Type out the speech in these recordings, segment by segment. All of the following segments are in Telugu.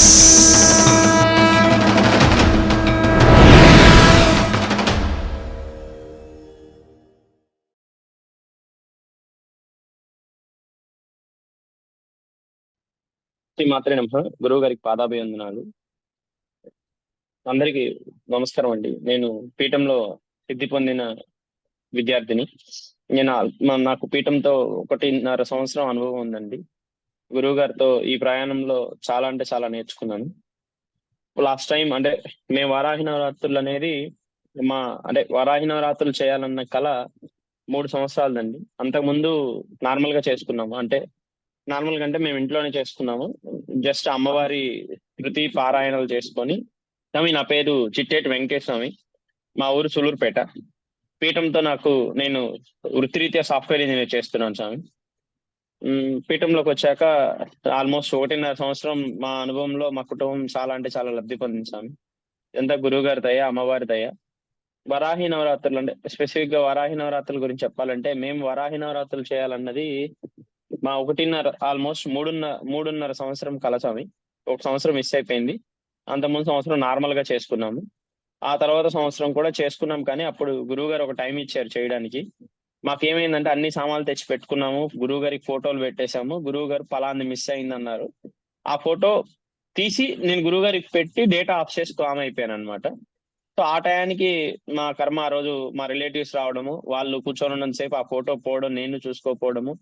శ్రీ మాత్రే నమః. గురువు గారికి పాదాభివందనాలు. అందరికీ నమస్కారం అండి. నేను పీఠంలో సిద్ధి పొందిన విద్యార్థిని. నేను నాకు పీఠంతో 1.5 సంవత్సరం అనుభవం ఉందండి. గురువు గారితో ఈ ప్రయాణంలో చాలా అంటే చాలా నేర్చుకున్నాను. లాస్ట్ టైం అంటే మేము వారాహి నవరాత్రులు అనేది వారాహి నవరాత్రులు చేయాలన్న కల 3 సంవత్సరాలదండి. అంతకుముందు నార్మల్‌గా చేసుకున్నాము. నార్మల్‌గా అంటే మేము ఇంట్లోనే చేసుకున్నాము. జస్ట్ అమ్మవారి కృతి పారాయణలు చేసుకొని స్వామి, నా పేరు చిట్టేటి వెంకటేష్ స్వామి. మా ఊరు సులూరుపేట. పీఠంతో నేను వృత్తిరీత్యా సాఫ్ట్‌వేర్ ఇంజినీర్ చేస్తున్నాను స్వామి. పీఠంలోకి వచ్చాక ఆల్మోస్ట్ 1.5 సంవత్సరం మా అనుభవంలో మా కుటుంబం చాలా అంటే చాలా లబ్ధి పొందింది స్వామి. ఇదంతా గురువుగారి దయ, అమ్మవారి దయ. వరాహి నవరాత్రులు అంటే స్పెసిఫిక్‌గా వరాహి నవరాత్రుల గురించి చెప్పాలంటే, మేము వరాహి నవరాత్రులు చేయాలన్నది మా 1.5 ఆల్మోస్ట్ 3.5 సంవత్సరం కల స్వామి. ఒక సంవత్సరం మిస్ అయిపోయింది. అంతకుముందు సంవత్సరం నార్మల్‌గా చేసుకున్నాము. ఆ తర్వాత సంవత్సరం కూడా చేసుకున్నాం, కానీ అప్పుడు గురువుగారు ఒక టైం ఇచ్చారు చేయడానికి. మాకేమైందంటే అన్ని సామాన్లు తెచ్చి పెట్టుకున్నాము. గురువుగారికి ఫోటోలు పెట్టేసాము. గురువుగారు పలాంది మిస్ అయిందన్నారు. ఆ ఫోటో తీసి నేను గురువుగారికి పెట్టి డేటా ఆఫ్ చేసి కామ్ అయిపోయాననమాట. సో, ఆ టయానికి మా కర్మ ఆ రోజు మా రిలేటివ్స్ రావడము, వాళ్ళు కూర్చొనున్నంత సేపు ఆ ఫోటో పోవడం, నేను చూసుకోకపోవడము.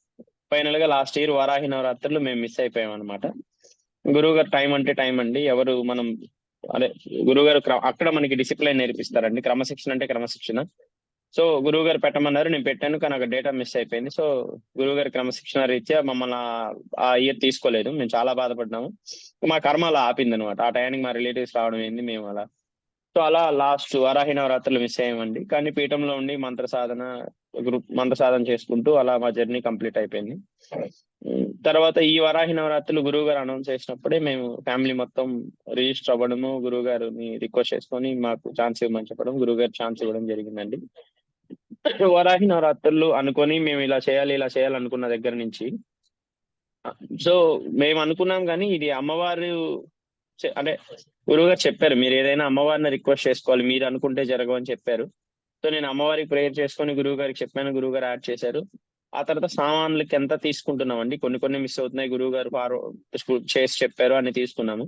ఫైనల్‌గా లాస్ట్ ఇయర్ వారాహి నవరాత్రులు మేము మిస్ అయిపోయామనమాట. గురువుగారు టైం అంటే టైం అండి. ఎవరు మనం అదే గురువుగారు అక్కడ మనకి డిసిప్లిన్ నేర్పిస్తారండి. క్రమశిక్షణ అంటే క్రమశిక్షణ. సో, గురువుగారు పెట్టమన్నారు. నేను పెట్టాను. కానీ అక్కడ డేటా మిస్ అయిపోయింది. సో, గురువుగారి క్రమశిక్షణ రీత్యా మమ్మల్ని ఆ ఇయర్ తీసుకోలేదు. మేము చాలా బాధపడ్డాము. మా కర్మ అలా ఆపిందనమాట. ఆ టయానికి మా రిలేటివ్స్ రావడం ఏంది, మేము అలా. సో, అలా లాస్ట్ వారాహి నవరాత్రులు మిస్ అయ్యామండి. కానీ పీఠంలో ఉండి మంత్ర సాధన చేసుకుంటూ అలా మా జర్నీ కంప్లీట్ అయిపోయింది. తర్వాత ఈ వరాహి నవరాత్రులు గురువుగారు అనౌన్స్ చేసినప్పుడే మేము ఫ్యామిలీ మొత్తం రిజిస్టర్ అవ్వడము, గురువుగారిని రిక్వెస్ట్ చేసుకొని మాకు ఛాన్స్ ఇవ్వమని చెప్పడం, గురువుగారు ఛాన్స్ ఇవ్వడం జరిగిందండి. వరాహి నవరాత్రులు అనుకొని మేము ఇలా చేయాలనుకున్న దగ్గర నుంచి సో మేము అనుకున్నాం, కానీ ఇది అమ్మవారు అంటే గురువుగారు చెప్పారు, మీరు ఏదైనా అమ్మవారిని రిక్వెస్ట్ చేసుకోవాలి, మీరు అనుకుంటే జరగవని చెప్పారు. సో నేను అమ్మవారికి ప్రేయర్ చేసుకొని గురువు గారికి చెప్పాను. గురువు గారు యాడ్ చేశారు. ఆ తర్వాత సామాన్లకి ఎంత తీసుకుంటున్నామండి, కొన్ని మిస్ అవుతున్నాయి. గురువు గారు చేసి చెప్పారు అని తీసుకున్నాము.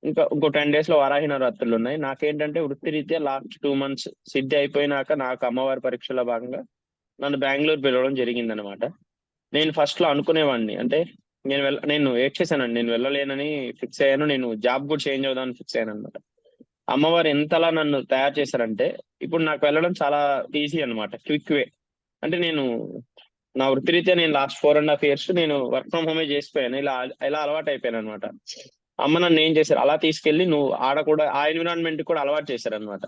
ఇంకో 10 డేస్ లో వారాహి నవరాత్రులు ఉన్నాయి. నాకేంటంటే వృత్తిరీత్యా లాస్ట్ 2 మంత్స్ సిద్ధి అయిపోయినాక నాకు అమ్మవారి పరీక్షలో భాగంగా నన్ను బెంగళూరు పిలవడం జరిగిందనమాట. నేను ఫస్ట్ లో అనుకునేవాడిని, అంటే నేను ఏడ్చేసానండి. నేను వెళ్ళలేనని ఫిక్స్ అయ్యాను. నేను జాబ్ కూడా చేంజ్ అవుదామని ఫిక్స్ అయ్యాను అనమాట. అమ్మవారు ఎంతలా నన్ను తయారు చేశారంటే, ఇప్పుడు నాకు వెళ్ళడం చాలా ఈజీ అనమాట. క్విక్ వే. అంటే నా వృత్తిరీత్యా నేను లాస్ట్ 4.5 ఇయర్స్ నేను వర్క్ ఫ్రమ్ హోమే చేసిపోయాను. ఇలా అలవాటు అయిపోయాను అనమాట. అమ్మ నన్ను ఏం చేశారు, అలా తీసుకెళ్లి నువ్వు ఆడ కూడా ఆ ఎన్విరాన్మెంట్ కూడా అలవాటు చేశారనమాట.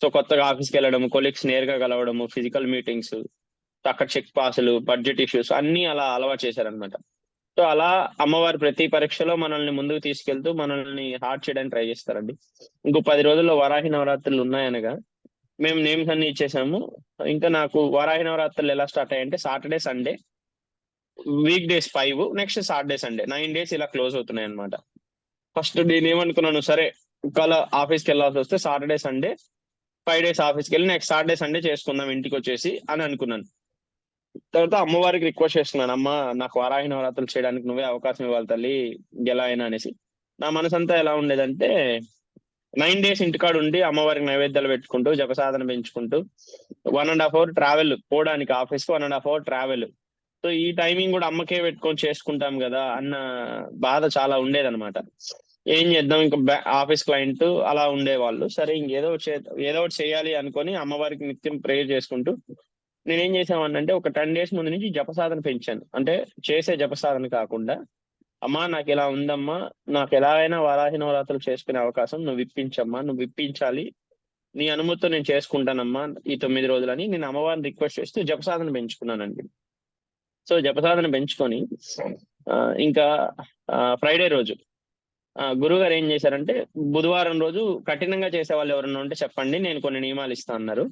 సో కొత్తగా ఆఫీస్కి వెళ్ళడం, కొలీగ్స్ నేరుగా కలవడము, ఫిజికల్ మీటింగ్స్, అక్కడ చెక్ పాసులు, బడ్జెట్ ఇష్యూస్ అన్ని అలా అలవాటు చేశారనమాట. సో అలా అమ్మవారి ప్రతి పరీక్షలో మనల్ని ముందుకు తీసుకెళ్తూ మనల్ని హార్డ్ చేయడానికి ట్రై చేస్తారండి. ఇంకో 10 రోజుల్లో వరాహి నవరాత్రులు ఉన్నాయనగా మేము నేమ్స్ అన్ని ఇచ్చేసాము. ఇంకా నాకు వారాహి నవరాత్రులు ఎలా స్టార్ట్ అయ్యాయంటే, Saturday Sunday week days 5, next Saturday Sunday 9 days ఇలా క్లోజ్ అవుతున్నాయి అనమాట. ఫస్ట్ నేను ఏమనుకున్నాను, సరే ఒకవేళ ఆఫీస్కి వెళ్ళాల్సి వస్తే సాటర్డే సండే 5 డేస్ ఆఫీస్కి వెళ్ళి నెక్స్ట్ సాటర్డే సండే చేసుకుందాం ఇంటికి వచ్చేసి అని అనుకున్నాను. తర్వాత అమ్మవారికి రిక్వెస్ట్ చేస్తున్నాను, అమ్మ నాకు వారాహి నవరాత్రులు చేయడానికి నువ్వే అవకాశం ఇవ్వాలి తల్లి, ఎలా అయినా అనేసి. నా మనసంతా ఎలా ఉండేదంటే, 9 డేస్ ఇంటికాడ ఉండి అమ్మవారికి నైవేద్యాలు పెట్టుకుంటూ జపసాధన పెంచుకుంటూ 1.5 అవర్ ట్రావెల్ పోవడానికి, ఆఫీస్కి 1.5 అవర్ ట్రావెల్. సో ఈ టైమింగ్ కూడా అమ్మకే పెట్టుకొని చేసుకుంటాం కదా అన్న బాధ చాలా ఉండేదన్నమాట. ఏం చేద్దాం, ఇంకా ఆఫీస్ క్లయింట్ అలా ఉండేవాళ్ళు. సరే ఏదో ఒకటి చేయాలి అనుకొని అమ్మవారికి నిత్యం ప్రేయర్ చేసుకుంటూ నేనేం చేసామనంటే, ఒక 10 డేస్ ముందు నుంచి జపసాధన పెంచాను. అంటే చేసే జపసాధన కాకుండా, అమ్మా నాకు ఇలా ఉందమ్మా, నాకు ఎలా అయినా వారాహి నవరాత్రులు చేసుకునే అవకాశం నువ్వు ఇప్పించమ్మా, నువ్వు ఇప్పించాలి, నీ అనుమతితో నేను చేసుకుంటానమ్మా ఈ 9 రోజులని నేను అమ్మవారిని రిక్వెస్ట్ చేస్తూ జపసాధన పెంచుకున్నానండి. సో జపసాధన పెంచుకొని ఇంకా ఫ్రైడే రోజు గురువుగారు ఏం చేశారంటే, బుధవారం రోజు కఠినంగా చేసే వాళ్ళు ఎవరైనా ఉంటే చెప్పండి, నేను కొన్ని నియమాలు ఇస్తా అన్నారు.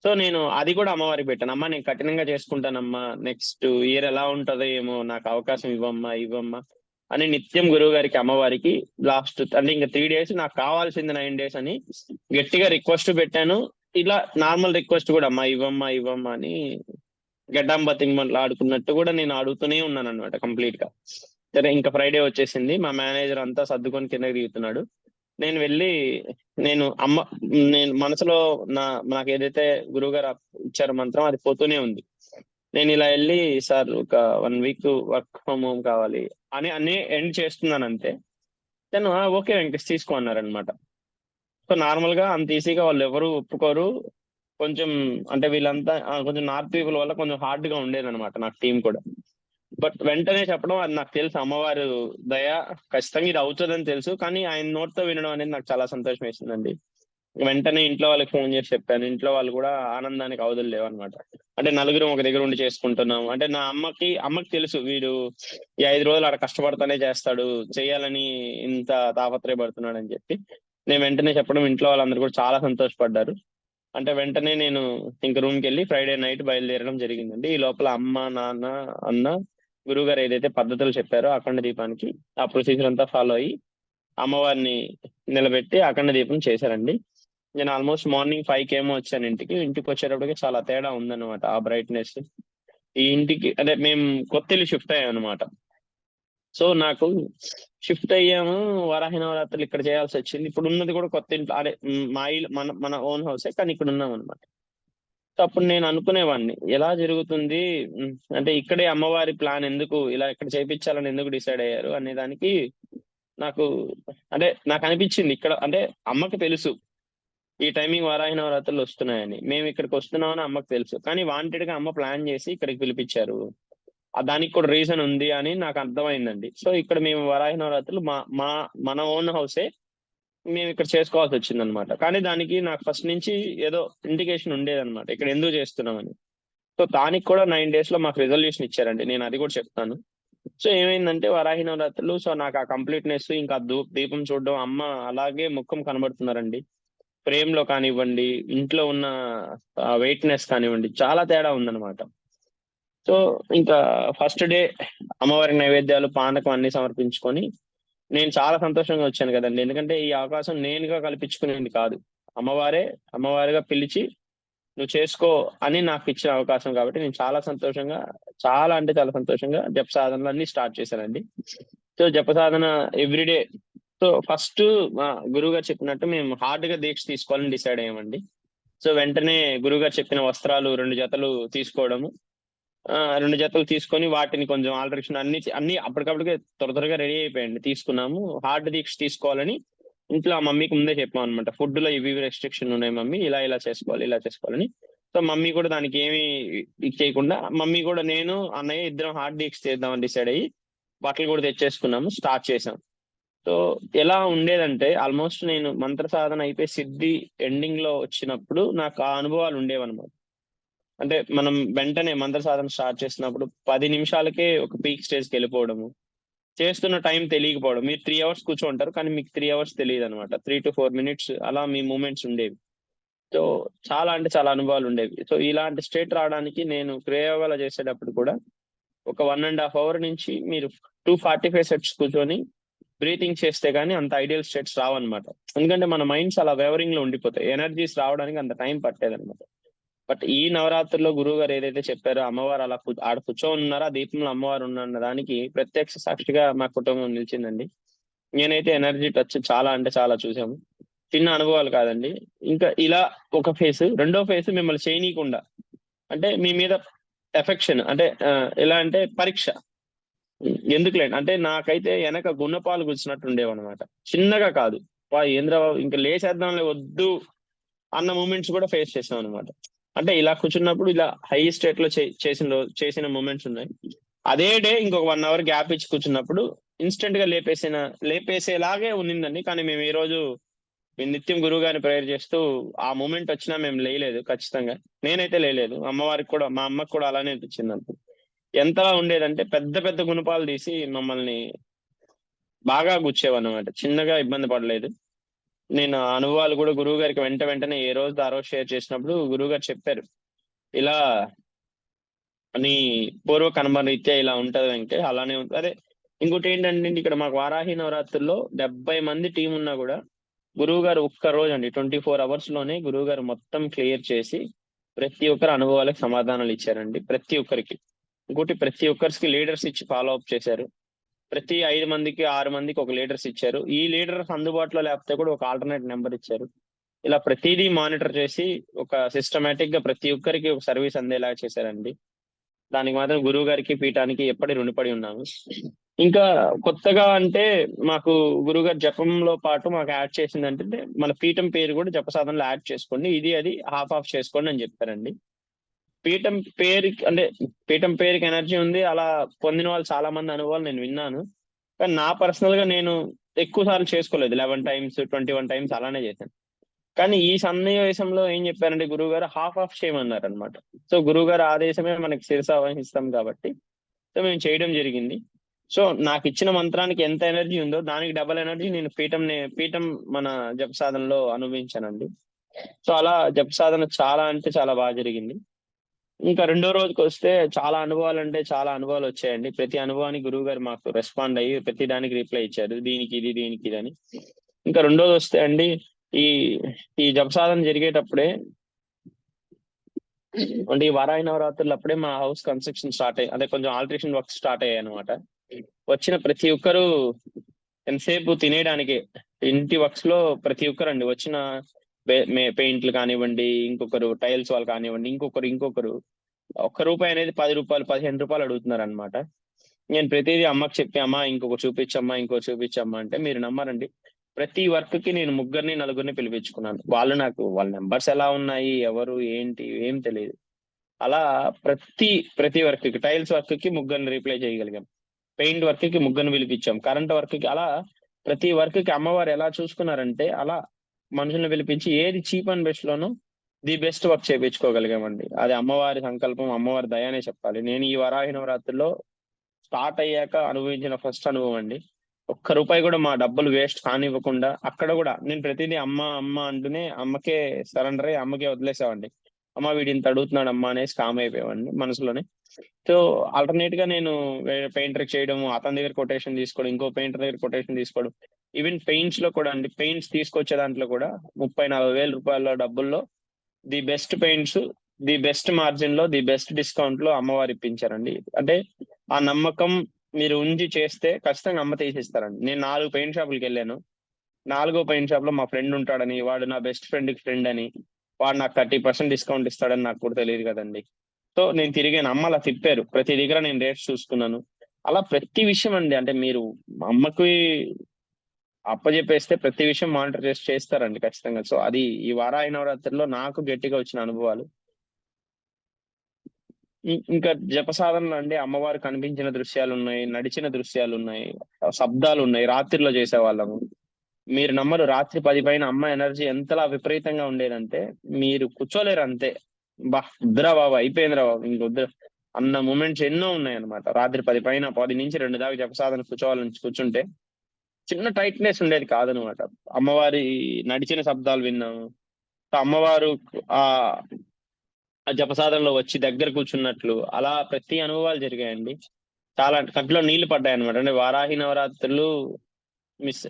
సో నేను అది కూడా అమ్మవారికి పెట్టాను. అమ్మా నేను కఠినంగా చేసుకుంటానమ్మా, నెక్స్ట్ ఇయర్ ఎలా ఉంటుందో ఏమో, నాకు అవకాశం ఇవ్వమ్మా. అని నిత్యం గురువు గారికి అమ్మవారికి లాస్ట్ అంటే ఇంకా 3 days నాకు కావాల్సింది 9 days అని గట్టిగా రిక్వెస్ట్ పెట్టాను. ఇలా నార్మల్ రిక్వెస్ట్ కూడా అమ్మా ఇవ్వమ్మా ఇవ్వమ్మా అని గడ్డాంబ తిమ్మలు ఆడుకున్నట్టు కూడా నేను అడుగుతూనే ఉన్నాను అనమాట కంప్లీట్ గా. సరే ఇంకా ఫ్రైడే వచ్చేసింది, మా మేనేజర్ అంతా సర్దుకొని కిందకి దిగుతున్నాడు. నేను వెళ్ళి నేను నేను మనసులో నాకు ఏదైతే గురువు గారు ఇచ్చారో మంత్రం అది పోతూనే ఉంది. నేను ఇలా వెళ్ళి సార్ ఒక 1 week వర్క్ ఫ్రమ్ హోమ్ కావాలి అని అన్ని ఎండ్ చేస్తున్నాను అంతే. తను ఓకే వెంకటేష్ తీసుకో అన్నారనమాట. సో నార్మల్ గా అంత ఈజీగా వాళ్ళు ఎవరు ఒప్పుకోరు. కొంచెం అంటే వీళ్ళంతా కొంచెం నార్త్ పీపుల్ వల్ల కొంచెం హార్డ్ గా ఉండేది అనమాట నాకు టీం కూడా. బట్ వెంటనే చెప్పడం అది నాకు తెలుసు అమ్మవారు దయ, ఖచ్చితంగా ఇది అవుతుందని తెలుసు. కానీ ఆయన నోట్తో వినడం అనేది నాకు చాలా సంతోషం వేసిందండి. వెంటనే ఇంట్లో వాళ్ళకి ఫోన్ చేసి చెప్పాను. ఇంట్లో వాళ్ళు కూడా ఆనందానికి అవధులు లేవన్నమాట. అంటే నలుగురం ఒక దగ్గర ఉండి చేసుకుంటున్నాం. అంటే నా అమ్మకి తెలుసు వీడు ఈ 5 రోజులు ఆడ కష్టపడతానే చేస్తాడు, చేయాలని ఇంత తాపత్రయపడుతున్నాడు అని చెప్పి. నేను వెంటనే చెప్పడం ఇంట్లో వాళ్ళందరూ కూడా చాలా సంతోషపడ్డారు. అంటే వెంటనే నేను ఇంక రూమ్కి వెళ్ళి ఫ్రైడే నైట్ బయలుదేరడం జరిగిందండి. ఈ లోపల అమ్మ, నాన్న, అన్న, గురువు గారు ఏదైతే పద్ధతులు చెప్పారో అఖండ దీపానికి ఆ ప్రొసీజర్ అంతా ఫాలో అయ్యి అమ్మవారిని నిలబెట్టి అఖండ దీపం చేశారండి. నేను ఆల్మోస్ట్ మార్నింగ్ 5 ఏమో వచ్చాను ఇంటికి. ఇంటికి వచ్చేటప్పటికి చాలా తేడా ఉందన్నమాట ఆ బ్రైట్నెస్. ఈ ఇంటికి అంటే మేము కొత్త ఇల్లు షిఫ్ట్ అయ్యాం అనమాట. సో నాకు షిఫ్ట్ అయ్యాము, వరాహి నవరాత్రులు ఇక్కడ చేయాల్సి వచ్చింది. ఇప్పుడు ఉన్నది కూడా కొత్త ఇంట్లో, అదే మా ఇల్లు మన ఓన్ హౌసే, కానీ ఇక్కడ ఉన్నాం అనమాట. సో అప్పుడు నేను అనుకునేవాడిని ఎలా జరుగుతుంది, అంటే ఇక్కడే అమ్మవారి ప్లాన్ ఎందుకు ఇలా ఇక్కడ చేయించాలని ఎందుకు డిసైడ్ అయ్యారు అనే దానికి నాకు అంటే నాకు అనిపించింది ఇక్కడ అంటే అమ్మకి తెలుసు ఈ టైమింగ్ వారాహి నవరాత్రులు వస్తున్నాయని, మేము ఇక్కడికి వస్తున్నామని అమ్మకు తెలుసు. కానీ వాంటెడ్ గా అమ్మ ప్లాన్ చేసి ఇక్కడికి పిలిపించారు, దానికి కూడా రీజన్ ఉంది అని నాకు అర్థమైందండి. సో ఇక్కడ మేము వరాహి నవరాత్రులు మన ఓన్ హౌసే మేము ఇక్కడ చేసుకోవాల్సి వచ్చింది అనమాట. కానీ దానికి నాకు ఫస్ట్ నుంచి ఏదో ఇండికేషన్ ఉండేదన్నమాట ఇక్కడ ఎందుకు చేస్తున్నామని. సో దానికి కూడా 9 days లో మాకు రిజల్యూషన్ ఇచ్చారండి, నేను అది కూడా చెప్తాను. సో ఏమైందంటే వరాహి నవరాత్రులు, సో నాకు ఆ కంప్లీట్నెస్ ఇంకా దీపం చూడడం, అమ్మ అలాగే ముఖం కనబడుతున్నారండి. ఫ్రేమ్ లో కానివ్వండి, ఇంట్లో ఉన్న వెయిట్నెస్ కానివ్వండి, చాలా తేడా ఉందన్నమాట. సో ఇంకా ఫస్ట్ డే అమ్మవారి నైవేద్యాలు, పానకం అన్ని సమర్పించుకొని నేను చాలా సంతోషంగా వచ్చాను కదండి. ఎందుకంటే ఈ అవకాశం నేనుగా కల్పించుకునేది కాదు, అమ్మవారిగా పిలిచి నువ్వు చేసుకో అని నాకు ఇచ్చిన అవకాశం. కాబట్టి నేను చాలా సంతోషంగా, చాలా అంటే చాలా సంతోషంగా జప సాధనలు అన్ని స్టార్ట్ చేశానండి. సో జప సాధన ఎవ్రీడే. సో ఫస్ట్ మా గురువు గారు చెప్పినట్టు మేము హార్డ్ గా దీక్ష తీసుకోవాలని డిసైడ్ అయ్యామండి. సో వెంటనే గురువు గారు చెప్పిన వస్త్రాలు 2 జతలు తీసుకోవడము, 2 జతలు తీసుకొని వాటిని కొంచెం ఆల్టరేషన్ అన్ని అప్పటికప్పటికే త్వరగా రెడీ అయిపోయండి. తీసుకున్నాము. హార్డ్ దీక్ష తీసుకోవాలని ఇంట్లో ఆ మమ్మీకి ముందే చెప్పాం అనమాట. ఫుడ్ లో ఇవి రెస్ట్రిక్షన్ ఉన్నాయి మమ్మీ, ఇలా చేసుకోవాలి, ఇలా చేసుకోవాలని. సో మమ్మీ కూడా దానికి ఏమి చేయకుండా, మమ్మీ కూడా నేను అన్నయ్య ఇద్దరం హార్డ్ దీక్ష చేద్దామని డిసైడ్ అయ్యి బట్టలు కూడా తెచ్చేసుకున్నాము, స్టార్ట్ చేసాం. సో ఎలా ఉండేదంటే ఆల్మోస్ట్ నేను మంత్ర సాధన అయిపోయి సిద్ధి ఎండింగ్ లో వచ్చినప్పుడు నాకు ఆ అనుభవాలు ఉండేవన్నమాట. అంటే మనం వెంటనే మంత్ర సాధన స్టార్ట్ చేసినప్పుడు 10 నిమిషాలకే ఒక పీక్ స్టేజ్కి వెళ్ళిపోవడము, చేస్తున్న టైం తెలియకపోవడం. మీరు 3 hours కూర్చోంటారు కానీ మీకు 3 hours తెలియదు అనమాట. 3 to 4 minutes అలా మీ మూమెంట్స్ ఉండేవి. సో చాలా అంటే చాలా అనుభవాలు ఉండేవి. సో ఇలాంటి స్టేట్ రావడానికి నేను ప్రయోగాలు చేసేటప్పుడు కూడా ఒక 1.5 hour నుంచి మీరు 245 sets కూర్చొని బ్రీతింగ్ చేస్తే గానీ అంత ఐడియల్ స్టేట్స్ రావన్నమాట. ఎందుకంటే మన మైండ్స్ అలా వెవరింగ్ లో ఉండిపోతాయి, ఎనర్జీస్ రావడానికి అంత టైం పట్టేదన్నమాట. బట్ ఈ నవరాత్రుల్లో గురువు గారు ఏదైతే చెప్పారో అమ్మవారు అలా ఆడ కూర్చొని ఉన్నారో, ఆ దీపంలో అమ్మవారు ఉన్న దానికి ప్రత్యక్ష సాక్షిగా మా కుటుంబం నిలిచిందండి. నేనైతే ఎనర్జీ టచ్ చాలా అంటే చాలా చూసాము. చిన్న అనుభవాలు కాదండి. ఇంకా ఇలా ఒక ఫేస్. రెండో ఫేస్ మిమ్మల్ని చేయనీయకుండా, అంటే మీ మీద ఎఫెక్షన్, అంటే ఎలా అంటే పరీక్ష. ఎందుకులేండి అంటే నాకైతే వెనక గున్నపాలు గుచ్చినట్టు ఉండేవన్నమాట. చిన్నగా కాదు, ఏంద్రబాబు ఇంకా లేచేద్దాంలే వద్దు అన్న మూమెంట్స్ కూడా ఫేస్ చేసాం అనమాట. అంటే ఇలా కూర్చున్నప్పుడు ఇలా హై స్టేట్ లో చేసిన మూమెంట్స్ ఉన్నాయి. అదే డే ఇంకొక 1 hour గ్యాప్ ఇచ్చి కూర్చున్నప్పుడు ఇన్స్టెంట్ గా లేపేసేలాగే ఉన్నిందండి. కానీ మేము ఈ రోజు నిత్యం గురువు గారిని ప్రేయర్ చేస్తూ ఆ మూమెంట్ వచ్చినా మేము లేయలేదు. ఖచ్చితంగా నేనైతే లేయలేదు. అమ్మవారికి కూడా, మా అమ్మకి కూడా అలానే అనిపించింది అంత. ఎంతలా ఉండేదంటే పెద్ద పెద్ద గుణపాలు తీసి మమ్మల్ని బాగా గుచ్చేవన్నమాట. చిన్నగా ఇబ్బంది పడలేదు. నేను అనుభవాలు కూడా గురువు గారికి వెంటనే ఏ రోజు ఆ రోజు షేర్ చేసినప్పుడు గురువు గారు చెప్పారు, ఇలా నీ పూర్వ కర్మ రీత్యా ఇలా ఉంటది వెంకటే, అలానే ఉంటుంది. అదే ఇంకోటి ఏంటంటే ఇక్కడ మాకు వారాహి నవరాత్రుల్లో 70 మంది టీం ఉన్నా కూడా గురువు గారు ఒక్క రోజు అండి 24 అవర్స్ లోనే గురువు గారు మొత్తం క్లియర్ చేసి ప్రతి ఒక్కరి అనుభవాలకు సమాధానాలు ఇచ్చారండి. ప్రతి ఒక్కరికి. ఇంకోటి ప్రతి ఒక్కరికి లీడర్స్ ఇచ్చి ఫాలో అప్ చేశారు. ప్రతి 5 మందికి 6 మందికి ఒక లీడర్స్ ఇచ్చారు. ఈ లీడర్స్ అందుబాటులో లేకపోతే కూడా ఒక ఆల్టర్నేట్ నెంబర్ ఇచ్చారు. ఇలా ప్రతిదీ మానిటర్ చేసి ఒక సిస్టమేటిక్ గా ప్రతి ఒక్కరికి ఒక సర్వీస్ అందేలా చేశారండి. దానికి మాత్రం గురువు గారికి పీఠానికి ఎప్పటి రుణపడి ఉన్నాము. ఇంకా కొత్తగా అంటే మాకు గురువుగారు జపంలో పాటు మాకు యాడ్ చేసింది అంటే మన పీఠం పేరు కూడా జప సాధనలో యాడ్ చేసుకోండి, ఇది అది హాఫ్ ఆఫ్ చేసుకోండి అని చెప్పారండి. పీఠం పేరుకి అంటే పీఠం పేరుకి ఎనర్జీ ఉంది, అలా పొందిన వాళ్ళు చాలా మంది అనుభవాలు నేను విన్నాను. కానీ నా పర్సనల్ గా నేను ఎక్కువ సార్లు చేసుకోలేదు, 11 టైమ్స్ 21 టైమ్స్ అలానే చేశాను. కానీ ఈ సన్నివేశంలో ఏం చెప్పారంటే గురువు గారు హాఫ్ ఆఫ్ చేయమన్నారు అనమాట. సో గురువు గారు ఆదేశమే మనకి శిరస వహిస్తాం కాబట్టి సో మేము చేయడం జరిగింది. సో నాకు ఇచ్చిన మంత్రానికి ఎంత ఎనర్జీ ఉందో దానికి డబల్ ఎనర్జీ నేను పీఠం మన జప సాధనలో అనుభవించానండి. సో అలా జప సాధన చాలా అంటే చాలా బాగా జరిగింది. ఇంకా రెండో రోజుకి వస్తే చాలా అనుభవాలు వచ్చాయండి. ప్రతి అనుభవానికి గురువు గారు మాకు రెస్పాండ్ అయ్యి ప్రతి దానికి రిప్లై ఇచ్చారు, దీనికి ఇది అని. ఇంకా రెండోది వస్తే అండి ఈ ఈ జప సాధన జరిగేటప్పుడే అంటే ఈ వారాహి నవరాత్రులు అప్పుడే మా హౌస్ కన్స్ట్రక్షన్ స్టార్ట్ అయ్యి అదే కొంచెం ఆల్టరేషన్ వర్క్ స్టార్ట్ అయ్యాయి అనమాట. వచ్చిన ప్రతి ఒక్కరు ఎంతసేపు తినేయడానికి ఇంటి వర్క్స్ లో ప్రతి ఒక్కరు అండి వచ్చిన పెయింట్లు కానివ్వండి, ఇంకొకరు టైల్స్ వాళ్ళు కానివ్వండి, ఇంకొకరు ₹1 అనేది ₹10 ₹15 అడుగుతున్నారు అనమాట. నేను ప్రతిదీ అమ్మకి చెప్పి అమ్మ ఇంకొకటి చూపించమ్మా అంటే మీరు నమ్మరండి, ప్రతి వర్క్ కి నేను ముగ్గురిని నలుగురిని పిలిపించుకున్నాను. వాళ్ళు నాకు వాళ్ళ నెంబర్స్ ఎలా ఉన్నాయి, ఎవరు ఏంటి ఏం తెలియదు. అలా ప్రతి వర్క్ కి టైల్స్ వర్క్ కి ముగ్గురిని రిప్లై చేయగలిగాం, పెయింట్ వర్క్ కి ముగ్గురిని పిలిపించాం, కరెంట్ వర్క్ కి అలా ప్రతి వర్క్ కి అమ్మవారు ఎలా చూసుకున్నారంటే అలా మనుషుల్ని పిలిపించి ఏది చీప్ అండ్ బెస్ట్ లోనూ ది బెస్ట్ వర్క్ చేయించుకోగలిగామండి. అది అమ్మవారి సంకల్పం, అమ్మవారి దయనే చెప్పాలి. నేను ఈ వరాహి నవరాత్రుల్లో స్టార్ట్ అయ్యాక అనుభవించిన ఫస్ట్ అనుభవం అండి. ₹1 కూడా మా డబ్బులు వేస్ట్ కానివ్వకుండా అక్కడ కూడా నేను ప్రతిదీ అమ్మ అంటూనే అమ్మకే సరెండర్ అయ్యి అమ్మకే వదిలేసామండి. అమ్మ వీడి ఇంత అడుగుతున్నాడు అమ్మ అనేసి కామ్ అయిపోయామండి మనసులోనే. సో ఆల్టర్నేట్ గా నేను పెయింటర్ చేయడం, అతని దగ్గర కొటేషన్ తీసుకోవడం, ఇంకో పెయింటర్ దగ్గర కొటేషన్ తీసుకోవడం, ఈవెన్ పెయింట్స్ లో కూడా అండి పెయింట్స్ తీసుకొచ్చే దాంట్లో కూడా 30-40 వేల రూపాయల డబ్బుల్లో the best paints, the best margin లో, ది బెస్ట్ డిస్కౌంట్ లో అమ్మవారు ఇప్పించారండి. అంటే ఆ నమ్మకం మీరు ఉంచి చేస్తే ఖచ్చితంగా అమ్మ తీసిస్తారండి. నేను 4 పెయింట్ షాపులకి వెళ్ళాను. 4గో పెయింట్ షాప్ లో మా ఫ్రెండ్ ఉంటాడని, వాడు నా బెస్ట్ ఫ్రెండ్ అని, వాడు నాకు 30% డిస్కౌంట్ ఇస్తాడని నాకు కూడా తెలియదు కదండి. సో నేను తిరిగాను, అమ్మ అలా తిప్పారు, ప్రతి దగ్గర నేను రేట్స్ చూసుకున్నాను. అలా ప్రతి విషయం అండి అంటే మీరు అమ్మకి అప్పచెప్పేస్తే ప్రతి విషయం మానిటర్ చేసి చేస్తారండి ఖచ్చితంగా. సో అది ఈ వారాహి నవరాత్రిలో నాకు గట్టిగా వచ్చిన అనుభవాలు. ఇంకా జప సాధనలో అండి అమ్మవారు కనిపించిన దృశ్యాలు ఉన్నాయి, నడిచిన దృశ్యాలు ఉన్నాయి, శబ్దాలు ఉన్నాయి. రాత్రిలో చేసేవాళ్ళము, మీరు నమ్మరు, రాత్రి 10 పైన అమ్మ ఎనర్జీ ఎంతలా విపరీతంగా ఉండేదంటే మీరు కూర్చోలేరు అంతే. వద్దురా బాబు అయిపోయిందిరా బాబు ఇంకొద్దు అన్న మూమెంట్స్ ఎన్నో ఉన్నాయి అనమాట. రాత్రి 10 పైన 10 నుంచి 2 దాకా జప సాధన కూర్చుంటే చిన్న టైట్నెస్ ఉండేది కాదనమాట. అమ్మవారి నడిచిన శబ్దాలు విన్నాము, అమ్మవారు ఆ జపసాధనలో వచ్చి దగ్గర కూర్చున్నట్లు అలా ప్రతి అనుభవాలు జరిగాయండి. చాలా కంట్లో నీళ్లు పడ్డాయి అనమాట. అంటే వారాహి నవరాత్రులు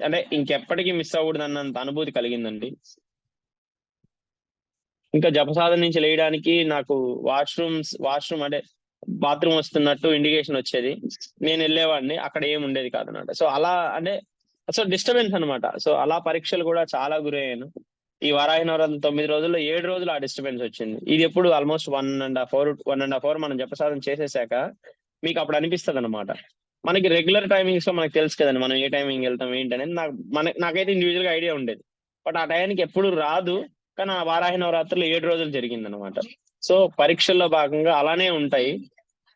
అంటే ఇంకెప్పటికీ మిస్ అవ్వకూడదు అన్నంత అనుభూతి కలిగిందండి. ఇంకా జపసాధన నుంచి లేయడానికి నాకు వాష్రూమ్ అంటే బాత్రూమ్ వస్తున్నట్టు ఇండికేషన్ వచ్చేది, నేను వెళ్ళేవాడిని, అక్కడ ఏమి ఉండేది కాదనమాట. సో అలా అంటే సో డిస్టర్బెన్స్ అనమాట. సో అలా పరీక్షలు కూడా చాలా గురయ్యాను. ఈ వారాహి నవరాత్రులు 9 రోజుల్లో 7 రోజులు ఆ డిస్టర్బెన్స్ వచ్చింది. ఇది ఎప్పుడు ఆల్మోస్ట్ 1.5 అవర్ మనం జపసాధన చేసేసాక మీకు అప్పుడు అనిపిస్తుంది అనమాట. మనకి రెగ్యులర్ టైమింగ్స్ లో మనకు తెలుసు కదండి మనం ఏ టైమింగ్ వెళ్తాం ఏంటనేది. నాకైతే ఇండివిజువల్ గా ఐడియా ఉండేది, బట్ ఆ టైంకి ఎప్పుడు రాదు. కానీ ఆ వారాహి నవరాత్రులు 7 రోజులు జరిగింది అనమాట. సో పరీక్షల్లో భాగంగా అలానే ఉంటాయి.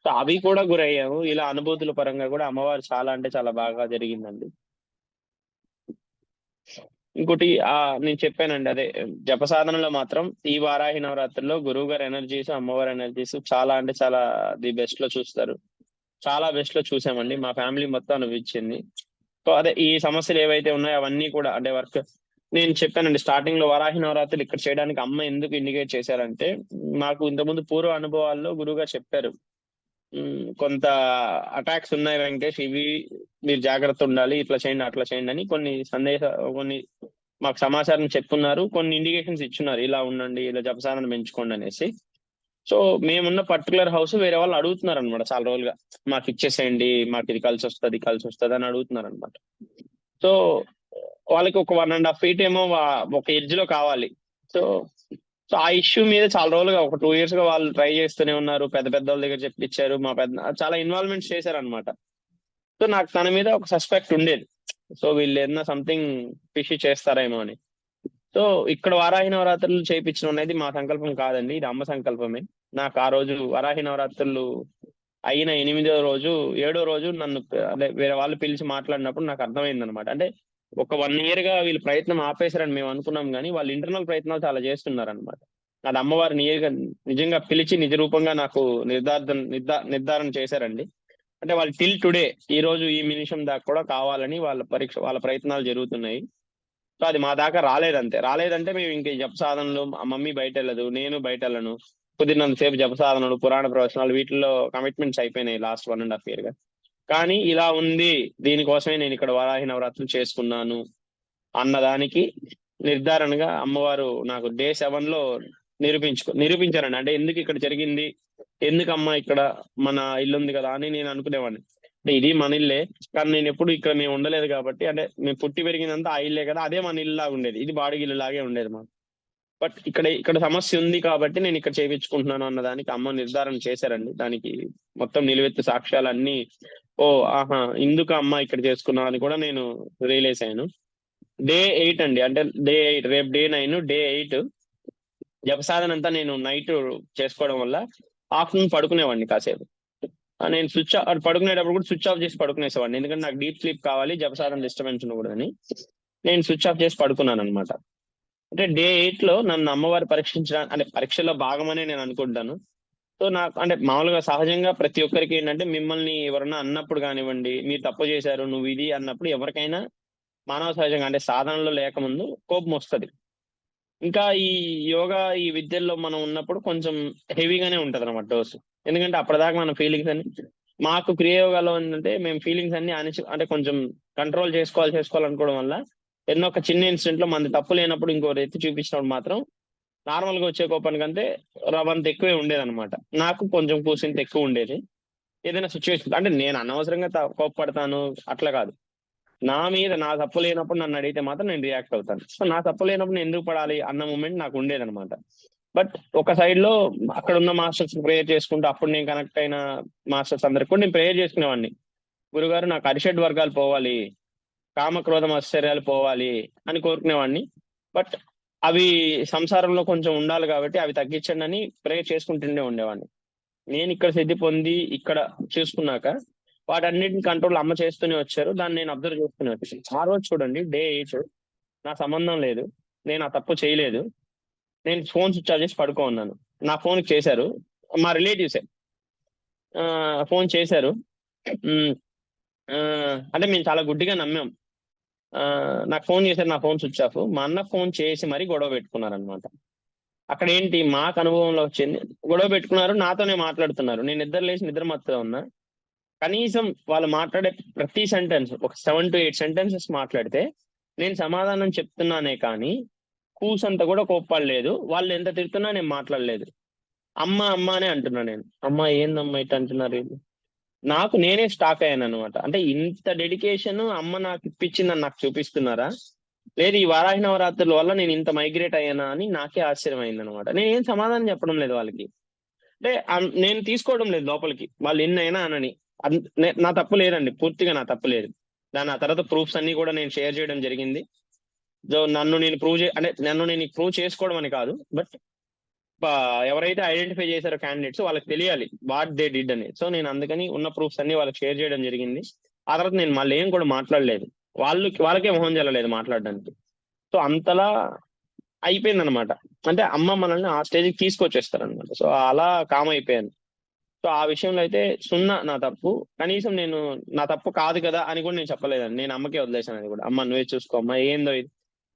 సో అవి కూడా గురయ్యాము. ఇలా అనుభూతుల పరంగా కూడా అమ్మవారు చాలా అంటే చాలా బాగా జరిగిందండి. ఇంకోటి నేను చెప్పానండి అదే జప సాధనలో మాత్రం ఈ వారాహి నవరాత్రుల్లో గురువు గారి ఎనర్జీస్, అమ్మవారి ఎనర్జీస్ చాలా అంటే చాలా ది బెస్ట్ లో చూస్తారు. చాలా బెస్ట్ లో చూసామండి, మా ఫ్యామిలీ మొత్తం అనిపించింది. సో అదే ఈ సమస్యలు ఏవైతే ఉన్నాయో అవన్నీ కూడా అంటే వర్క్ నేను చెప్పానండి స్టార్టింగ్ లో వారాహి నవరాత్రులు ఇక్కడ చేయడానికి అమ్మ ఎందుకు ఇండికేట్ చేశారంటే మాకు ఇంతకుముందు పూర్వ అనుభవాల్లో గురువుగారు చెప్పారు కొంత అటాక్స్ ఉన్నాయి వెంకటేష్, ఇవి మీరు జాగ్రత్త ఉండాలి, ఇట్లా చేయండి అట్లా చేయండి అని కొన్ని మాకు సమాచారం చెప్పున్నారు, కొన్ని ఇండికేషన్స్ ఇచ్చున్నారు, ఇలా ఉండండి, ఇలా జపసాధన పెంచుకోండి అనేసి. సో మేమున్న పర్టికులర్ హౌస్ వేరే వాళ్ళు అడుగుతున్నారు అనమాట చాలా రోజులుగా, మాకు ఇచ్చేసేయండి, మాకు ఇది కలిసి వస్తుంది అని అడుగుతున్నారు అనమాట. సో వాళ్ళకి ఒక 1.5 feet ఏమో ఒక ఎడ్జ్ లో కావాలి. సో సో ఆ ఇష్యూ మీద చాలా రోజులుగా, ఒక 2 years గా వాళ్ళు ట్రై చేస్తూనే ఉన్నారు, పెద్ద పెద్ద వాళ్ళ దగ్గర చెప్పించారు, మా పెద్ద చాలా ఇన్వాల్వ్మెంట్స్ చేశారనమాట. సో నాకు తన మీద ఒక సస్పెక్ట్ ఉండేది, సో వీళ్ళు ఏదైనా సంథింగ్ ఫిష్ చేస్తారేమో అని. సో ఇక్కడ వారాహి నవరాత్రులు చేయించడం అనేది మా సంకల్పం కాదండి, ఇది అమ్మ సంకల్పమే. నాకు ఆ రోజు వారాహి నవరాత్రులు అయిన 8వ రోజు 7వ రోజు నన్ను అదే వేరే వాళ్ళు పిలిచి మాట్లాడినప్పుడు నాకు అర్థమైంది అనమాట. అంటే ఒక 1 year గా వీళ్ళు ప్రయత్నం ఆపేశారని మేము అనుకున్నాం, కానీ వాళ్ళు ఇంటర్నల్ ప్రయత్నాలు చాలా చేస్తున్నారు అనమాట. అది అమ్మవారు నిజంగా పిలిచి నిజ రూపంగా నాకు నిర్ధారణ చేశారండి. అంటే వాళ్ళు టిల్ టుడే, ఈ రోజు ఈ నిమిషం దాకా కూడా కావాలని వాళ్ళ ప్రయత్నాలు జరుగుతున్నాయి. సో అది మా దాకా రాలేదంటే మేము ఇంక జప సాధనలు, మమ్మీ బయట వెళ్ళదు, నేను బయట వెళ్ళను, కుదిరినంత సేపు జప సాధనలు, పురాణ ప్రవచనాలు, వీటిల్లో కమిట్మెంట్స్ అయిపోయినాయి లాస్ట్ 1.5 year గా. కానీ ఇలా ఉంది, దీనికోసమే నేను ఇక్కడ వారాహి నవరాత్రులు చేసుకున్నాను అన్నదానికి నిర్ధారణగా అమ్మవారు నాకు Day 7లో నిరూపించారండి. అంటే ఎందుకు ఇక్కడ జరిగింది, ఎందుకు అమ్మ ఇక్కడ, మన ఇల్లు ఉంది కదా అని నేను అనుకునేవాడిని. అంటే ఇది మన ఇల్లే, కానీ నేను ఎప్పుడు ఇక్కడ మేము ఉండలేదు కాబట్టి, అంటే మేము పుట్టి పెరిగినంత ఆ ఇల్లే కదా, అదే మన ఇల్లు లాగా ఉండేది, ఇది బాడిగి ఇల్లు లాగే ఉండేది మాకు. బట్ ఇక్కడ సమస్య ఉంది కాబట్టి నేను ఇక్కడ చేయించుకుంటున్నాను అన్నదానికి అమ్మ నిర్ధారణ చేశారండి. దానికి మొత్తం నిలువెత్తు సాక్ష్యాలన్నీ, ఓ ఆహా ఇందుకు అమ్మ ఇక్కడ చేసుకున్నా అని కూడా నేను రియలైజ్ అయ్యాను. Day 8 అండి, అంటే Day 8, రేపు Day 9, Day 8 జపసాధన అంతా నేను నైట్ చేసుకోవడం వల్ల ఆఫ్టర్నూన్ పడుకునేవాడిని కాసేపు. నేను పడుకునేటప్పుడు కూడా స్విచ్ ఆఫ్ చేసి పడుకునేసేవాడిని, ఎందుకంటే నాకు డీప్ స్లీప్ కావాలి, జపసాధన డిస్టర్బెన్స్ ఉండకూడదని నేను స్విచ్ ఆఫ్ చేసి పడుకున్నాను అనమాట. అంటే Day 8లో నన్ను అమ్మవారు పరీక్షించడానికి, అంటే పరీక్షలో భాగమనే నేను అనుకుంటాను. సో నాకు అంటే మామూలుగా సహజంగా ప్రతి ఒక్కరికి ఏంటంటే, మిమ్మల్ని ఎవరన్నా అన్నప్పుడు కానివ్వండి, మీరు తప్పు చేశారు నువ్వు ఇది అన్నప్పుడు ఎవరికైనా మానవ సహజంగా, అంటే సాధనలో లేకముందు కోపం వస్తుంది. ఇంకా ఈ విద్యల్లో మనం ఉన్నప్పుడు కొంచెం హెవీగానే ఉంటది అనమాట డోసు. ఎందుకంటే అప్పటిదాకా మన ఫీలింగ్స్ అన్ని, మాకు క్రియాయోగాలో ఏంటంటే మేము ఫీలింగ్స్ అన్ని అంటే కొంచెం కంట్రోల్ చేసుకోవాలనుకోవడం వల్ల ఎన్నో ఒక చిన్న ఇన్సిడెంట్ లో మన తప్పు లేనప్పుడు ఇంకోటి ఎత్తి చూపించినప్పుడు మాత్రం నార్మల్ గా వచ్చే కోపానికంటే రవంత ఎక్కువే ఉండేది అనమాట. నాకు కొంచెం కూసింత ఎక్కువ ఉండేది. ఏదైనా సిచ్యువేషన్ అంటే నేను అనవసరంగా కోపపడతాను అట్లా కాదు, నా మీద నా తప్పు లేనప్పుడు నన్ను అడిగితే మాత్రం నేను రియాక్ట్ అవుతాను. సో నా తప్పు లేనప్పుడు నేను ఎందుకు పడాలి అన్న మూమెంట్ నాకు ఉండేదన్నమాట. బట్ ఒక సైడ్ లో అక్కడ ఉన్న మాస్టర్స్ ప్రేయర్ చేసుకుంటూ, అప్పుడు నేను కనెక్ట్ అయిన మాస్టర్స్ అందరికి కూడా నేను ప్రేయర్ చేసుకునేవాడిని. గురుగారు నాకు అరిషడ్ వర్గాలు పోవాలి, కామక్రోధం ఆశ్చర్యాలు పోవాలి అని కోరుకునేవాడిని. బట్ అవి సంసారంలో కొంచెం ఉండాలి కాబట్టి అవి తగ్గించండి అని ప్రేయర్ చేసుకుంటుండే ఉండేవాడిని. నేను ఇక్కడ సిద్ధి పొంది ఇక్కడ చూసుకున్నాక వాటన్నిటిని కంట్రోల్ అమ్మ చేస్తూనే వచ్చారు, దాన్ని నేను అబ్జర్వ్ చేస్తూనే వచ్చాను. ఆ రోజు చూడండి Day 8, నా సంబంధం లేదు, నేను ఆ తప్పు చేయలేదు, నేను ఫోన్ స్విచ్ ఆఫ్ చేసి పడుకో ఉన్నాను. నా ఫోన్కి చేశారు, మా రిలేటివ్సే ఫోన్ చేశారు. అంటే మేము చాలా గుడ్డిగా నమ్మాం. నాకు ఫోన్ చేశారు, నా ఫోన్ స్విచ్ ఆఫ్, మా అన్న ఫోన్ చేసి మరీ గొడవ పెట్టుకున్నారనమాట. అక్కడ ఏంటి మాకు అనుభవంలో వచ్చింది, గొడవ పెట్టుకున్నారు, నాతోనే మాట్లాడుతున్నారు, నేను నిద్ర మత్తుగా ఉన్నా. కనీసం వాళ్ళు మాట్లాడే ప్రతి సెంటెన్స్ ఒక 7 to 8 sentences మాట్లాడితే నేను సమాధానం చెప్తున్నానే కానీ కూసంత కూడా కోప్పడలేదు. వాళ్ళు ఎంత తిడుతున్నా నేను మాట్లాడలేదు. అమ్మ అమ్మ అనే అంటున్నా నేను. అమ్మ ఏందమ్మా ఇట్ అంటున్నారు వీళ్ళు, నాకు నేనే స్టాక్ అయ్యాను అనమాట. అంటే ఇంత డెడికేషన్ అమ్మ నాకు ఇప్పించిందని నాకు చూపిస్తున్నారా, లేదు ఈ వారాహి నవరాత్రుల వల్ల నేను ఇంత మైగ్రేట్ అయ్యానా అని నాకే ఆశ్చర్యం అయింది అనమాట. నేను ఏం సమాధానం చెప్పడం లేదు వాళ్ళకి, అంటే నేను తీసుకోవడం లేదు లోపలికి, వాళ్ళు ఎన్నైనా అనని. నా తప్పు లేదండి, పూర్తిగా నా తప్పు లేదు. దాని ఆ తర్వాత ప్రూఫ్స్ అన్ని కూడా నేను షేర్ చేయడం జరిగింది. సో నన్ను నేను ప్రూవ్ చేసుకోవడం అని కాదు, బట్ ఎవరైతే ఐడెంటిఫై చేశారో క్యాండిడేట్స్ వాళ్ళకి తెలియాలి వాట్ దే డిడ్ అని. సో నేను అందుకని ఉన్న ప్రూఫ్స్ అన్ని వాళ్ళకి షేర్ చేయడం జరిగింది. ఆ తర్వాత నేను మళ్ళీ ఏం కూడా మాట్లాడలేదు, వాళ్ళకే మొహం చెల్లలేదు మాట్లాడడానికి. సో అంతలా అయిపోయింది అనమాట. అంటే అమ్మ మనల్ని ఆ స్టేజ్కి తీసుకొచ్చేస్తారనమాట. సో అలా కామ్ అయిపోయాను. సో ఆ విషయంలో అయితే సున్నా నా తప్పు. కనీసం నేను నా తప్పు కాదు కదా అని కూడా నేను చెప్పలేదండి, నేను అమ్మకే వదిలేశాను. అది కూడా అమ్మ నువ్వే చూసుకో అమ్మా ఏందో ఇది.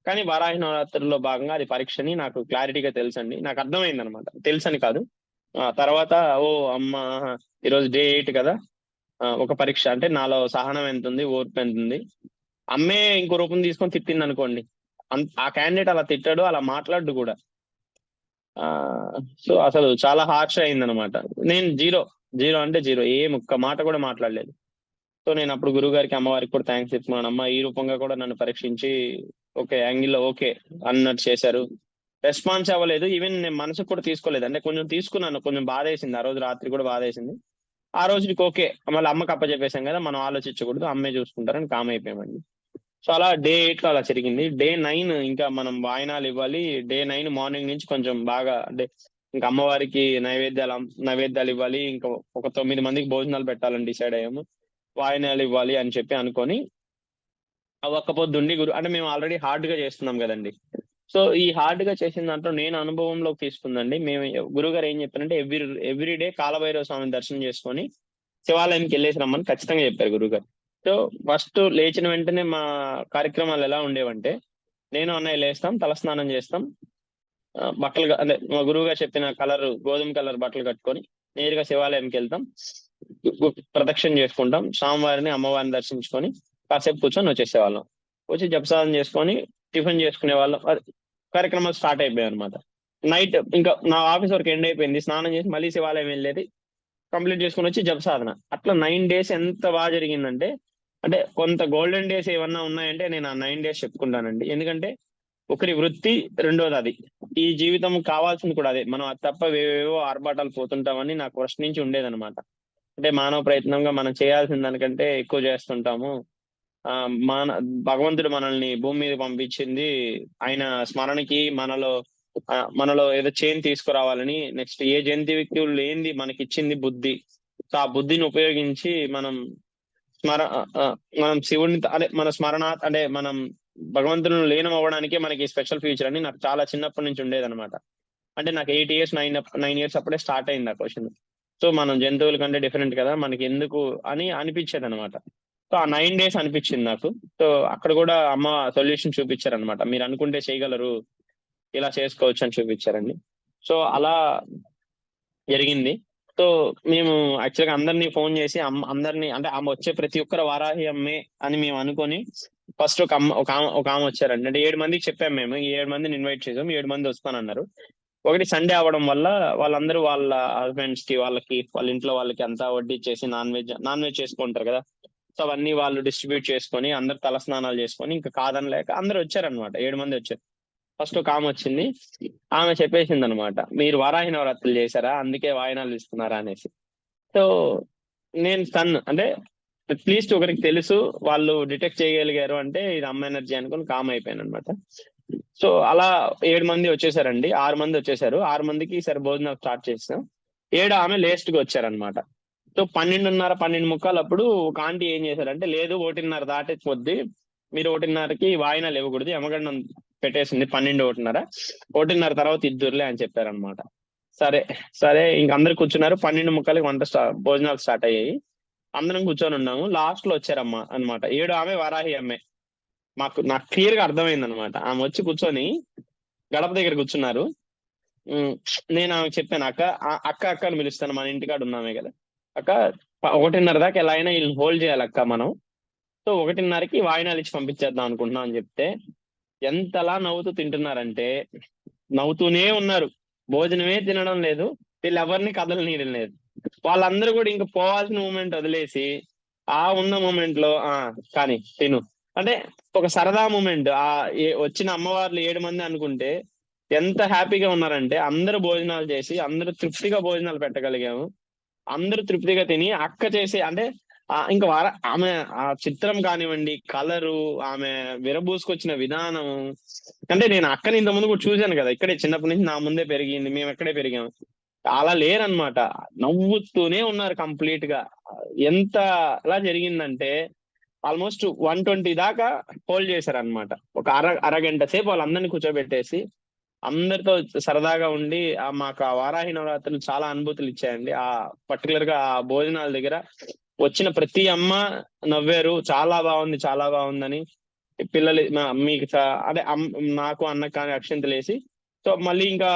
కానీ వారాహి నవరాత్రుల్లో భాగంగా అది పరీక్షని నాకు క్లారిటీగా తెలుసండి, నాకు అర్థమైంది అనమాట. తెలుసని కాదు, తర్వాత ఓ అమ్మ, ఈరోజు డే 8 కదా, ఒక పరీక్ష అంటే నాలో సహనం ఎంత ఉంది, ఓర్పు ఎంత ఉంది. అమ్మే ఇంకో రూపం తీసుకొని తిట్టింది అనుకోండి, ఆ క్యాండిడేట్ అలా తిట్టాడు, అలా మాట్లాడు కూడా. ఆ సో అసలు చాలా హార్ష్ అయిందనమాట. నేను జీరో, జీరో అంటే జీరో, ఒక్క మాట కూడా మాట్లాడలేదు. సో నేను అప్పుడు గురువు గారికి, అమ్మవారికి కూడా థ్యాంక్స్ చెప్తున్నాను. అమ్మ ఈ రూపంగా కూడా నన్ను పరీక్షించి ఓకే యాంగిల్లో ఓకే అన్నట్టు చేశారు. రెస్పాన్స్ అవ్వలేదు, ఈవెన్ నేను మనసుకు కూడా తీసుకోలేదు. అంటే కొంచెం తీసుకున్నాను, కొంచెం బాధ వేసింది, ఆ రోజు రాత్రి కూడా బాధ వేసింది. ఆ రోజుకి ఓకే, మళ్ళీ అమ్మకి అప్పచెప్పేసాం కదా, మనం ఆలోచించకూడదు, అమ్మే చూసుకుంటారని కామ్ అయిపోయామండి. సో అలా డే 8 లో అలా జరిగింది. డే 9 ఇంకా మనం వాయినాలు ఇవ్వాలి. డే 9 మార్నింగ్ నుంచి కొంచెం బాగా అంటే ఇంకా అమ్మవారికి నైవేద్యాలు ఇవ్వాలి. ఇంకా ఒక 9 మందికి భోజనాలు పెట్టాలని డిసైడ్ అయ్యాము. వాయినాలు ఇవ్వాలి అని చెప్పి అనుకొని ఆ ఒక్క పొద్దుండి అంటే మేము ఆల్రెడీ హార్డ్ గా చేస్తున్నాం కదండి. సో ఈ హార్డ్ గా చేసిన దాంట్లో నేను అనుభవంలోకి తీసుకుందండి. మేము గురుగారు ఏం చెప్పారంటే ఎవ్రీ డే కాలభైరవ స్వామిని దర్శనం చేసుకొని శివాలయంకి వెళ్ళేసి రమ్మని ఖచ్చితంగా చెప్పారు గురుగారు. సో ఫస్ట్ లేచిన వెంటనే మా కార్యక్రమాలు ఎలా ఉండేవంటే, నేను అన్నయ్య లేస్తాం, తలస్నానం చేస్తాం, బట్టలు అదే మా గురువుగా చెప్పిన గోధుమ కలర్ బట్టలు కట్టుకొని నేరుగా శివాలయంకి వెళ్తాం, ప్రదక్షిణ చేసుకుంటాం, స్వామివారిని అమ్మవారిని దర్శించుకొని కాసేపు కూర్చొని వచ్చేసేవాళ్ళం. వచ్చి జపసాధన చేసుకొని టిఫిన్ చేసుకునే వాళ్ళం. కార్యక్రమాలు స్టార్ట్ అయిపోయాయి అనమాట. నైట్ ఇంకా నా ఆఫీస్ వర్క్ ఎండ్ అయిపోయింది, స్నానం చేసి మళ్ళీ శివాలయం వెళ్ళేది, కంప్లీట్ చేసుకుని వచ్చి జప సాధన. అట్లా 9 days ఎంత బాగా జరిగిందంటే, అంటే కొంత గోల్డెన్ డేస్ ఏమన్నా ఉన్నాయంటే నేను ఆ 9 days చెప్పుకుంటానండి. ఎందుకంటే ఒకరి వృత్తి, రెండోది అది. ఈ జీవితం కావాల్సింది కూడా అదే. మనం అది తప్ప ఏవేవో ఆర్భాటాలు పోతుంటామని నాకు ఫస్ట్ నుంచి ఉండేదన్నమాట. అంటే మానవ ప్రయత్నంగా మనం చేయాల్సిన దానికంటే ఎక్కువ చేస్తుంటాము. ఆ మన భగవంతుడు మనల్ని భూమి మీద పంపించింది ఆయన స్మరణకి, మనలో ఏదో చేంజ్ తీసుకురావాలని. నెక్స్ట్ ఏ జంతువుకి లేనిది మనకి ఇచ్చింది బుద్ధి. సో ఆ బుద్ధిని ఉపయోగించి స్మర మనం శివుడిని అదే మన స్మరణ అంటే మనం భగవంతుని లీనం అవ్వడానికే మనకి స్పెషల్ ఫ్యూచర్ అని నాకు చాలా చిన్నప్పటి నుంచి ఉండేది అనమాట. అంటే నాకు 8 years 9 years అప్పుడే స్టార్ట్ అయింది ఆ క్వశ్చన్. సో మనం జంతువుల కంటే డిఫరెంట్ కదా, మనకి ఎందుకు అని అనిపించేది అనమాట. సో ఆ 9 days అనిపించింది నాకు. సో అక్కడ కూడా అమ్మ సొల్యూషన్ చూపించారు అనమాట. మీరు అనుకుంటే చేయగలరు, ఇలా చేసుకోవచ్చు అని చూపించారండి. సో అలా జరిగింది. సో మేము యాక్చువల్గా అందరినీ ఫోన్ చేసి అందరినీ అంటే ఆమె వచ్చే ప్రతి ఒక్కరు వారాహి అమ్మే అని మేము అనుకొని ఫస్ట్ ఒక ఆమె వచ్చారండి. అంటే 7 మందికి చెప్పాము మేము, ఈ 7 మందిని ఇన్వైట్ చేసాం, 7 మంది వస్తానన్నారు. ఒకటి సండే అవడం వల్ల వాళ్ళందరూ వాళ్ళ హస్బెండ్స్ కి, వాళ్ళ ఇంట్లో వాళ్ళకి అంతా వడ్డిచ్చేసి నాన్ వెజ్ చేసుకుంటారు కదా. సో అవన్నీ వాళ్ళు డిస్ట్రిబ్యూట్ చేసుకొని అందరు తలస్నానాలు చేసుకొని ఇంకా కాదనలేక అందరూ వచ్చారనమాట. 7 మంది వచ్చారు. ఫస్ట్ ఒక ఆమె వచ్చింది, ఆమె చెప్పేసింది అనమాట, మీరు వారాహి నవరాత్రులు చేశారా అందుకే వాయినాలు ఇస్తున్నారా అనేసి. సో నేను అంటే అట్లీస్ట్ ఒకరికి తెలుసు, వాళ్ళు డిటెక్ట్ చేయగలిగారు అంటే ఇది అమ్మ ఎనర్జీ అనుకుని కామ్ అయిపోయాను అనమాట. సో అలా 7 మంది వచ్చేసారండి, 6 మంది వచ్చేసారు. 6 మందికి సరే భోజనం స్టార్ట్ చేసాం. 7 ఆమె లేస్ట్ గా వచ్చారనమాట. సో 12:30 12:45 అప్పుడు ఒక ఆంటీ ఏం చేశారంటే, లేదు 1:30 దాటే కొద్ది, మీరు 1:30కి వాయినాలు ఇవ్వకూడదు, యమగండం పెట్టేసింది 12 1:30 తర్వాత ఇద్దరులే అని చెప్పారనమాట. సరే సరే ఇంక అందరు కూర్చున్నారు. 12:45కి భోజనాలు స్టార్ట్ అయ్యాయి. అందరం కూర్చొని ఉన్నాము. లాస్ట్ లో వచ్చారమ్మా అనమాట. 7 ఆమె వారాహి అమ్మే. నాకు క్లియర్ గా అర్థమైంది అనమాట. ఆమె వచ్చి కూర్చొని గడప దగ్గర కూర్చున్నారు. నేను ఆమెకు చెప్పాను, అక్క అని పిలుస్తాను, మన ఇంటికాడ ఉన్నామే కదా అక్క, 1:30 దాకా ఎలా అయినా వీళ్ళని హోల్డ్ చేయాలి అక్క మనం. సో 1:30కి వాయినాలు ఇచ్చి పంపించేద్దాం అనుకుంటున్నాం అని చెప్తే ఎంతలా నవ్వుతూ తింటున్నారంటే, నవ్వుతూనే ఉన్నారు, భోజనమే తినడం లేదు, వీళ్ళు ఎవరిని కదలనీయడం లేదు. వాళ్ళందరూ కూడా ఇంకా పోవాల్సిన మూమెంట్ వదిలేసి ఉన్న మూమెంట్ లో కానీ తిను అంటే ఒక సరదా మూమెంట్. వచ్చిన అమ్మవార్లు 7 మంది అనుకుంటే ఎంత హ్యాపీగా ఉన్నారంటే, అందరూ భోజనాలు చేసి అందరూ తృప్తిగా భోజనాలు పెట్టగలిగాము. అందరూ తృప్తిగా తిని అక్క చేసి అంటే ఇంకా ఆమె ఆ చిత్రం కానివ్వండి, కలరు, ఆమె విరబూసుకొచ్చిన విధానం. అంటే నేను అక్కని ఇంత ముందు కూడా చూశాను కదా, ఇక్కడే చిన్నప్పటి నుంచి నా ముందే పెరిగింది, మేము ఎక్కడే పెరిగాము. అలా లేరనమాట, నవ్వుతూనే ఉన్నారు కంప్లీట్ గా. ఎంత అలా జరిగిందంటే ఆల్మోస్ట్ 120 దాకా హోల్డ్ చేశారనమాట. ఒక అరగంట సేపు వాళ్ళందరినీ కూర్చోబెట్టేసి అందరితో సరదాగా ఉండి మాకు ఆ వారాహి నవరాత్రులు చాలా అనుభూతులు ఇచ్చాయండి. పర్టికులర్ గా ఆ భోజనాల దగ్గర వచ్చిన ప్రతి అమ్మ నవ్వారు, చాలా బాగుంది చాలా బాగుందని. పిల్లలు మీకు అదే నాకు అన్న కానీ అక్షంతలు వేసి సో మళ్ళీ ఇంకా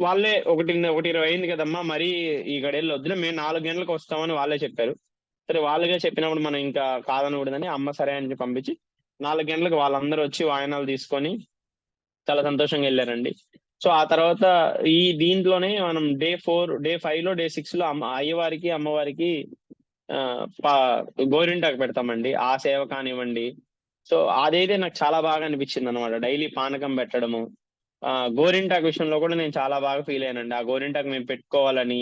వాళ్ళే ఒకటి 1:20 అయింది కదమ్మా, మరి ఈ గడియల్లో వద్దులే, మేము 4 గంటలకు వస్తామని వాళ్ళే చెప్పారు. సరే వాళ్ళుగా చెప్పినప్పుడు మనం ఇంకా కాదనకూడదని అమ్మ సరే అని చెప్పి పంపించి 4 గంటలకు వాళ్ళందరూ వచ్చి వాయనాలు తీసుకొని చాలా సంతోషంగా వెళ్ళారండి. సో ఆ తర్వాత ఈ దీంట్లోనే మనం డే 5 లో డే 6 లో అయ్యవారికి అమ్మవారికి గోరింటాకు పెడతామండి. ఆ సేవ కానివ్వండి. సో అదైతే నాకు చాలా బాగా అనిపించింది అనమాట. డైలీ పానకం పెట్టడము. గోరింటాకు విషయంలో కూడా నేను చాలా బాగా ఫీల్ అయ్యానండి. ఆ గోరింటాకు మేము పెట్టుకోవాలని.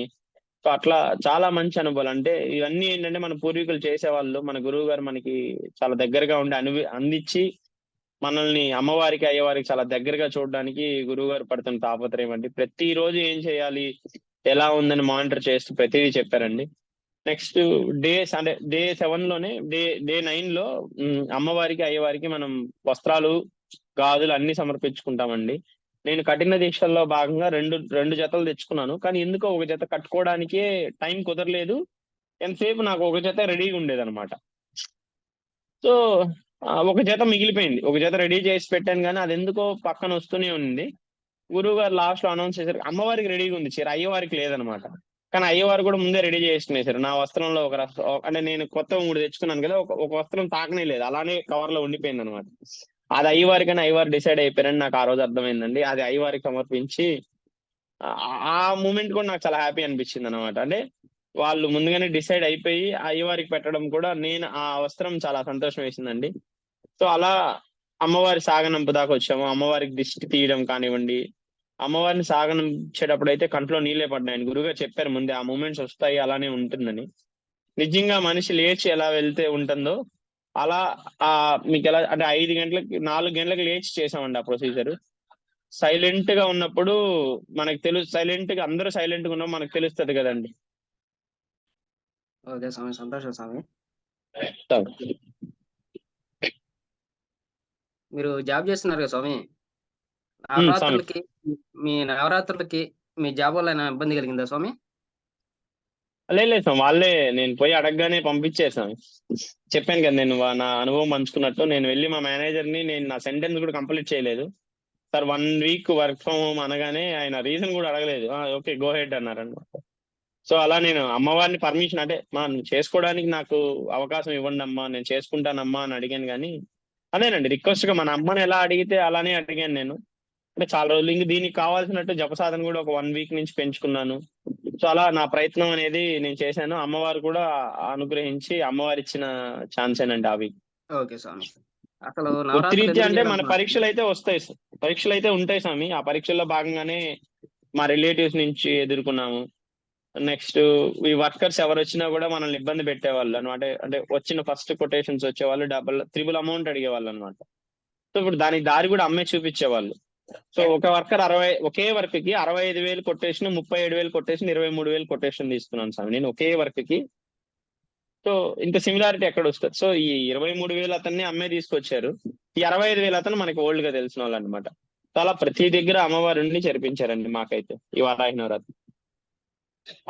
సో అట్లా చాలా మంచి అనుభవాలు. అంటే ఇవన్నీ ఏంటంటే మన పూర్వీకులు చేసేవాళ్ళు. మన గురువు గారు మనకి చాలా దగ్గరగా ఉండి అందించి మనల్ని అమ్మవారికి అయ్యవారికి చాలా దగ్గరగా చూడడానికి గురువు గారు పడుతున్న తాపత్రయం అండి. ప్రతిరోజు ఏం చేయాలి, ఎలా ఉందని మానిటర్ చేస్తూ ప్రతిదీ చెప్పారండి. నెక్స్ట్ అంటే డే 7 లోనే డే 9 లో అమ్మవారికి అయ్యవారికి మనం వస్త్రాలు, గాజులు అన్ని సమర్పించుకుంటామండి. నేను కఠిన దీక్షల్లో భాగంగా రెండు జతలు తెచ్చుకున్నాను. కానీ ఎందుకో ఒక జత కట్టుకోవడానికే టైం కుదరలేదు. ఎంతసేపు నాకు ఒక జత రెడీగా ఉండేదన్నమాట. సో ఒక జత మిగిలిపోయింది. ఒక జత రెడీ చేసి పెట్టాను కానీ అది ఎందుకో పక్కన వస్తూనే ఉంది. గురువు గారు లాస్ట్ లో అనౌన్స్ చేశారు, అమ్మవారికి రెడీగా ఉంది చీర, అయ్యవారికి లేదనమాట. కానీ అయ్యవారు కూడా ముందే రెడీ చేసుకునేసారు. నా వస్త్రంలో అంటే నేను కొత్తగా 3 తెచ్చుకున్నాను కదా, ఒక వస్త్రం తాకనే లేదు, అలానే కవర్ లో ఉండిపోయింది అనమాట. అది అయ్యవారికని అయ్యవారు డిసైడ్ అయిపోయారని నాకు ఆ రోజు అర్థమైందండి. అది అయ్యవారికి సమర్పించి ఆ మూమెంట్ కూడా నాకు చాలా హ్యాపీ అనిపించింది అనమాట. అంటే వాళ్ళు ముందుగానే డిసైడ్ అయిపోయి అయ్యవారికి పెట్టడం కూడా నేను ఆ వస్త్రం చాలా సంతోషం వేసిందండి. సో అలా అమ్మవారి సాగనంపు దాకా వచ్చాము. అమ్మవారికి దిష్టి తీయడం కానివ్వండి, అమ్మవారిని సాగనంచేటప్పుడు అయితే కంట్లో నీళ్ళే పడ్డాయని గురువుగారు చెప్పారు ముందే, ఆ మూమెంట్స్ వస్తాయి, అలానే ఉంటుందని. నిజంగా మనిషి లేచి ఎలా వెళ్తే ఉంటుందో అలా మీకు ఎలా అంటే 4 గంటలకు లేచి చేసామండి ఆ ప్రొసీజర్. సైలెంట్ గా ఉన్నప్పుడు మనకు సైలెంట్ గా అందరూ సైలెంట్ గా ఉన్నాం మనకు తెలుస్తుంది కదండి. ఓకే స్వామి, సంతోషం స్వామి. మీరు జాబ్ చేస్తున్నారు కదా స్వామి, నవరాత్రులకి నవరాత్రులకి మీ జాబ్ వల్ల ఏమైనా ఇబ్బంది కలిగిందా స్వామి? లేదు స్వామి, వాళ్ళే నేను పోయి అడగగానే పంపించేసాను. చెప్పాను కదా నేను నా అనుభవం పంచుకున్నట్టు. నేను వెళ్ళి మా మేనేజర్ ని నేను నా సెంటెన్స్ కూడా కంప్లీట్ చేయలేదు. Sir 1 week work from home అనగానే ఆయన రీజన్ కూడా అడగలేదు. ఓకే గో హెడ్ అన్నారు అనమాట. సో అలా నేను అమ్మవారిని పర్మిషన్ అంటే చేసుకోవడానికి నాకు అవకాశం ఇవ్వండి అమ్మా, నేను చేసుకుంటానమ్మా అని అడిగాను. కానీ అదేనండి రిక్వెస్ట్ గా మన అమ్మని ఎలా అడిగితే అలానే అడిగాను నేను. అంటే చాలా రోజులు ఇంక దీనికి కావాల్సినట్టు జపసాధన కూడా ఒక 1 వీక్ నుంచి పెంచుకున్నాను. సో అలా నా ప్రయత్నం అనేది నేను చేశాను. అమ్మవారు కూడా అనుగ్రహించి అమ్మవారు ఇచ్చిన ఛాన్సేనండి అవి. ఓకే స్వామి. అసలు వృత్తిరీత్యా అంటే మన పరీక్షలు అయితే వస్తాయి, పరీక్షలు అయితే ఉంటాయి స్వామి. ఆ పరీక్షల్లో భాగంగానే మా రిలేటివ్స్ నుంచి ఎదుర్కొన్నాము. నెక్స్ట్ ఈ వర్కర్స్ ఎవరు వచ్చినా కూడా మనల్ని ఇబ్బంది పెట్టేవాళ్ళు అనమాట. అంటే వచ్చిన ఫస్ట్ కొటేషన్స్ వచ్చేవాళ్ళు త్రిబుల్ అమౌంట్ అడిగేవాళ్ళు అనమాట. సో ఇప్పుడు దానికి దారి కూడా అమ్మే చూపించేవాళ్ళు. సో ఒక వర్కర్ ఒకే వర్క్ కి 65,000 కొటేషన్, 37,000 కొటేషన్, 23,000 కొటేషన్ తీసుకున్నాను స్వామి నేను ఒకే వర్క్ కి. సో ఇంత సిమిలారిటీ ఎక్కడ వస్తుంది? సో ఈ 23,000 అతన్ని అమ్మే తీసుకొచ్చారు, ఈ 65,000 అతను మనకి ఓల్డ్ గా తెలిసిన వాళ్ళు అనమాట. సో అలా ప్రతి దగ్గర అమ్మవారిని జరిపించారండి మాకైతే ఈ వారాహి నవరాత్రి.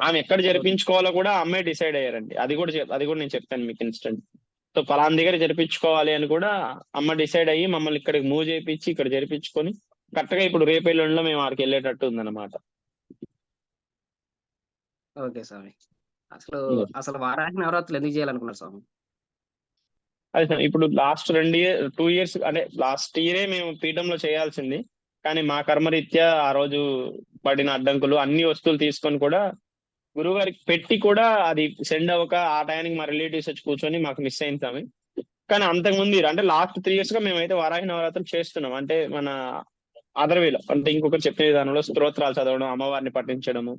ఆమె ఎక్కడ జరిపించుకోవాలో కూడా అమ్మాయి డిసైడ్ అయ్యారండి. అది కూడా నేను చెప్తాను మీకు ఇన్స్టెంట్. సో పలానా దగ్గర జరిపించుకోవాలి అని కూడా అమ్మ డిసైడ్ అయ్యి మమ్మల్ని ఇక్కడికి మూవ్ చేయించి ఇక్కడ జరిపించుకొని కరెక్ట్ గా ఇప్పుడు రేపెల్లుండిలో మేము ఆడికి వెళ్ళేటట్టు ఉందన్నమాట. ఓకే స్వామి. అసలు వారాహి నవరాత్రులు ఎందుకు చేయాలనుకున్నారు స్వామి? అదే సార్, ఇప్పుడు లాస్ట్ 2 ఇయర్స్ అంటే లాస్ట్ ఇయరే మేము పీఠంలో చేయాల్సింది. కానీ మా కర్మరీత్యా ఆ రోజు పడిన అడ్డంకులు, అన్ని వస్తువులు తీసుకొని కూడా గురువు గారికి పెట్టి కూడా అది సెండ్ అవ్వక ఆ టైంకి మా రిలేటివ్స్ వచ్చి కూర్చొని మాకు మిస్ అయింది స్వామి. కానీ అంతకుముందు అంటే లాస్ట్ 3 years గా మేమైతే వారాహి నవరాత్రులు చేస్తున్నాం. అంటే మన అదర్ వేలో అంటే ఇంకొకరు చెప్పే విధానంలో స్తోత్రాలు చదవడం, అమ్మవారిని పఠించడము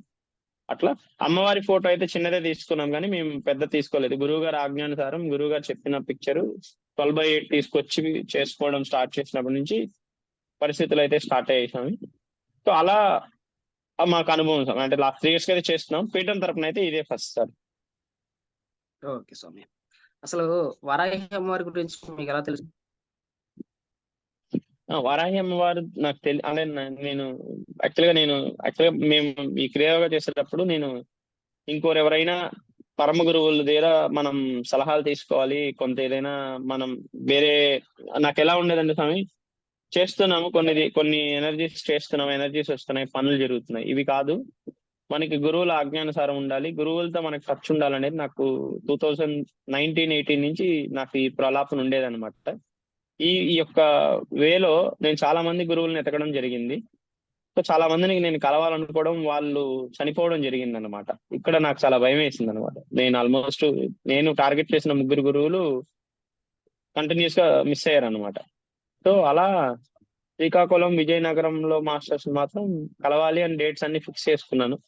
అట్లా. అమ్మవారి ఫోటో అయితే చిన్నదే తీసుకున్నాం కానీ మేము పెద్ద తీసుకోలేదు. గురువు గారి ఆజ్ఞానుసారం గురువు గారు చెప్పిన పిక్చర్ 12:8 తీసుకొచ్చి చేసుకోవడం స్టార్ట్ చేసినప్పటి నుంచి పరిస్థితులు అయితే స్టార్ట్ అయ్యాయి. సో అలా మాకు అనుభవం అంటే లాస్ట్ 3 years గా అయితే చేస్తున్నాం. పీఠం తరపున అయితే ఇదే ఫస్ట్ సార్. ఓకే స్వామి. అసలు వారాహి అమ్మవారి గురించి మీకు ఎలా తెలుసు? వారాహి అమ్మవారు నాకు అంటే నేను యాక్చువల్గా మేము ఈ క్రియాయోగా చేసేటప్పుడు నేను ఎవరైనా పరమ గురువుల దగ్గర మనం సలహాలు తీసుకోవాలి, కొంత ఏదైనా మనం వేరే. నాకు ఎలా ఉండేదండి స్వామి, చేస్తున్నాము, కొన్ని ఎనర్జీస్ చేస్తున్నాము, ఎనర్జీస్ వస్తున్నాయి, పనులు జరుగుతున్నాయి. ఇవి కాదు, మనకి గురువుల ఆజ్ఞానుసారం ఉండాలి, గురువులతో మనకి ఖర్చు ఉండాలనేది నాకు 2019-18 నుంచి నాకు ఈ ప్రలాపన ఉండేదన్నమాట. ఈ యొక్క వేలో నేను చాలా మంది గురువులను ఎతకడం జరిగింది. సో చాలా మందిని నేను కలవాలనుకోవడం, వాళ్ళు చనిపోవడం జరిగింది అనమాట. ఇక్కడ నాకు చాలా భయం వేసింది అనమాట. నేను టార్గెట్ చేసిన 3 గురువులు కంటిన్యూస్ గా మిస్ అయ్యారు అనమాట. సో అలా శ్రీకాకుళం, విజయనగరంలో మాస్టర్స్ మాత్రం కలవాలి అని డేట్స్ అన్ని ఫిక్స్ చేసుకున్నాను.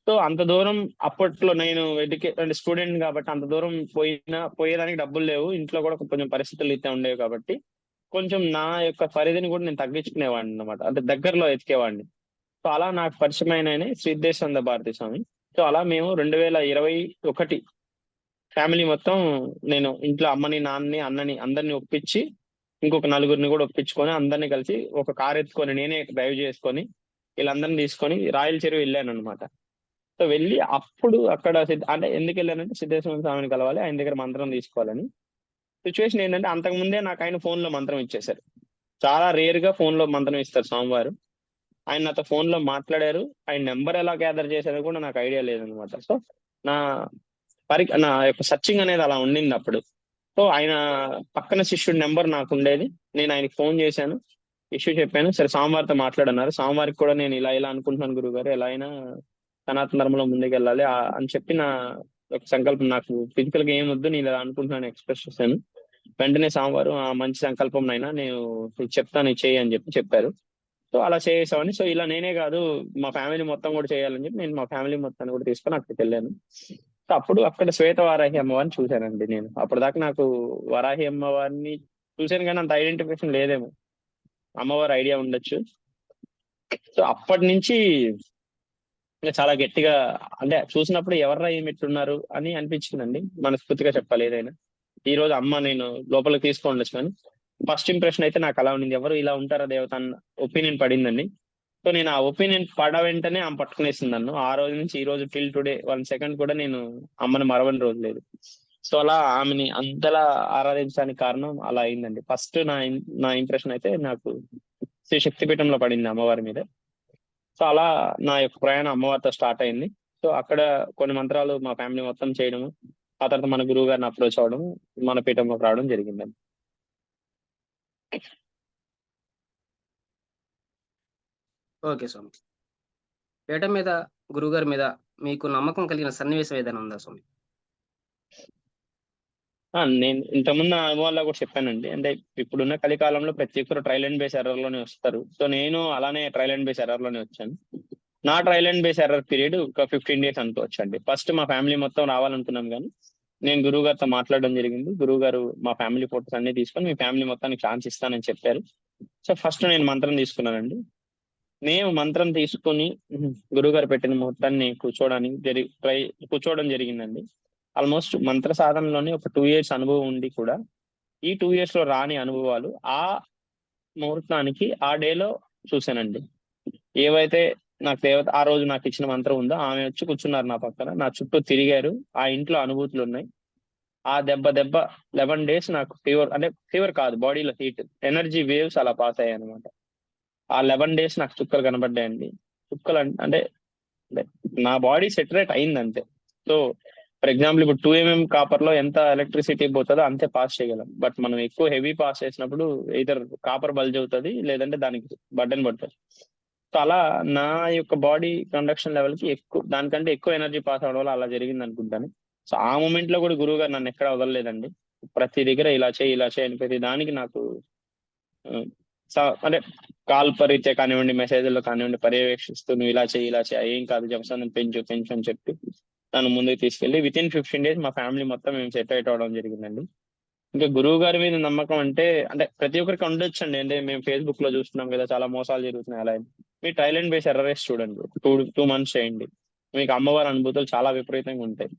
సో అంత దూరం అప్పట్లో నేను అంటే స్టూడెంట్ కాబట్టి అంత దూరం పోయేదానికి డబ్బులు లేవు, ఇంట్లో కూడా కొంచెం పరిస్థితులు అయితే ఉండేవి కాబట్టి కొంచెం నా యొక్క పరిధిని కూడా నేను తగ్గించుకునేవాడిని అనమాట, అంటే దగ్గరలో ఎతికేవాడిని. సో అలా నాకు పరిచయమైన ఆయనే సిద్ధేశ్వర భారతి స్వామి. సో అలా మేము 2021 ఫ్యామిలీ మొత్తం, నేను ఇంట్లో అమ్మని, నాన్నని, అన్నని అందరిని ఒప్పించి ఇంకొక 4 కూడా ఒప్పించుకొని అందరినీ కలిసి ఒక కార్ ఎత్తుకొని నేనే డ్రైవ్ చేసుకొని వీళ్ళందరినీ తీసుకొని రాయల చెరువు వెళ్ళాను అనమాట. సో వెళ్ళి అప్పుడు అక్కడ అంటే ఎందుకు వెళ్ళానంటే సిద్ధేశ్వర స్వామిని కలవాలి, ఆయన దగ్గర మంత్రం తీసుకోవాలని. సిచ్యువేషన్ ఏంటంటే అంతకు ముందే నాకు ఆయన ఫోన్ లో మంత్రం ఇచ్చేశారు. చాలా రేర్ గా ఫోన్ లో మంత్రం ఇస్తారు స్వామివారు. ఆయన నాతో ఫోన్ లో మాట్లాడారు, ఆయన నెంబర్ ఎలా గ్యాదర్ చేశారో కూడా నాకు ఐడియా లేదనమాట. సో నా నా యొక్క సర్చింగ్ అనేది అలా ఉండింది అప్పుడు. సో ఆయన పక్కన శిష్యుడి నెంబర్ నాకు ఉండేది, నేను ఆయనకి ఫోన్ చేశాను, ఇష్యూ చెప్పాను. సరే స్వామివారితో మాట్లాడన్నారు. స్వామివారికి కూడా నేను ఇలా ఇలా అనుకుంటున్నాను గురుగారు, ఎలా అయినా సనాతన ధర్మంలో ముందుకు వెళ్ళాలి అని చెప్పి నా ఒక సంకల్పం, నాకు ఫిజికల్ గా ఏం వద్దు, నేను ఇలా అనుకుంటున్నాను ఎక్స్ప్రెస్ చేశాను. వెంటనే స్వామివారు ఆ మంచి సంకల్పం అయినా నేను చెప్తాను చేయి అని చెప్పారు. సో అలా చేసామని. సో ఇలా నేనే కాదు మా ఫ్యామిలీ మొత్తం కూడా చేయాలని చెప్పి నేను మా ఫ్యామిలీ మొత్తాన్ని కూడా తీసుకొని అక్కడికి వెళ్ళాను. సో అప్పుడు అక్కడ శ్వేత వారాహి అమ్మవారిని చూశానండి. నేను అప్పటిదాకా నాకు వారాహి అమ్మవారిని చూశాను కానీ అంత ఐడెంటిఫికేషన్ లేదేమో, అమ్మవారి ఐడియా ఉండొచ్చు. సో అప్పటి నుంచి ఇంకా చాలా గట్టిగా, అంటే చూసినప్పుడు ఎవర్రా ఏమిట్టున్నారు అని అనిపించిందండి, మనస్ఫూర్తిగా చెప్పాలి. ఏదైనా ఈ రోజు అమ్మ నేను లోపలికి తీసుకోండొచ్చు కానీ ఫస్ట్ ఇంప్రెషన్ అయితే నాకు అలా ఉండింది, ఎవరు ఇలా ఉంటారా దేవత అన్న ఒపీనియన్ పడిందండి. సో నేను ఆ ఒపీనియన్ పడ వెంటనే ఆమె పట్టుకునేసింది నన్ను. ఆ రోజు నుంచి ఈ రోజు టిల్ టుడే 1 సెకండ్ కూడా నేను అమ్మని మరవని రోజు లేదు. సో అలా ఆమెని అంతలా ఆరాధించడానికి కారణం అలా అయిందండి. ఫస్ట్ నా ఇంప్రెషన్ అయితే నాకు శ్రీ శక్తిపీఠంలో పడింది అమ్మవారి మీద. సో అలా నా యొక్క ప్రయాణం అమ్మవారితో స్టార్ట్ అయింది. సో అక్కడ కొన్ని మంత్రాలు మా ఫ్యామిలీ మొత్తం చేయడము, ఆ తర్వాత మన గురువు గారిని అప్రోచ్ అవడం, మన పీఠంలోకి రావడం జరిగిందండి. ఓకే స్వామి. పీఠం మీద, గురువుగారి మీద మీకు నమ్మకం కలిగిన సన్నివేశం ఏదైనా ఉందా స్వామి? నేను ఇంతకుముందు అనుభవాల్లో కూడా చెప్పానండి. అంటే ఇప్పుడున్న కలికాలంలో ప్రతి ఒక్కరు ట్రయల్ అండ్ బేస్ ఎర్రర్ లోనే వస్తారు. సో నేను అలానే ట్రయల్ అండ్ బేస్ ఎర్రర్ లోనే వచ్చాను. నా trial and base error period ఒక 15 days అనుకోవచ్చు అండి. ఫస్ట్ మా ఫ్యామిలీ మొత్తం రావాలనుకున్నాం కానీ నేను గురువు గారితో మాట్లాడడం జరిగింది. గురువు గారు మా ఫ్యామిలీ ఫోటోస్ అన్ని తీసుకొని మీ ఫ్యామిలీ మొత్తానికి ఛాన్స్ ఇస్తానని చెప్పారు. సో ఫస్ట్ నేను మంత్రం తీసుకున్నానండి. నేను మంత్రం తీసుకుని గురువుగారు పెట్టిన ముహూర్తాన్ని కూర్చోవడం జరిగిందండి. ఆల్మోస్ట్ మంత్ర సాధనలోనే ఒక 2 years అనుభవం ఉండి కూడా ఈ 2 years లో రాని అనుభవాలు ఆ ముహూర్తానికి ఆ డేలో చూశానండి. ఏవైతే నాకు దేవత ఆ రోజు నాకు ఇచ్చిన మంత్రం ఉందో ఆమె వచ్చి కూర్చున్నారు నా పక్కన, నా చుట్టూ తిరిగారు. ఆ ఇంట్లో అనుభూతులు ఉన్నాయి. ఆ దెబ్బ 11 days నాకు ఫీవర్, అంటే ఫీవర్ కాదు, బాడీలో హీట్, ఎనర్జీ వేవ్స్ అలా పాస్ అయ్యాయి అనమాట. ఆ 11 days నాకు చుక్కలు కనబడ్డాయండి. చుక్కలు అంటే నా బాడీ సెటరేట్ అయింది అంతే. సో ఫర్ ఎగ్జాంపుల్ ఇప్పుడు 2 mm కాపర్ లో ఎంత ఎలక్ట్రిసిటీ పోతుందో అంతే పాస్ చేయగలం. బట్ మనం ఎక్కువ హెవీ పాస్ చేసినప్పుడు ఇదర్ కాపర్ బల్జ్ అవుతుంది, లేదంటే దానికి బటన్ పడుతుంది. సో అలా నా యొక్క బాడీ కండక్షన్ లెవెల్ కి దానికంటే ఎక్కువ ఎనర్జీ పాస్ అవడం వల్ల అలా జరిగింది అనుకుంటాను. సో ఆ మూమెంట్ లో కూడా గురువు గారు నన్ను ఎక్కడ వదలలేదండి. ప్రతి దగ్గర ఇలా చేయి అని ప్రతి దానికి నాకు అంటే కాల్పరీత్యా కానివ్వండి, మెసేజ్లో కానివ్వండి పర్యవేక్షిస్తూ నువ్వు ఇలా చేయి ఏం కాదు, జపసందం పెంచు అని చెప్పి నన్ను ముందుకు తీసుకెళ్లి వితిన్ 15 days మా ఫ్యామిలీ మొత్తం మేము సెట్ అవడం జరిగిందండి. ఇంకా గురువు గారి మీద నమ్మకం అంటే ప్రతి ఒక్కరికి ఉండొచ్చండి. అంటే మేము ఫేస్బుక్ లో చూస్తున్నాం కదా చాలా మోసాలు జరుగుతున్నాయి. అలా మీ ట్రయల్ అండ్ బేస్ ఎర్రర్స్ చూడండి, 2 months చేయండి, మీకు అమ్మవారి అనుభూతులు చాలా విపరీతంగా ఉంటాయి.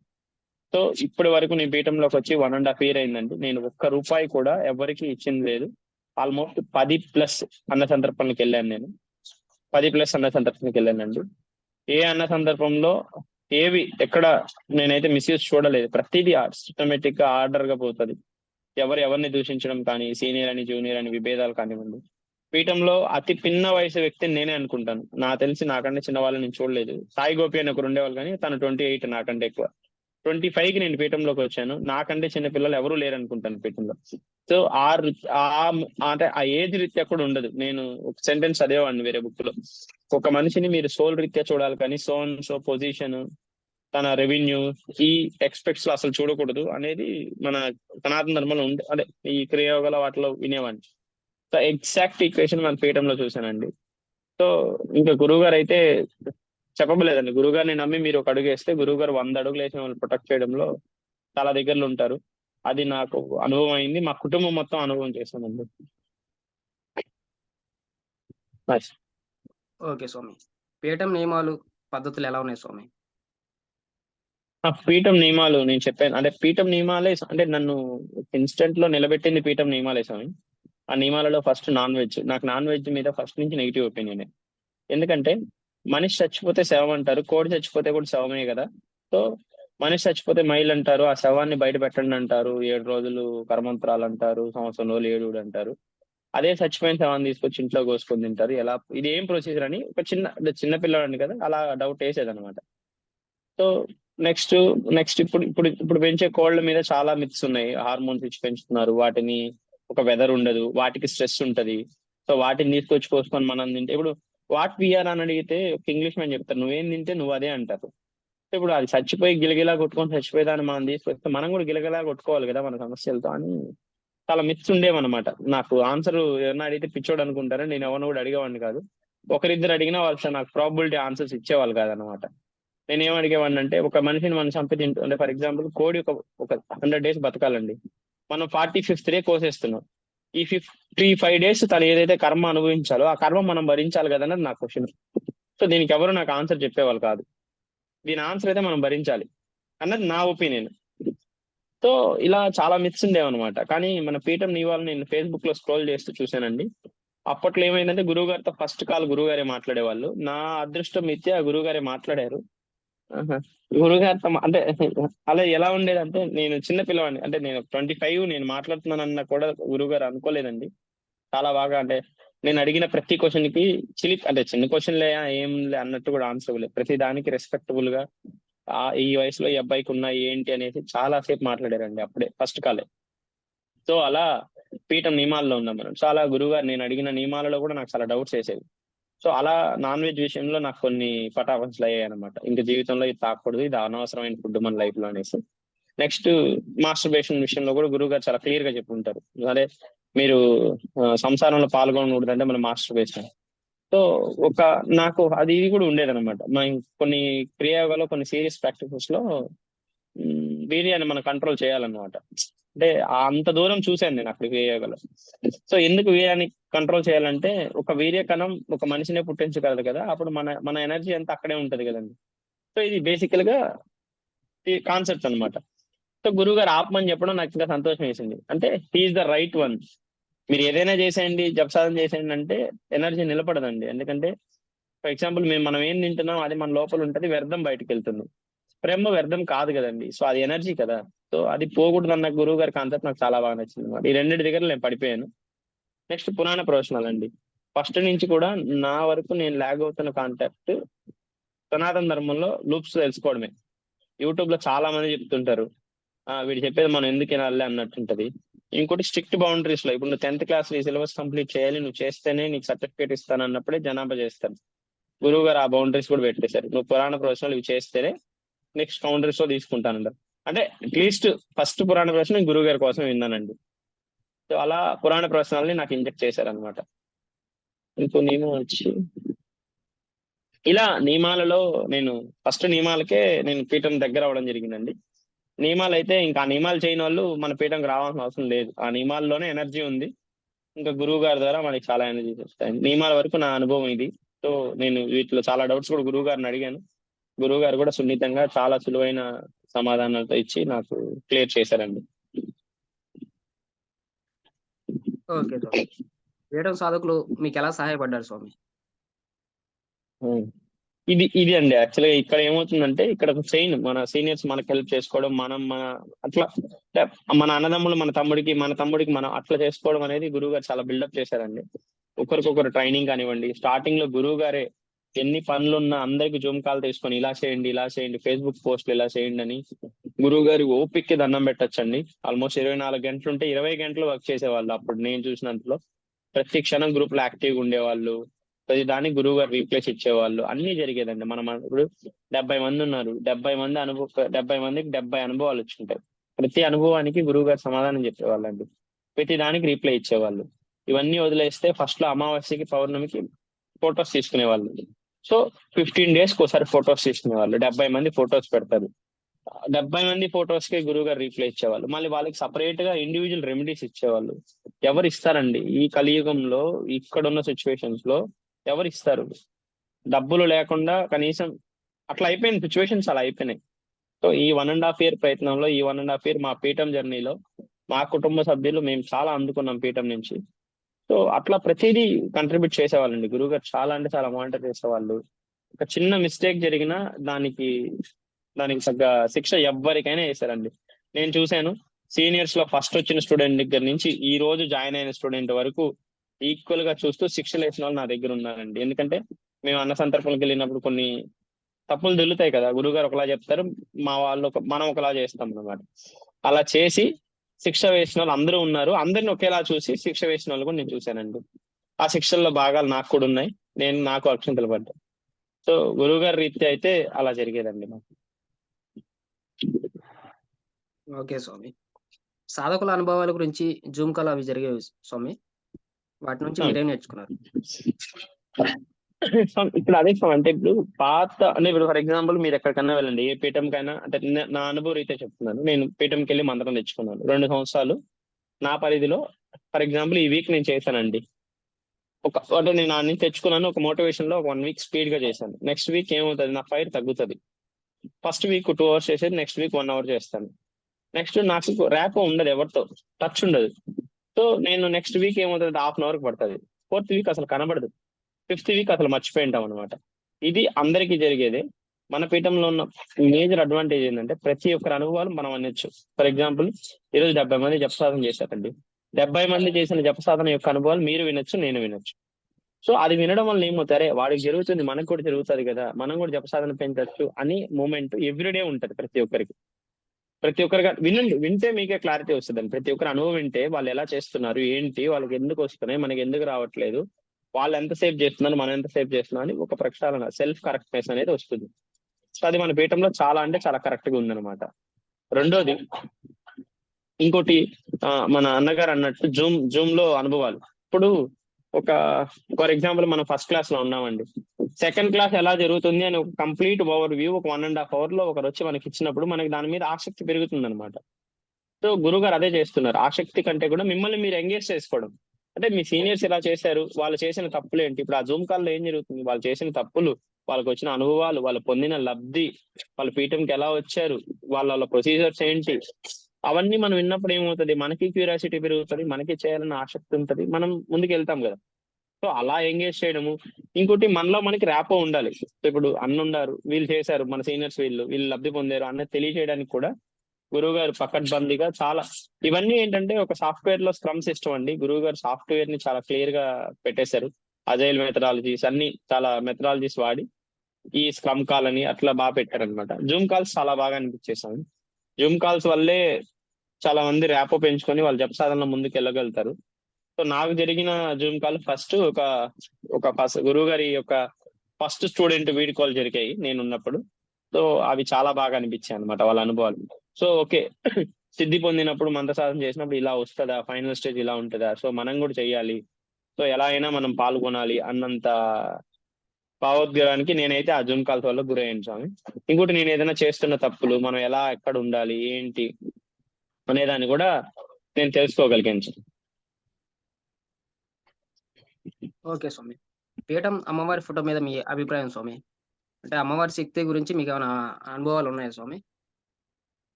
సో ఇప్పటి వరకు నేను పీఠంలోకి వచ్చి 1.5 year అయిందండి. నేను ₹1 కూడా ఎవరికి ఇచ్చింది లేదు. ఆల్మోస్ట్ 10+ అన్న సందర్భానికి వెళ్ళాను. నేను 10+ అన్న సందర్భానికి వెళ్ళానండి. ఏ అన్న సందర్భంలో ఎక్కడ నేనైతే మిస్యూజ్ చూడలేదు. ప్రతిదీ సిస్టమేటిక్ గా ఆర్డర్ గా పోతుంది. ఎవరిని దూషించడం కానీ, సీనియర్ అని జూనియర్ అని విభేదాలు కానివ్వండి, పీఠంలో అతి పిన్న వయసు వ్యక్తిని నేనే అనుకుంటాను. నాకు తెలిసి నాకంటే చిన్న వాళ్ళని నేను చూడలేదు. సాయి గోపి అని ఒకరు ఉండేవాళ్ళు, కానీ తను 28, నాకంటే ఎక్కువ. 25కి నేను పీఠంలోకి వచ్చాను. నాకంటే చిన్న పిల్లలు ఎవరూ లేరు అనుకుంటాను పీఠంలో. సో అంటే ఆ ఏజ్ రీత్యా కూడా ఉండదు. నేను ఒక సెంటెన్స్ చదివేవాడిని వేరే బుక్ లో, ఒక మనిషిని మీరు సోల్ రీత్యా చూడాలి కానీ సో పొజిషన్, తన రెవెన్యూ, ఈ ఎక్స్పెక్ట్స్ లో అసలు చూడకూడదు అనేది మన సనాతన ధర్మంలో ఉండే, అదే ఈ క్రియాయోగాల వాటిలో వినేవాడిని. సో ఎగ్జాక్ట్ ఈక్వేషన్ మన పీఠంలో చూశానండి. సో ఇంకా గురువు గారు అయితే చెప్పబలేదండి. గురువు గారిని నమ్మి మీరు ఒక అడుగు వేస్తే గురువు గారు 100 అడుగులు వేసిన వాళ్ళు ప్రొటెక్ట్ చేయడంలో చాలా దగ్గరలో ఉంటారు. అది నాకు అనుభవం అయింది. మా కుటుంబం మొత్తం అనుభవం చేశానండి. నైస్. ఓకే స్వామి. పీఠం నియమాలు, పద్ధతులు ఎలా ఉన్నాయి స్వామి? ఆ పీఠం నియమాలు నేను చెప్పాను, అంటే పీఠం నియమాలే, అంటే నన్ను ఇన్స్టెంట్ లో నిలబెట్టింది పీఠం నియమాలే స్వామి. ఆ నియమాలలో ఫస్ట్ నాన్ వెజ్. నాకు నాన్ వెజ్ మీద ఫస్ట్ నుంచి నెగిటివ్ ఒపీనియన్. ఎందుకంటే మనిషి చచ్చిపోతే శవం అంటారు, కోడి చచ్చిపోతే కూడా శవమే కదా. సో మనిషి చచ్చిపోతే మైల్ అంటారు, ఆ శవాన్ని బయట పెట్టండి అంటారు, 7 రోజులు కర్మంత్రాలు అంటారు, సంవత్సరం రోజులు ఏడుగుడు అంటారు. అదే చచ్చిపోయిన శవాన్ని తీసుకొచ్చి ఇంట్లో కోసుకొని తింటారు. ఎలా, ఇది ఏం ప్రొసీజర్ అని ఒక చిన్న పిల్లవాడిని కదా, అలా డౌట్ వేసేదనమాట. సో నెక్స్ట్ నెక్స్ట్ ఇప్పుడు ఇప్పుడు ఇప్పుడు పెంచే కోళ్ల మీద చాలా మిత్స్ ఉన్నాయి. హార్మోన్స్ ఇచ్చి పెంచుతున్నారు వాటిని, ఒక వెదర్ ఉండదు, వాటికి స్ట్రెస్ ఉంటది. సో వాటిని తీసుకొచ్చి కోసుకొని మనం తింటే, ఇప్పుడు వాట్ వీఆర్ అని అడిగితే ఒక ఇంగ్లీష్ మ్యాన్ చెప్తారు, నువ్వేం తింటే నువ్వు అదే అంటారు. సో ఇప్పుడు అది చచ్చిపోయి గిలగిలా కొట్టుకొని చచ్చిపోయేదాన్ని మనం తీసుకొస్తే మనం కూడా గిలగిలా కొట్టుకోవాలి కదా మన సమస్యలతో అని చాలా మిత్స్ ఉండేవన్నమాట. నాకు ఆన్సర్ ఎవరైనా అడిగితే పిచ్చోడు అనుకుంటారు, నేను ఎవరిని కూడా అడిగేవాడిని కాదు. ఒకరిద్దరు అడిగినా వాళ్ళు నాకు ప్రాబిలిటీ ఆన్సర్స్ ఇచ్చేవాళ్ళు కాదనమాట. నేను ఏం అడిగేవాడిని అంటే, ఒక మనిషిని మనం చంపి తింటూ, అంటే ఫర్ ఎగ్జాంపుల్ కోడి ఒక 100 days బతకాలండి, మనం 45th డే కోసేస్తున్నాం. ఈ 55 days తను ఏదైతే కర్మ అనుభవించాలో ఆ కర్మ మనం భరించాలి కదా అన్నది నా క్వశ్చన్. సో దీనికి ఎవరు నాకు ఆన్సర్ చెప్పేవాళ్ళు కాదు. దీని ఆన్సర్ అయితే మనం భరించాలి అన్నది నా ఒపీనియన్. సో ఇలా చాలా మిత్స్ ఉండేవన్నమాట. కానీ మన పీఠం నియమాలు నేను ఫేస్బుక్ లో స్క్రోల్ చేస్తూ చూశానండి. అప్పట్లో ఏమైందంటే గురువు గారితో ఫస్ట్ కాల్ గురువు గారే మాట్లాడేవాళ్ళు. నా అదృష్టం మిత్య గురువు గారే మాట్లాడారు. ఆహా. గురుగారితో అంటే అలా ఎలా ఉండేదంటే, నేను చిన్న పిల్లవాడిని, అంటే నేను 25, నేను మాట్లాడుతున్నానన్న కూడా గురువు గారు అనుకోలేదండి. చాలా బాగా, అంటే నేను అడిగిన ప్రతి క్వశ్చన్ కి అంటే చిన్న క్వశ్చన్లే ఏం లే అన్నట్టు కూడా ఆన్సర్ ఇవ్వలేదు. ప్రతి దానికి రెస్పెక్టబుల్ గా ఈ వయసులో ఈ అబ్బాయికి ఉన్న ఏంటి అనేది చాలా సేపు మాట్లాడారండి అప్పుడే ఫస్ట్ కాలే. సో అలా పీఠం నియమాల్లో ఉన్నాం మనం. చాలా గురువు గారు నేను అడిగిన నియమాలలో కూడా నాకు చాలా డౌట్స్ వేసేవి. సో అలా నాన్ వెజ్ విషయంలో నాకు కొన్ని పటాపంచలు అయ్యాయి అనమాట. ఇంకా జీవితంలో ఇది తాకూడదు, ఇది అనవసరమైన ఫుడ్ మన లైఫ్ లో అనేసి. నెక్స్ట్ మాస్టర్బేషన్ విషయంలో కూడా గురువు గారు చాలా క్లియర్ గా చెప్పుంటారు, అదే మీరు సంసారంలో పాల్గొనకూడదు అంటే మన మాస్టర్బేషన్. సో నాకు అది ఇది కూడా ఉండేదన్నమాట. కొన్ని క్రియాయోగాలో కొన్ని సీరియస్ ప్రాక్టీసెస్ లో వీర్యాన్ని మనం కంట్రోల్ చేయాలన్నమాట. అంటే అంత దూరం చూశాను నేను అక్కడ క్రియాయోగాలో. సో ఎందుకు వీర్యాన్ని కంట్రోల్ చేయాలంటే, ఒక వీర్య కణం ఒక మనిషినే పుట్టించగలదు కదా, అప్పుడు మన ఎనర్జీ అంతా అక్కడే ఉంటది కదండి. సో ఇది బేసికల్ గా ఈ కాన్సెప్ట్ అన్నమాట. సో గురువు గారు ఆపమని చెప్పడం నాకు ఇంకా సంతోషం వేసింది. అంటే హీఈస్ ద రైట్ వన్. మీరు ఏదైనా చేసేయండి, జపసాధన చేసేయండి అంటే ఎనర్జీ నిలబడదండి. ఎందుకంటే ఫర్ ఎగ్జాంపుల్ మనం ఏం తింటున్నాం అది మన లోపల ఉంటది, వ్యర్థం బయటకు వెళ్తుంది. ప్రేమ వ్యర్థం కాదు కదండి, సో అది ఎనర్జీ కదా. సో అది పోకూడదు అన్న గురువు గారి కాన్సెప్ట్ నాకు చాలా బాగా నచ్చింది అనమాట. ఈ రెండింటి దగ్గర నేను పడిపోయాను. నెక్స్ట్ పురాణ ప్రవచనాలు అండి. ఫస్ట్ నుంచి కూడా నా వరకు నేను లాగ్ అవుతున్న కాన్సెప్ట్ సనాతన ధర్మంలో లూప్స్ తెలుసుకోవడమే. యూట్యూబ్ లో చాలా మంది చెప్తుంటారు, వీడు చెప్పేది మనం ఎందుకు వినాలి అన్నట్టుంటది. ఇంకోటి స్ట్రిక్ట్ బౌండరీస్ లో, ఇప్పుడు నువ్వు 10th క్లాస్ ఈ సిలబస్ కంప్లీట్ చేయాలి, నువ్వు చేస్తేనే నీకు సర్టిఫికేట్ ఇస్తాను అన్నప్పుడే జనాభా చేస్తాను. గురువు గారు ఆ బౌండరీస్ కూడా పెట్టేశారు, నువ్వు పురాణ ప్రవచనాలు ఇవి చేస్తేనే నెక్స్ట్ బౌండరీస్ లో తీసుకుంటానంటారు. అంటే అట్లీస్ట్ ఫస్ట్ పురాణ ప్రవచనం గురువు గారి కోసం విన్నానండి. సో అలా పురాణ ప్రవచనాలని నాకు ఇంజెక్ట్ చేశారనమాట. ఇంకో నియమం వచ్చి ఇలా నియమాలలో నేను ఫస్ట్ నియమాలకే నేను పీఠం దగ్గర అవ్వడం జరిగిందండి. నియమాలు అయితే ఇంకా ఆ నియమాలు చేయని వాళ్ళు మన పీఠంకి రావాల్సిన అవసరం లేదు. ఆ నియమాల్లోనే ఎనర్జీ ఉంది. ఇంకా గురువు గారి ద్వారా మనకి చాలా ఎనర్జీస్ వస్తాయి. నియమాల వరకు నా అనుభవం ఇది. సో నేను వీటిలో చాలా డౌట్స్ కూడా గురువు గారిని అడిగాను. గురువు గారు కూడా సున్నితంగా చాలా సులువైన సమాధానాలతో ఇచ్చి నాకు క్లియర్ చేశారండి. ఓకే స్వామి. పీఠం సాధకులు మీకు ఎలా సహాయపడ్డారు స్వామి? ఇది అండి యాక్చువల్గా ఇక్కడ ఏమవుతుందంటే, ఇక్కడ ఒక చైన్, మన సీనియర్స్ మనకు హెల్ప్ చేసుకోవడం, మన అట్లా మన అన్నదమ్ములు మన తమ్ముడికి మనం అట్లా చేసుకోవడం అనేది గురువు గారు చాలా బిల్డప్ చేశారండి. ఒకరికొకరు ట్రైనింగ్ కానివ్వండి. స్టార్టింగ్ లో గురువు గారే ఎన్ని పనులున్నా అందరికి జూమ్ కాల్ తీసుకొని ఇలా చేయండి, ఫేస్బుక్ పోస్ట్లు ఇలా చేయండి అని గురువు గారి ఓపిక్కి దండం పెట్టొచ్చండి. ఆల్మోస్ట్ 24 గంటలు ఉంటే 20 గంటలు వర్క్ చేసేవాళ్ళు అప్పుడు నేను చూసినంతలో. ప్రతి క్షణం గ్రూప్ లో యాక్టివ్గా ఉండేవాళ్ళు. ప్రతి దానికి గురువు గారు రీప్లేస్ ఇచ్చేవాళ్ళు. అన్ని జరిగేదండి. మనం ఇప్పుడు 70 మంది ఉన్నారు. 70 మందికి 70 అనుభవాలు వచ్చుంటాయి. ప్రతి అనుభవానికి గురువు గారు సమాధానం చెప్పేవాళ్ళండి. ప్రతి దానికి రీప్లై ఇచ్చేవాళ్ళు. ఇవన్నీ వదిలేస్తే ఫస్ట్ లో అమావాస్యకి పౌర్ణమికి ఫొటోస్ తీసుకునేవాళ్ళు. సో 15 days కి ఒకసారి ఫొటోస్ తీసుకునేవాళ్ళు. 70 మంది ఫొటోస్ పెడతారు. 70 మంది ఫొటోస్ కి గురువు గారు రీప్లై ఇచ్చేవాళ్ళు. మళ్ళీ వాళ్ళకి సపరేట్ గా ఇండివిజువల్ రెమెడీస్ ఇచ్చేవాళ్ళు. ఎవరు ఇస్తారండి ఈ కలియుగంలో, ఇక్కడున్న సిచ్యువేషన్స్ లో ఎవరు ఇస్తారు? డబ్బులు లేకుండా కనీసం అట్లా అయిపోయిన సిచ్యువేషన్స్ అలా అయిపోయినాయి. సో ఈ 1.5 year ప్రయత్నంలో, ఈ 1.5 year మా పీఠం జర్నీలో మా కుటుంబ సభ్యులు మేము చాలా అందుకున్నాం పీఠం నుంచి. సో అట్లా ప్రతిదీ కంట్రిబ్యూట్ చేసేవాళ్ళండి. గురువు గారు చాలా అంటే చాలా మానిటర్ చేసేవాళ్ళు. ఒక చిన్న మిస్టేక్ జరిగినా దానికి తగ్గ శిక్ష ఎవ్వరికైనా వేశారండి. నేను చూశాను సీనియర్స్ లో ఫస్ట్ వచ్చిన స్టూడెంట్ దగ్గర నుంచి ఈ రోజు జాయిన్ అయిన స్టూడెంట్ వరకు ఈక్వల్ గా చూస్తూ శిక్షలు వేసిన వాళ్ళు నా దగ్గర ఉన్నారండి. ఎందుకంటే మేము అన్న సందర్భాలకు వెళ్ళినప్పుడు కొన్ని తప్పులు తెలుతాయి కదా, గురువు గారు ఒకలా చెప్తారు, మనం ఒకలా చేస్తాం అన్నమాట. అలా చేసి శిక్ష వేసిన వాళ్ళు అందరూ ఉన్నారు. అందరిని ఒకేలా చూసి శిక్ష వేసిన వాళ్ళు కూడా నేను చూశానండి. ఆ శిక్షల్లో భాగాలు నాకు కూడా ఉన్నాయి. నాకు అక్షంతలు పడ్డాయి. సో గురువు గారి రీత్యా అయితే అలా జరిగేదండి మాకు. ఓకే స్వామి. సాధకుల అనుభవాల గురించి జూమ్ కాల్ అవి జరిగేవి స్వామి. వాటి నుంచి మీరేం నేర్చుకున్నారు? ఇప్పుడు అదే అంటే ఇప్పుడు అంటే ఇప్పుడు ఫర్ ఎగ్జాంపుల్ మీరు ఎక్కడికన్నా వెళ్ళండి, ఏ పీఠంకైనా. అంటే నా అనుభవం అయితే చెప్తున్నాను. నేను పీఠంకి వెళ్ళి మంత్రం తెచ్చుకున్నాను 2 సంవత్సరాలు. నా పరిధిలో ఫర్ ఎగ్జాంపుల్ ఈ వీక్ నేను చేశానండి. అంటే నేను ఆ నుంచి తెచ్చుకున్నాను. ఒక మోటివేషన్ లో 1 week స్పీడ్ గా చేశాను. నెక్స్ట్ వీక్ ఏమవుతుంది, నా ఫైర్ తగ్గుతుంది. ఫస్ట్ వీక్ 2 hours చేసేది నెక్స్ట్ వీక్ 1 hour చేస్తాను. నెక్స్ట్ నాకు ర్యాప్ ఉండదు, ఎవరితో టచ్ ఉండదు. సో నేను నెక్స్ట్ వీక్ ఏమవుతుంది, 1/2 hour పడుతుంది. 4th week అసలు కనబడదు. 5th week అసలు మర్చిపోయింటాం అనమాట. ఇది అందరికీ జరిగేదే. మన పీఠంలో ఉన్న మేజర్ అడ్వాంటేజ్ ఏంటంటే ప్రతి ఒక్కరి అనుభవాలు మనం అనొచ్చు. ఫర్ ఎగ్జాంపుల్ ఈరోజు 70 మంది జపసాధన చేశారండి. 70 మంది చేసిన జపసాధన యొక్క అనుభవాలు మీరు వినొచ్చు, నేను వినొచ్చు. సో అది వినడం వల్ల ఏమవుతారే, వాడికి జరుగుతుంది మనకు కూడా జరుగుతుంది కదా, మనం కూడా జపసాధన పెంచవచ్చు అని మూమెంట్ ఎవ్రీడే ఉంటది ప్రతి ఒక్కరికి. వింటే మీకే క్లారిటీ వస్తుందండి. ప్రతి ఒక్కరు అనుభవం వింటే వాళ్ళు ఎలా చేస్తున్నారు, ఏంటి, వాళ్ళకి ఎందుకు వస్తున్నాయి, మనకి ఎందుకు రావట్లేదు, వాళ్ళు ఎంతసేపు చేస్తున్నారు, మనం ఎంతసేపు చేస్తున్నాం అని ఒక ప్రక్షాళన, సెల్ఫ్ కరెక్ట్నెస్ అనేది వస్తుంది. సో అది మన పీఠంలో చాలా అంటే చాలా కరెక్ట్ గా ఉందన్నమాట. రెండోది ఇంకోటి, మన అన్నగారు అన్నట్టు జూమ్ లో అనుభవాలు. ఇప్పుడు ఫర్ ఎగ్జాంపుల్ మనం ఫస్ట్ క్లాస్ లో ఉన్నామండి. సెకండ్ క్లాస్ ఎలా జరుగుతుంది అని ఒక కంప్లీట్ ఓవర్ వ్యూ ఒక 1.5 hour లో ఒకరు వచ్చి మనకి ఇచ్చినప్పుడు మనకి దాని మీద ఆసక్తి పెరుగుతుంది అనమాట. సో గురువు గారు అదే చేస్తున్నారు. ఆసక్తి కంటే కూడా మిమ్మల్ని మీరు ఎంగేజ్ చేసుకోవడం. అంటే మీ సీనియర్స్ ఎలా చేశారు, వాళ్ళు చేసిన తప్పులు ఏంటి, ఇప్పుడు ఆ జూమ్ కాల్లో ఏం జరుగుతుంది, వాళ్ళు చేసిన తప్పులు, వాళ్ళకి వచ్చిన అనుభవాలు, వాళ్ళు పొందిన లబ్ధి, వాళ్ళ పీఠంకి ఎలా వచ్చారు, వాళ్ళ ప్రొసీజర్స్ ఏంటి, అవన్నీ మనం విన్నప్పుడు ఏమవుతుంది, మనకి క్యూరియాసిటీ పెరుగుతుంది, మనకి చేయాలన్న ఆసక్తి ఉంటుంది, మనం ముందుకు వెళ్తాం కదా. సో అలా ఎంగేజ్ చేయడము. ఇంకోటి మనలో మనకి ర్యాపో ఉండాలి. ఇప్పుడు ఉన్నారు, వీళ్ళు చేశారు, మన సీనియర్స్ వీళ్ళు లబ్ధి పొందారు అన్నది తెలియజేయడానికి కూడా గురువు గారు పకడ్బందీగా చాలా, ఇవన్నీ ఏంటంటే ఒక సాఫ్ట్వేర్ లో స్క్రమ్ సిస్టమ్ అండి. గురువు గారు సాఫ్ట్వేర్ ని చాలా క్లియర్ గా పెట్టేశారు. అజైల్ మెథడాలజీస్ అన్ని చాలా మెథడాలజీస్ వాడి ఈ స్క్రమ్ కాల్ అని అట్లా బాగా పెట్టారనమాట. జూమ్ కాల్స్ చాలా బాగా అనిపించేసాను. జూమ్ కాల్స్ వల్లే చాలా మంది ర్యాపో పెంచుకొని వాళ్ళు జపసాధనలో ముందుకు వెళ్ళగలుగుతారు. సో నాకు జరిగిన జూమ్ కాల్ ఫస్ట్ గురువు గారి యొక్క ఫస్ట్ స్టూడెంట్ వీడియో కాల్ జరిగాయి నేను ఉన్నప్పుడు. సో అవి చాలా బాగా అనిపించాయి అనమాట వాళ్ళ అనుభవాలు. సో ఓకే, సిద్ధి పొందినప్పుడు మంత్ర సాధన చేసినప్పుడు ఇలా వస్తుందా, ఫైనల్ స్టేజ్ ఇలా ఉంటుందా, సో మనం కూడా చెయ్యాలి, సో ఎలా అయినా మనం పాల్గొనాలి అన్నంత భావోద్వేగానికి నేనైతే ఆ జూమ్ కాల్స్ వల్ల గురయ్యాను స్వామి. ఇంకోటి, నేను ఏదైనా చేస్తున్న తప్పులు, మనం ఎక్కడ ఉండాలి, ఏంటి అనేదాన్ని కూడా నేను తెలుసుకోగలిగాను. ఓకే స్వామి. పీఠం అమ్మవారి ఫోటో మీద మీ అభిప్రాయం స్వామి? అంటే అమ్మవారి శక్తి గురించి మీకు ఏమైనా అనుభవాలు ఉన్నాయా స్వామి?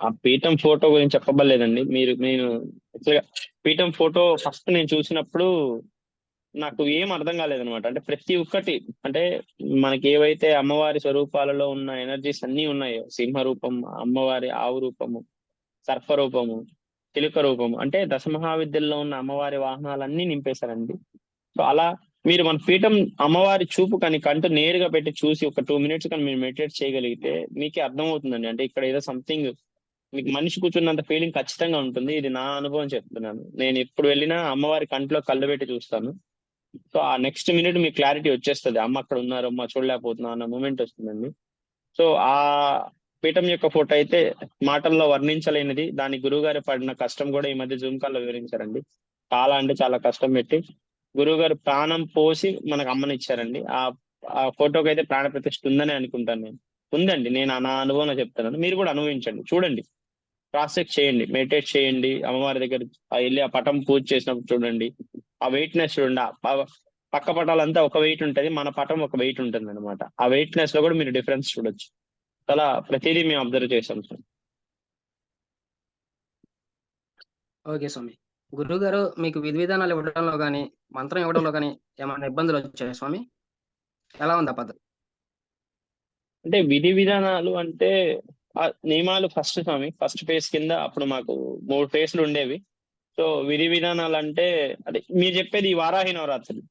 ఆ పీఠం ఫోటో గురించి చెప్పబడలేదండి. నేను పీఠం ఫోటో ఫస్ట్ నేను చూసినప్పుడు నాకు ఏం అర్థం కాలేదనమాట. అంటే ప్రతి ఒక్కటి, అంటే మనకి ఏవైతే అమ్మవారి స్వరూపాలలో ఉన్న ఎనర్జీస్ అన్ని ఉన్నాయో, సింహ రూపం, అమ్మవారి ఆవు రూపము, సర్ప రూపము, చిలుక రూపము, అంటే దశమహావిద్యల్లో ఉన్న అమ్మవారి వాహనాలన్నీ నింపేశారండి. సో అలా మీరు మన పీఠం అమ్మవారి చూపు కానీ కంటు నేరుగా పెట్టి చూసి ఒక 2 minutes కానీ మీరు మెడిటేట్ చేయగలిగితే మీకే అర్థమవుతుందండి. అంటే ఇక్కడ ఏదో సంథింగ్ మీకు మనిషి కూర్చున్నంత ఫీలింగ్ ఖచ్చితంగా ఉంటుంది. ఇది నా అనుభవం చెప్తున్నాను. నేను ఎప్పుడు వెళ్ళినా అమ్మవారి కంట్లో కళ్ళు పెట్టి చూస్తాను. సో ఆ నెక్స్ట్ మినిట్ మీకు క్లారిటీ వచ్చేస్తది. అమ్మ అక్కడ ఉన్నారు, అమ్మ చూడలేకపోతున్నా అన్న మూమెంట్ వస్తుందండి. సో ఆ పీఠం యొక్క ఫోటో అయితే మాటల్లో వర్ణించలేనిది. దాని గురువుగారు పడిన కష్టం కూడా ఈ మధ్య జూమ్ కాల్లో వివరించారండి. చాలా అంటే చాలా కష్టం పెట్టి గురువుగారు ప్రాణం పోసి మనకు అమ్మని ఇచ్చారండి. ఆ ఫోటోకి అయితే ప్రాణ ప్రతిష్ఠ ఉందని అనుకుంటాను నేను. ఉందండి. నేను నా అనుభవంలో చెప్తున్నాను. మీరు కూడా అనుభవించండి, చూడండి, క్రాస్ చెక్ చేయండి, మెడిటేట్ చేయండి, అమ్మవారి దగ్గర వెళ్ళి ఆ పటం పూజ చేసినప్పుడు చూడండి, ఆ వెయిట్నెస్ చూడండి. పక్క పటాలంతా ఒక వెయిట్ ఉంటది, మన పటం ఒక వెయిట్ ఉంటుంది అనమాట. ఆ వెయిట్నెస్ లో కూడా మీరు డిఫరెన్స్ చూడొచ్చు. చాలా ప్రతిదీ మేము అబ్జర్వ్ చేసాం సార్. ఓకే స్వామి. గురువు గారు మీకు విధి విధానాలు ఇవ్వడంలో కానీ, మంత్రం ఇవ్వడంలో కానీ ఏమైనా ఇబ్బందులు వచ్చాయా స్వామి? ఎలా ఉంది ఆ పద్ధతి? అంటే విధి విధానాలు అంటే ఆ నియమాలు ఫస్ట్ స్వామి, ఫస్ట్ ఫేజ్ కింద అప్పుడు మాకు 3 ఫేజ్లు ఉండేవి. సో విధి విధానాలు అంటే అదే మీరు చెప్పేది ఈ వారాహి నవరాత్రులు.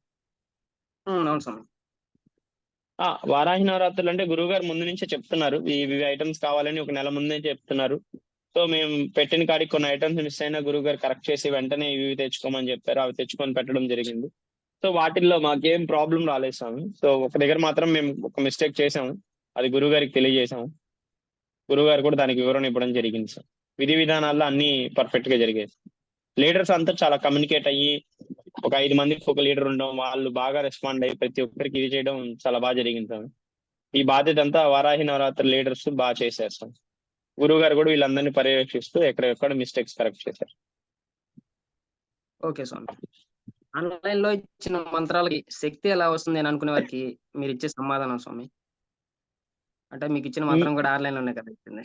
అవును స్వామి. వారాహి నవరాత్రులు అంటే గురువుగారు ముందు నుంచే చెప్తున్నారు. ఇవి ఐటమ్స్ కావాలని ఒక నెల ముందే చెప్తున్నారు. సో మేము పెట్టిన కాడికి కొన్ని ఐటమ్స్ మిస్ అయినా గురువుగారు కరెక్ట్ చేసి వెంటనే ఇవి తెచ్చుకోమని చెప్పారు. అవి తెచ్చుకొని పెట్టడం జరిగింది. సో వాటిల్లో మాకేం ప్రాబ్లం రాలేదు స్వామి. సో ఒక దగ్గర మాత్రం మేము ఒక మిస్టేక్ చేసాము. అది గురువుగారికి తెలియజేసాము. గురువుగారు కూడా దానికి వివరణ ఇవ్వడం జరిగింది సార్. విధి విధానాల్లో అన్ని పర్ఫెక్ట్ గా జరిగాయి. లీడర్స్ అంతా చాలా కమ్యూనికేట్ అయ్యి ఒక 5 మందికి ఒక లీడర్ ఉండడం, వాళ్ళు బాగా రెస్పాండ్ అయ్యి ప్రతి ఒక్కరికి ఇది చేయడం చాలా బాగా జరిగింది సార్. ఈ బాధ్యత అంతా వారాహి నవరాత్రి లీడర్స్ బాగా చేశారు సార్. గురువు గారు కూడా వీళ్ళందరినీ పర్యవేక్షిస్తూ ఎక్కడెక్కడ మిస్టేక్స్ కరెక్ట్ చేశారు. ఓకే స్వామి. ఆన్లైన్ లో ఇచ్చిన మంత్రాలకి శక్తి ఎలా వస్తుంది అని అనుకునే వారికి మీరు ఇచ్చే సమాధానం స్వామి? అంటే మీకు ఇచ్చిన మంత్రం కూడా ఆన్లైన్ లోనే కదా ఇచ్చింది.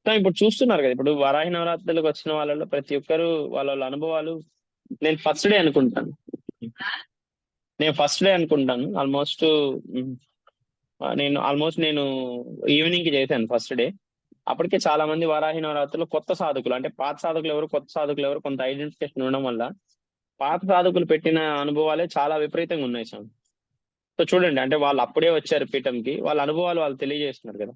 సో ఇప్పుడు చూస్తున్నారు కదా, ఇప్పుడు వారాహి నవరాత్రులకు వచ్చిన వాళ్ళలో ప్రతి ఒక్కరు వాళ్ళ వాళ్ళ అనుభవాలు నేను ఫస్ట్ డే అనుకుంటాను. ఆల్మోస్ట్ నేను ఈవినింగ్ కి చేశాను ఫస్ట్ డే. అప్పటికే చాలా మంది వారాహి నవరాత్రులు కొత్త సాధకులు, అంటే పాత సాధకులు ఎవరు కొత్త సాధకులు ఎవరు కొంత ఐడెంటిఫికేషన్ ఉండడం వల్ల పాత సాధకులు పెట్టిన అనుభవాలే చాలా విపరీతంగా ఉన్నాయి సార్. సో చూడండి, అంటే వాళ్ళు అప్పుడే వచ్చారు పీఠంకి, వాళ్ళ అనుభవాలు వాళ్ళు తెలియజేస్తున్నారు కదా.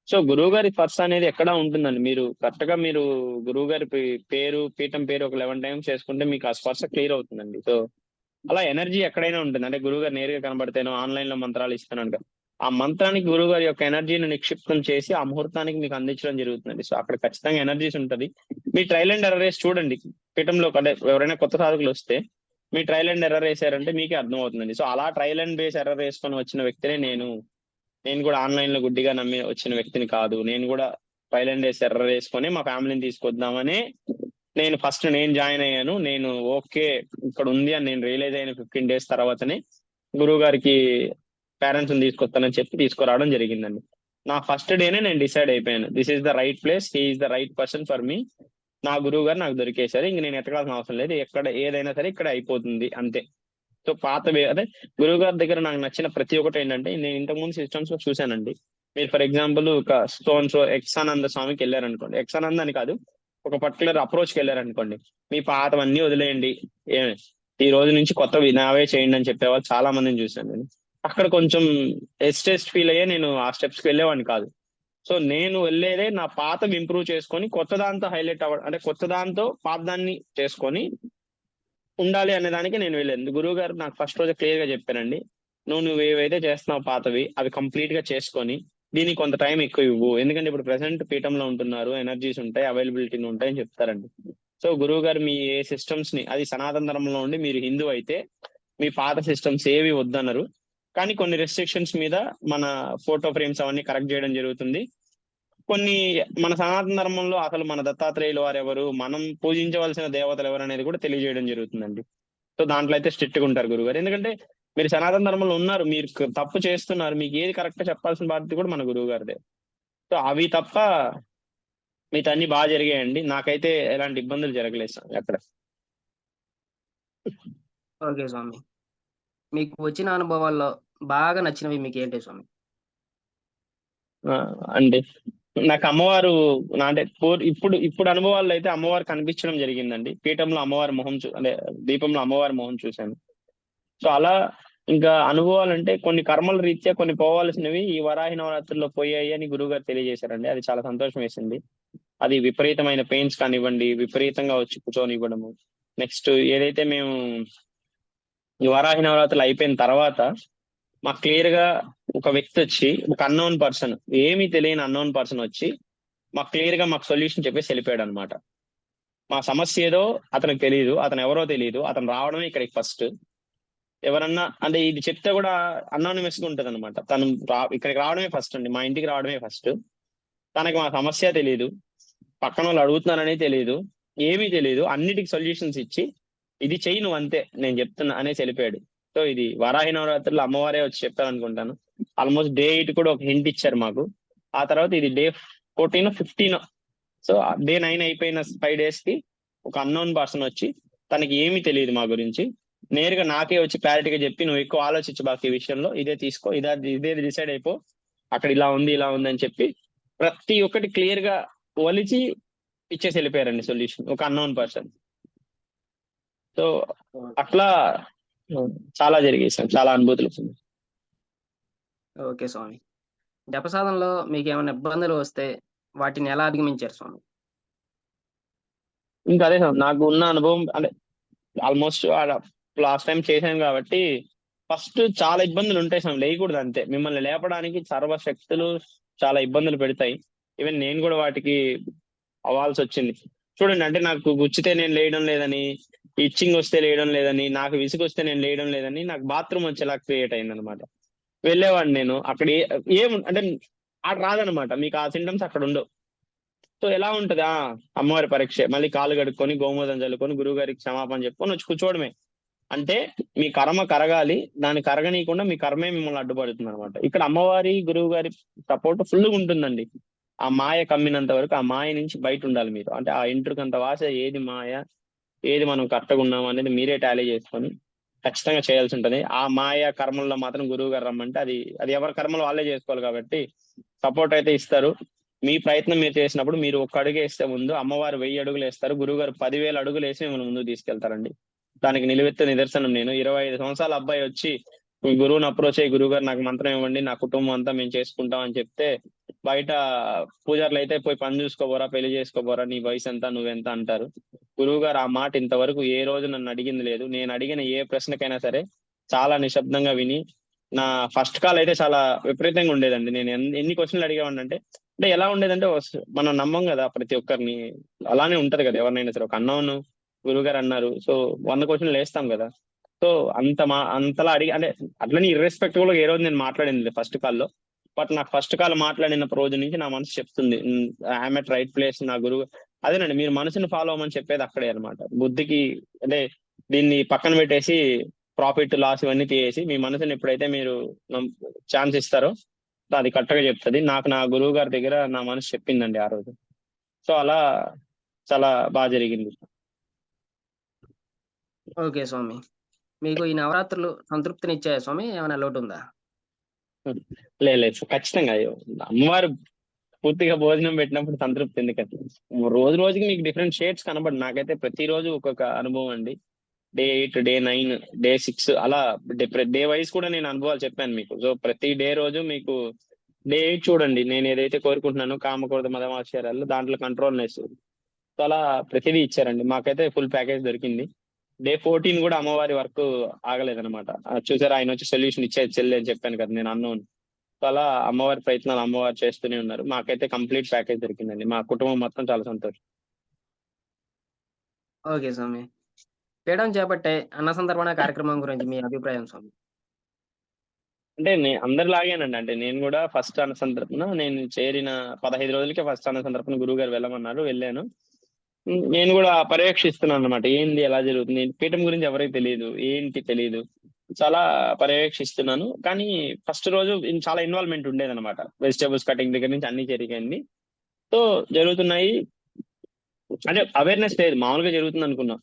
సో గురువు గారి స్పర్శ అనేది ఎక్కడ ఉంటుందండి. మీరు కరెక్ట్ గా మీరు గురువు గారి పేరు, పీఠం పేరు ఒక 11 టైమ్స్ చేసుకుంటే మీకు ఆ స్పర్శ క్లియర్ అవుతుందండి. సో అలా ఎనర్జీ ఎక్కడైనా ఉంటుంది. అంటే గురువు గారు నేరుగా కనబడితేనో ఆన్లైన్ లో మంత్రాలు ఇస్తున్నాను కదా, ఆ మంత్రానికి గురువు గారి యొక్క ఎనర్జీని నిక్షిప్తం చేసి ఆ ముహూర్తానికి మీకు అందించడం జరుగుతుందండి. సో అక్కడ ఖచ్చితంగా ఎనర్జీస్ ఉంటది. మీ ట్రయల్ అండ్ ఎర్రర్ వేసి చూడండి పీఠంలో. అంటే ఎవరైనా కొత్త సాధకులు వస్తే మీ ట్రయల్ అండ్ ఎర్రర్ వేసారంటే మీకే అర్థం అవుతుందండి. సో అలా ట్రయల్ అండ్ బేస్ ఎర్రర్ వేసుకొని వచ్చిన వ్యక్తినే నేను కూడా ఆన్లైన్ లో గుడ్డిగా నమ్మి వచ్చిన వ్యక్తిని కాదు. నేను కూడా ట్రయల్ అండ్ బేస్ ఎర్రర్ వేసుకొని మా ఫ్యామిలీని తీసుకొద్దామని నేను జాయిన్ అయ్యాను. నేను ఓకే ఇక్కడ ఉంది అని నేను రియలైజ్ అయిన 15 days తర్వాతనే గురువు గారికి పేరెంట్స్ తీసుకొస్తానని చెప్పి తీసుకురావడం జరిగిందండి. నా ఫస్ట్ డేనే నేను డిసైడ్ అయిపోయాను, this is the right place, he is the right person for me. నా గురువు గారు నాకు దొరికేశారు. ఇంక నేను ఎతకాల్సిన అవసరం లేదు. ఎక్కడ ఏదైనా సరే ఇక్కడ అయిపోతుంది అంతే. సో అదే గురువు గారి దగ్గర నాకు నచ్చిన ప్రతి ఒక్కటి ఏంటంటే, నేను ఇంతకుముందు సిస్టమ్స్ లో చూశానండి. మీరు ఫర్ ఎగ్జాంపుల్ ఒక స్టోన్స్ ఎక్సానంద స్వామికి వెళ్ళారనుకోండి, ఎక్సానంద అని కాదు, ఒక పర్టికులర్ అప్రోచ్కి వెళ్ళారనుకోండి, మీ పాతవన్నీ వదిలేయండి, ఈ రోజు నుంచి కొత్తవి నావే చేయండి అని చెప్పేవాళ్ళు చాలా మందిని చూశాను నేను. అక్కడ కొంచెం ఎస్టేస్ట్ ఫీల్ అయ్యే నేను ఆ స్టెప్స్ కి వెళ్ళేవాడిని కాదు. సో నేను వెళ్ళేదే నా పాతవి ఇంప్రూవ్ చేసుకొని కొత్త దాంతో హైలైట్ అవ్వడం, అంటే కొత్త దాంతో పాత దాన్ని చేసుకొని ఉండాలి అనే దానికి నేను వెళ్ళాను. గురువు గారు నాకు ఫస్ట్ రోజు క్లియర్ గా చెప్పానండి, నువ్వు ఏవైతే చేస్తున్నావు పాతవి అవి కంప్లీట్ గా చేసుకొని దీనికి కొంత టైం ఎక్కువ ఇవ్వు. ఎందుకంటే ఇప్పుడు ప్రెసెంట్ పీఠంలో ఉంటున్నారు, ఎనర్జీస్ ఉంటాయి, అవైలబిలిటీ ఉంటాయి అని చెప్తారండి. సో గురువు గారు మీ ఏ సిస్టమ్స్ ని, అది సనాతన ధర్మంలో ఉండి మీరు హిందూ అయితే మీ పాత సిస్టమ్స్ ఏవి వద్దన్నారు, కానీ కొన్ని రెస్ట్రిక్షన్స్ మీద మన ఫోటో ఫ్రేమ్స్ అవన్నీ కరెక్ట్ చేయడం జరుగుతుంది. కొన్ని మన సనాతన ధర్మంలో అసలు మన దత్తాత్రేయులు వారు ఎవరు, మనం పూజించవలసిన దేవతలు ఎవరు అనేది కూడా తెలియజేయడం జరుగుతుందండి. సో దాంట్లో అయితే స్ట్రిక్ట్ గా ఉంటారు గురువు గారు. ఎందుకంటే మీరు సనాతన ధర్మంలో ఉన్నారు, మీరు తప్పు చేస్తున్నారు, మీకు ఏది కరెక్ట్ చెప్పాల్సిన బాధ్యత కూడా మన గురువు గారిదే. సో అవి తప్ప మిగతా అన్ని బాగా జరిగాయండి. నాకైతే ఎలాంటి ఇబ్బందులు జరగలేదు స్వామి అక్కడ. ఓకే స్వామి. మీకు వచ్చిన అనుభవాల్లో బాగా నచ్చినవి మీకు ఏంటి స్వామి? అంటే నాకు అమ్మవారు అంటే ఇప్పుడు ఇప్పుడు అనుభవాల్లో అయితే అమ్మవారు కనిపించడం జరిగిందండి. పీఠంలో అమ్మవారి మొహం అంటే దీపంలో అమ్మవారి మొహం చూశాను. సో అలా ఇంకా అనుభవాలంటే కొన్ని కర్మల రీత్యా కొన్ని పోవాల్సినవి ఈ వరాహి నవరాత్రుల్లో పోయాయి అని గురువుగారు తెలియజేశారండి. అది చాలా సంతోషం వేసింది. అది విపరీతమైన పెయిన్స్ కానివ్వండి, విపరీతంగా వచ్చి కూర్చొనివ్వడము. నెక్స్ట్ ఏదైతే మేము ఈ వరాహి నవరాత్రులు అయిపోయిన తర్వాత మాకు క్లియర్ గా ఒక వ్యక్తి వచ్చి, ఒక అన్నోన్ పర్సన్, ఏమీ తెలియని అన్నోన్ పర్సన్ వచ్చి మాకు క్లియర్ గా మాకు సొల్యూషన్ చెప్పేసి వెళ్ళిపోయాడు అనమాట. మా సమస్య ఏదో అతనికి తెలియదు, అతను ఎవరో తెలియదు, అతను రావడమే ఇక్కడికి ఫస్ట్. ఎవరన్నా అంటే ఇది చెప్తే కూడా అనానిమస్ గా ఉంటది అనమాట. తను ఇక్కడికి రావడమే ఫస్ట్ అండి, మా ఇంటికి రావడమే ఫస్ట్. తనకి మా సమస్య తెలియదు, పక్కన వాళ్ళు అడుగుతున్నారనే తెలియదు, ఏమీ తెలియదు. అన్నిటికి సొల్యూషన్స్ ఇచ్చి ఇది చెయ్యి నువ్వు అంతే నేను చెప్తున్నా అనేసి వెళ్ళిపోయాడు. సో ఇది వారాహి నవరాత్రులు అమ్మవారే వచ్చి చెప్పారు అనుకుంటాను. ఆల్మోస్ట్ డే 8 కూడా ఒక హింట్ ఇచ్చారు మాకు. ఆ తర్వాత ఇది డే 14 15. సో డే 9 అయిపోయిన 5 days కి ఒక అన్నోన్ పర్సన్ వచ్చి, తనకి ఏమీ తెలియదు మా గురించి, నేరుగా నాకే వచ్చి క్లారిటీగా చెప్పి నువ్వు ఎక్కువ ఆలోచించు బాకి ఈ విషయంలో, ఇదే తీసుకో, ఇదే డిసైడ్ అయిపో, అక్కడ ఇలా ఉంది ఇలా ఉంది అని చెప్పి ప్రతి ఒక్కటి క్లియర్ గా ఒలిచి ఇచ్చేసి వెళ్ళిపోయారండి సొల్యూషన్, ఒక అన్నోన్ పర్సన్. సో అట్లా చాలా జరిగాయి సార్, చాలా అనుభూతులు వచ్చింది. ఓకే స్వామి. జపసాధనలో మీకు ఏమైనా ఇబ్బందులు వస్తే వాటిని ఎలా అధిగమించారు స్వామి? ఇంకా అదే సార్ నాకు ఉన్న అనుభవం, అంటే ఆల్మోస్ట్ లాస్ట్ టైం చేశాను కాబట్టి ఫస్ట్ చాలా ఇబ్బందులు ఉంటాయి సార్, లేయకూడదు అంతే. మిమ్మల్ని లేపడానికి సర్వశక్తులు చాలా ఇబ్బందులు పెడతాయి. ఈవెన్ నేను కూడా వాటికి అవ్వాల్సి వచ్చింది. చూడండి, అంటే నాకు గుచ్చితే నేను లేయడం లేదని, ఇచ్చింగ్ వస్తే లేయడం లేదని, నాకు విసుగు వస్తే నేను లేయడం లేదని, నాకు బాత్రూమ్ వచ్చేలా క్రియేట్ అయింది అనమాట. వెళ్ళేవాడిని నేను అక్కడ, ఏం అంటే అక్కడ రాదనమాట, మీకు ఆ సింటమ్స్ అక్కడ ఉండవు. సో ఎలా ఉంటది, అమ్మవారి పరీక్ష, మళ్ళీ కాళ్ళు కడుక్కొని గోమోదం చల్లుకొని గురువు గారికి క్షమాపణ చెప్పుకొని వచ్చి కూర్చోవడమే. అంటే మీ కర్మ కరగాలి, దాన్ని కరగనీయకుండా మీ కర్మే మిమ్మల్ని అడ్డుపడుతుంది అనమాట. ఇక్కడ అమ్మవారి గురువు గారి సపోర్ట్ ఫుల్గా ఉంటుందండి. ఆ మాయ కమ్మినంత వరకు ఆ మాయ నుంచి బయట ఉండాలి మీరు. అంటే ఆ ఇంట్రుకంత వాస, ఏది మాయ, ఏది మనం కరెక్ట్గా ఉన్నాం అనేది మీరే టాలీ చేసుకొని ఖచ్చితంగా చేయాల్సి ఉంటుంది. ఆ మాయ కర్మల్లో మాత్రం గురువు గారు రమ్మంటే అది అది ఎవరి కర్మలు వాళ్ళే చేసుకోవాలి కాబట్టి సపోర్ట్ అయితే ఇస్తారు. మీ ప్రయత్నం మీరు చేసినప్పుడు మీరు ఒక్క అడుగు వేస్తే ముందు అమ్మవారు 1000 అడుగులు వేస్తారు, గురువు గారు 10,000 అడుగులు వేసి మిమ్మల్ని ముందుకు తీసుకెళ్తారండి. దానికి నిలువెత్తు నిదర్శనం నేను. 25 సంవత్సరాల అబ్బాయి వచ్చి మీ గురువుని అప్రోచ్ అయ్యి, గురువు గారు నాకు మంత్రం ఇవ్వండి, నా కుటుంబం అంతా మేము చేసుకుంటాం అని చెప్తే, బయట పూజారులు అయితే పోయి పని చూసుకోబోరా, పెళ్లి చేసుకోబోరా, నీ వయసు ఎంత, నువ్వెంత అంటారు. గురువు గారు ఆ మాట ఇంతవరకు ఏ రోజు నన్ను అడిగింది లేదు. నేను అడిగిన ఏ ప్రశ్నకైనా సరే చాలా నిశ్శబ్దంగా విని, నా ఫస్ట్ కాల్ అయితే చాలా విపరీతంగా ఉండేదండి. నేను ఎన్ని క్వశ్చన్లు అడిగేవాడిని అంటే ఎలా ఉండేదంటే, మనం నమ్మం కదా ప్రతి ఒక్కరిని, అలానే ఉంటది కదా ఎవరినైనా సరే. ఒక అన్నోన్ గురువు గారు అన్నారు, సో 100 క్వశ్చన్లు వేస్తాం కదా. సో అంతలా అడిగి, అంటే అట్లని ఇర్రెస్పెక్టివ్ గా ఏ రోజు నేను మాట్లాడింది ఫస్ట్ కాల్లో. బట్ నాకు ఫస్ట్ కాల్ మాట్లాడిన రోజు నుంచి నా మనసు చెప్తుంది, ఐఎమ్ ఎట్ రైట్ ప్లేస్. నా గురువు అదేనండి, మీరు మనసుని ఫాలో అవ్వమని చెప్పేది అక్కడే అనమాట. బుద్ధికి అంటే దీన్ని పక్కన పెట్టేసి ప్రాఫిట్ లాస్ ఇవన్నీ తీసేసి మీ మనసుని ఎప్పుడైతే మీరు ఛాన్స్ ఇస్తారో అది కరెక్ట్గా చెప్తుంది. నాకు నా గురువు గారి దగ్గర నా మనసు చెప్పిందండి ఆ రోజు. సో అలా చాలా బాగా జరిగింది. ఓకే స్వామి. మీకు ఈ నవరాత్రులు సంతృప్తినిచ్చాయా స్వామి? ఏమైనా లోటు ఉందా? లేదు ఖచ్చితంగా. అమ్మవారు పూర్తిగా భోజనం పెట్టినప్పుడు సంతృప్తి ఎందుకంటే, రోజు రోజుకి మీకు డిఫరెంట్ షేడ్స్ కనబడి, నాకైతే ప్రతిరోజు ఒక్కొక్క అనుభవం అండి. డే 8, డే 9, డే 6 అలా డే వైజ్ కూడా నేను అనుభవాలు చెప్పాను మీకు. సో ప్రతి డే రోజు మీకు డే 8 చూడండి, నేను ఏదైతే కోరుకుంటున్నానో కామక్రోధ మదమాశ్చర్యాలు దాంట్లో కంట్రోల్నెస్, సో అలా ప్రతిదీ ఇచ్చారండి. మాకైతే ఫుల్ ప్యాకేజ్ దొరికింది. డే 14 కూడా అమ్మవారి వర్క్ ఆగలేదన్నమాట. చూసారా, ఆయన వచ్చి సొల్యూషన్ ఇచ్చేది చెల్లి అని చెప్పాను కదా నేను అన్నోన్. సో అలా అమ్మవారి ప్రయత్నాలు అమ్మవారు చేస్తూనే ఉన్నారు. మాకైతే కంప్లీట్ ప్యాకేజ్ దొరికిందండి, మా కుటుంబం మొత్తం చాలా సంతోషం. ఓకే స్వామి. పీఠం చేపట్టే అన్న సంతర్పణ కార్యక్రమం గురించి మీ అభిప్రాయం స్వామి? అంటే అందరిలాగేనండి. అంటే నేను కూడా ఫస్ట్ అన్న సందర్భన నేను చేరిన 15 రోజులకే ఫస్ట్ అన్న సందర్భన గురువు గారు వెళ్ళమన్నారు, వెళ్ళాను. నేను కూడా పర్యవేక్షిస్తున్నాను అనమాట, ఏంది ఎలా జరుగుతుంది. పీఠం గురించి ఎవరికి తెలియదు, ఏంటి తెలియదు, చాలా పర్యవేక్షిస్తున్నాను. కానీ ఫస్ట్ రోజు చాలా ఇన్వాల్వ్మెంట్ ఉండేదన్నమాట. వెజిటేబుల్స్ కటింగ్ దగ్గర నుంచి అన్ని జరిగాయండి. సో జరుగుతున్నాయి, అంటే అవేర్నెస్ లేదు, మామూలుగా జరుగుతుంది అనుకున్నాం.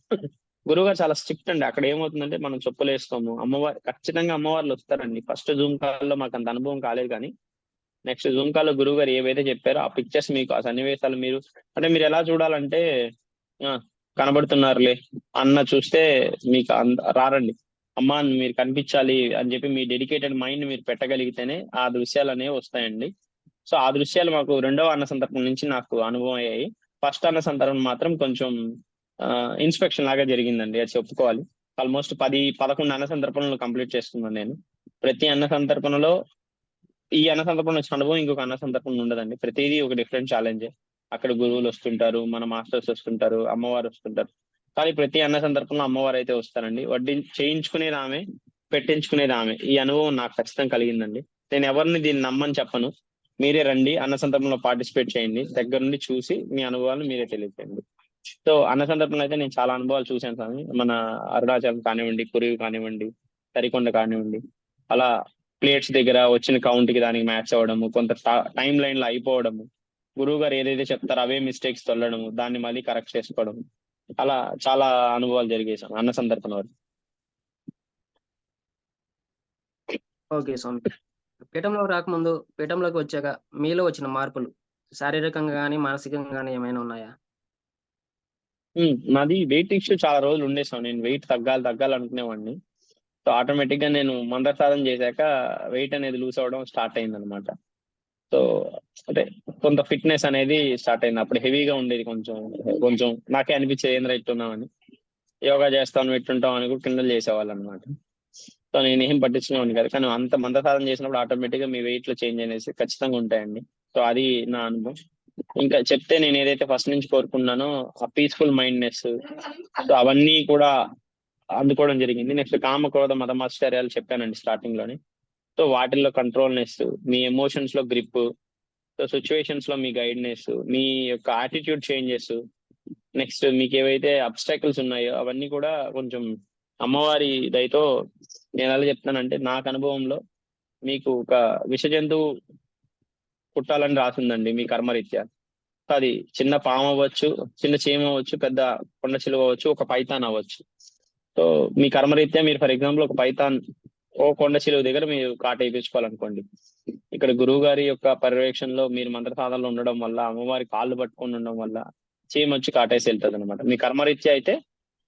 గురువుగారు చాలా స్ట్రిక్ట్ అండి. అక్కడ ఏమవుతుందంటే మనం చెప్పులు వేసుకోము, అమ్మవారు ఖచ్చితంగా అమ్మవార్లు వస్తారండి. ఫస్ట్ జూమ్ కాల్లో మాకు అంత అనుభవం కాలేదు, కానీ నెక్స్ట్ జూమ్ కాల్ లో గురువు గారు ఏవైతే చెప్పారో ఆ పిక్చర్స్ మీకు, ఆ సన్నివేశాలు మీరు అంటే మీరు ఎలా చూడాలంటే ఆ, కనబడుతున్నారులే అన్న చూస్తే మీకు రారండి. అమ్మా మీరు కనిపించాలి అని చెప్పి మీ డెడికేటెడ్ మైండ్ మీరు పెట్టగలిగితేనే ఆ దృశ్యాలు అనేవి వస్తాయండి. సో ఆ దృశ్యాలు మాకు రెండవ అన్న సందర్భం నుంచి నాకు అనుభవం అయ్యాయి. ఫస్ట్ అన్న సందర్భం మాత్రం కొంచెం ఇన్స్పెక్షన్ లాగా జరిగిందండి, అది చెప్పుకోవాలి. ఆల్మోస్ట్ 10-11 అన్న సందర్భంలో కంప్లీట్ చేసుకున్నాను నేను. ప్రతి అన్న సందర్భంలో ఈ అన్న సందర్భంలో వచ్చిన అనుభవం ఇంకొక అన్న సందర్భంలో ఉండదండి. ప్రతిదీ ఒక డిఫరెంట్ ఛాలెంజ్. అక్కడ గురువులు వస్తుంటారు, మన మాస్టర్స్ వస్తుంటారు, అమ్మవారు వస్తుంటారు. కానీ ప్రతి అన్న సందర్భంలో అమ్మవారు అయితే వస్తారండి. వడ్డీ చేయించుకునేది ఆమె, పెట్టించుకునేది ఆమె. ఈ అనుభవం నాకు ఖచ్చితంగా కలిగిందండి. నేను ఎవరిని దీన్ని నమ్మని చెప్పను. మీరే రండి, అన్న సందర్భంలో పార్టిసిపేట్ చేయండి, దగ్గర నుండి చూసి మీ అనుభవాలు మీరే తెలియజేయండి. సో అన్న సందర్భంలో అయితే నేను చాలా అనుభవాలు చూశాను స్వామి. మన అరుణాచలం కానివ్వండి, కురివి కానివ్వండి, తరికొండ కానివ్వండి, అలా ప్లేట్స్ దగ్గర వచ్చిన కౌంట్ కి దానికి మ్యాచ్ అవ్వడము, కొంత టైం లైన్ లో అయిపోవడము, గురువు గారు ఏదైతే చెప్తారో అవే మిస్టేక్స్ తొల్లడము, దాన్ని మళ్ళీ కరెక్ట్ చేసుకోవడం, అలా చాలా అనుభవాలు జరిగేసాం అన్న సందర్భం వరకు. ఓకే స్వామి. పీఠంలోకి రాకముందు, పీఠంలోకి వచ్చాక మీలో వచ్చిన మార్పులు శారీరకంగా కానీ మానసికంగా కానీ ఏమైనా ఉన్నాయా? నాది వెయిట్ ఇష్యూ చాలా రోజులు ఉండేసాం. నేను వెయిట్ తగ్గాలి అనుకునేవాడిని. సో ఆటోమేటిక్ గా నేను మందర సాధన చేశాక వెయిట్ అనేది లూజ్ అవడం స్టార్ట్ అయింది అనమాట. సో అంటే కొంత ఫిట్నెస్ అనేది స్టార్ట్ అయింది. అప్పుడు హెవీగా ఉండేది, కొంచెం కొంచెం నాకే అనిపించేది ఏంద్రా ఇట్టున్నామని. యోగా చేస్తాను ఇట్టుంటాం అని కూడా కిందలు చేసేవాళ్ళు అనమాట. సో నేను ఏం పట్టించుకునేవాడిని కాదు. కానీ అంత మంద సాధన చేసినప్పుడు ఆటోమేటిక్ గా మీ వెయిట్ లో చేంజ్ అనేసి ఖచ్చితంగా ఉంటాయండి. సో అది నా అనుభవం. ఇంకా చెప్తే నేను ఏదైతే ఫస్ట్ నుంచి కోరుకున్నానో ఆ పీస్ఫుల్ మైండ్నెస్, సో అవన్నీ కూడా అందుకోవడం జరిగింది. నెక్స్ట్ కామ క్రోధ మదమాశ్చర్యాలు చెప్పానండి స్టార్టింగ్ లోనే. సో వాటిల్లో కంట్రోల్నెస్, మీ ఎమోషన్స్ లో గ్రిప్, సో సిచ్యువేషన్స్ లో మీ గైడ్నెస్, మీ యొక్క యాటిట్యూడ్ చేంజెస్, నెక్స్ట్ మీకు ఏవైతే అబ్స్టాకిల్స్ ఉన్నాయో అవన్నీ కూడా కొంచెం అమ్మవారి దయతో నేను ఎలా చెప్తానంటే, నాకు అనుభవంలో మీకు ఒక విష జంతువు పుట్టాలని రాసిందండి మీ కర్మరీత్యా. సో అది చిన్న పాము అవ్వచ్చు, చిన్న చీమ అవ్వచ్చు, పెద్ద కొండ చిలువ అవ్వచ్చు, ఒక పైతాన్ అవ్వచ్చు. సో మీ కర్మరీత్యా మీరు ఫర్ ఎగ్జాంపుల్ ఒక పైతాన్ ఓ కొండ చిలువ దగ్గర మీరు కాట వేయించుకోవాలనుకోండి. ఇక్కడ గురువు గారి యొక్క పర్యవేక్షణలో మీరు మంత్ర సాధనలో ఉండడం వల్ల, అమ్మవారి కాళ్ళు పట్టుకొని ఉండడం వల్ల చీమ వచ్చి కాటేసి వెళ్తుంది అనమాట. మీ కర్మరీత్యా అయితే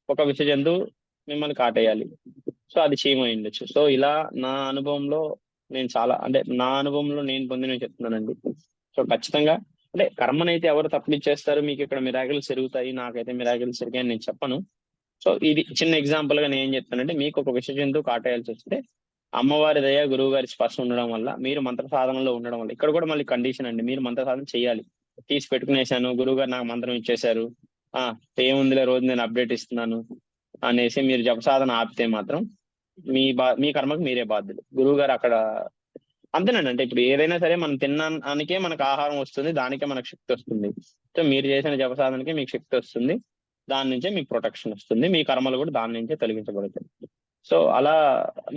ఒక విష జంతువు మిమ్మల్ని కాటేయాలి, సో అది చీమ అయి ఉండొచ్చు. సో ఇలా నా అనుభవంలో నేను చాలా, అంటే నా అనుభవంలో నేను పొందిన చెప్తున్నానండి. సో ఖచ్చితంగా అంటే కర్మనైతే ఎవరు తప్పిచ్చేస్తారు, మీకు ఇక్కడ మిరాకిల్స్ జరుగుతాయి, నాకైతే మిరాకిల్స్ జరిగాయని నేను చెప్పను. సో ఇది చిన్న ఎగ్జాంపుల్ గా నేను ఏం చెప్తానంటే, మీకు ఒక విష జంతువు కాటేయాల్సి వస్తే అమ్మవారి దయ, గురువు గారి స్పర్శ ఉండడం వల్ల, మీరు మంత్ర సాధనలో ఉండడం వల్ల, ఇక్కడ కూడా మళ్ళీ కండిషన్ అండి, మీరు మంత్ర సాధన చేయాలి. తీసి పెట్టుకునేసాను, గురువు గారు నాకు మంత్రం ఇచ్చేశారు, ఏముందిలే రోజు నేను అప్డేట్ ఇస్తున్నాను అనేసి మీరు జప సాధన ఆపితే మాత్రం మీ కర్మకు మీరే బాధ్యులు. గురువు గారు అక్కడ అంతేనండి. అంటే ఇప్పుడు ఏదైనా సరే మనం తినడానికే మనకు ఆహారం వస్తుంది, దానికే మనకు శక్తి వస్తుంది. సో మీరు చేసిన జప సాధనకే మీకు శక్తి వస్తుంది, దాని నుంచే మీకు ప్రొటెక్షన్ వస్తుంది, మీ కర్మలు కూడా దాని నుంచే తొలగించబడతాయి. సో అలా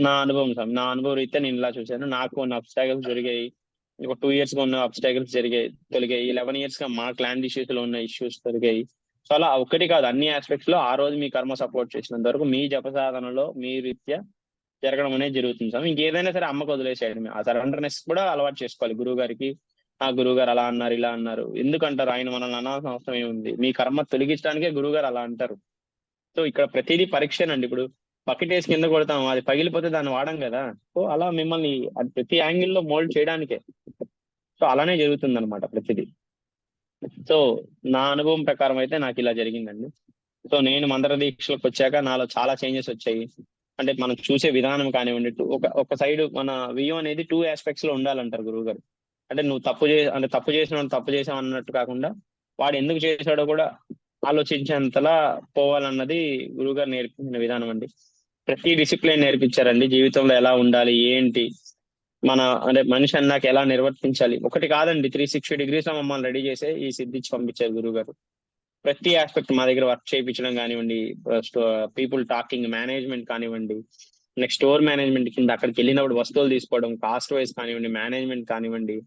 నా అనుభవం సార్, నా అనుభవం రీత్యా నేను ఇలా చూశాను. నాకు కొన్ని అబ్స్టాకల్స్ జరిగాయి, ఒక 2 years గా ఉన్న అబ్స్టాకల్స్ తొలగాయి. 11 years గా మా క్లాన్ ఇష్యూస్ లో ఉన్న ఇష్యూస్ తొలగాయి. సో అలా ఒకటి కాదు, అన్ని ఆస్పెక్ట్స్ లో ఆ రోజు మీ కర్మ సపోర్ట్ చేసినంత వరకు మీ జప సాధనలో మీ రీత్యా జరగడం అనేది జరుగుతుంది సార్. ఇంకేదైనా సరే అమ్మకు వదిలేసేయడం, ఆ సరెండర్నెస్ కూడా అలవాటు చేసుకోవాలి. గురువు గారికి ఆ గురువు గారు అలా అన్నారు, ఇలా అన్నారు ఎందుకంటారు, ఆయన మనల్ని అనాల్సిన అవసరం ఏముంది, మీ కర్మ తొలగించడానికే గురువు గారు అలా అంటారు. సో ఇక్కడ ప్రతిదీ పరీక్షనండి. ఇప్పుడు బకెట్ వేసి కింద కొడతాం, అది పగిలిపోతే దాన్ని వాడం కదా. సో అలా మిమ్మల్ని అది ప్రతి యాంగిల్లో మోల్డ్ చేయడానికే. సో అలానే జరుగుతుంది అనమాట ప్రతిదీ. సో నా అనుభవం ప్రకారం అయితే నాకు ఇలా జరిగిందండి. సో నేను మంత్ర దీక్షలకు వచ్చాక నాలో చాలా చేంజెస్ వచ్చాయి. అంటే మనం చూసే విధానం కానివ్వండి, ఒక సైడ్ మన వ్యూ అనేది 2 aspects లో ఉండాలంటారు గురువు గారు. అంటే నువ్వు తప్పు చేసిన తప్పు చేసావు అన్నట్టు కాకుండా, వాడు ఎందుకు చేశాడో కూడా ఆలోచించేంతలా పోవాలన్నది గురువు గారు నేర్పించిన విధానం అండి. ప్రతి డిసిప్లిన్ నేర్పించారండి, జీవితంలో ఎలా ఉండాలి, ఏంటి మన అంటే మనిషి అన్నాక ఎలా నిర్వర్తించాలి. ఒకటి కాదండి, 360 degrees లో మమ్మల్ని రెడీ చేసే ఈ సిద్ధించి పంపించారు గురువు గారు. ప్రతి ఆస్పెక్ట్ మా దగ్గర వర్క్ చేయించడం కానివ్వండి, పీపుల్ టాకింగ్ మేనేజ్మెంట్ కానివ్వండి, నెక్స్ట్ స్టోర్ మేనేజ్మెంట్ కింద అక్కడికి వెళ్ళినప్పుడు వస్తువులు తీసుకోవడం, కాస్ట్ వైజ్ కానివ్వండి, మేనేజ్మెంట్ కానివ్వండి,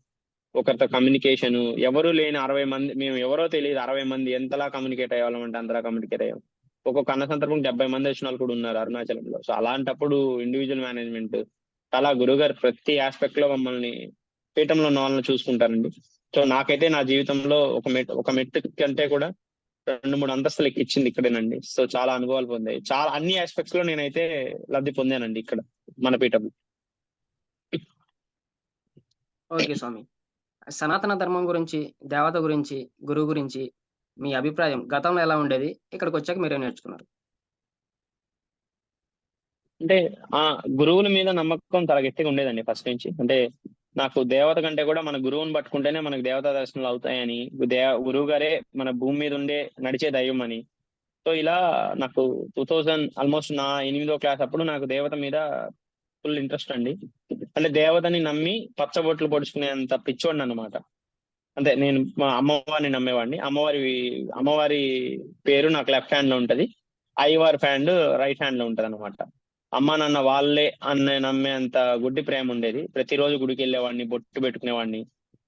ఒకరితో కమ్యూనికేషన్, ఎవరు లేని 60 మంది, మేము ఎవరో తెలియదు 60 మంది ఎంతలా కమ్యూనికేట్ అయ్యేవాళ్ళం అంటే అంతలా కమ్యూనికేట్ అయ్యాం. ఒక్కొక్క అన్న సందర్భం 70 మంది వచ్చిన వాళ్ళు కూడా ఉన్నారు అరుణాచలంలో. సో అలాంటప్పుడు ఇండివిజువల్ మేనేజ్మెంట్, అలా గురుగారు ప్రతి ఆస్పెక్ట్ లో మమ్మల్ని పీఠంలో ఉన్న వాళ్ళని చూసుకుంటానండి. సో నాకైతే నా జీవితంలో ఒక మెట్టు కంటే కూడా 2-3 అంతస్తులు ఎక్కిచ్చింది ఇక్కడేనండి. సో చాలా అనుభవాలు పొందాయి. చాలా అన్ని ఆస్పెక్ట్స్ లో నేనైతే లబ్ధి పొందానండి ఇక్కడ మన పీఠంలో. ఓకే స్వామి. సనాతన ధర్మం గురించి, దేవత గురించి, గురువు గురించి మీ అభిప్రాయం గతంలో ఎలా ఉండేది? ఇక్కడికొచ్చాక మీరేం నేర్చుకున్నారు? అంటే ఆ గురువుల మీద నమ్మకం చాలా గట్టిగా ఉండేదండి ఫస్ట్ నుంచి. అంటే నాకు దేవత కంటే కూడా మన గురువుని పట్టుకుంటేనే మనకు దేవతా దర్శనాలు అవుతాయని, గురువు గారే మన భూమి మీద ఉండే నడిచే దైవం అని. సో ఇలా నాకు 2000 ఆల్మోస్ట్ నా 8వ క్లాస్ అప్పుడు నాకు దేవత మీద ఫుల్ ఇంట్రెస్ట్ అండి. అంటే దేవతని నమ్మి పచ్చబొట్లు పొడుచుకునేంత పిచ్చోడిని అనమాట. అంటే నేను మా అమ్మవారిని నమ్మేవాడిని. అమ్మవారి పేరు నాకు లెఫ్ట్ హ్యాండ్ లో ఉంటది. అయ్యవారి హ్యాండ్ రైట్ హ్యాండ్ లో ఉంటది అనమాట. అమ్మా నాన్న వాళ్ళే అన్న నమ్మేంత గుడ్డి ప్రేమ ఉండేది. ప్రతిరోజు గుడికి వెళ్ళేవాడిని, బొట్టు పెట్టుకునేవాడిని.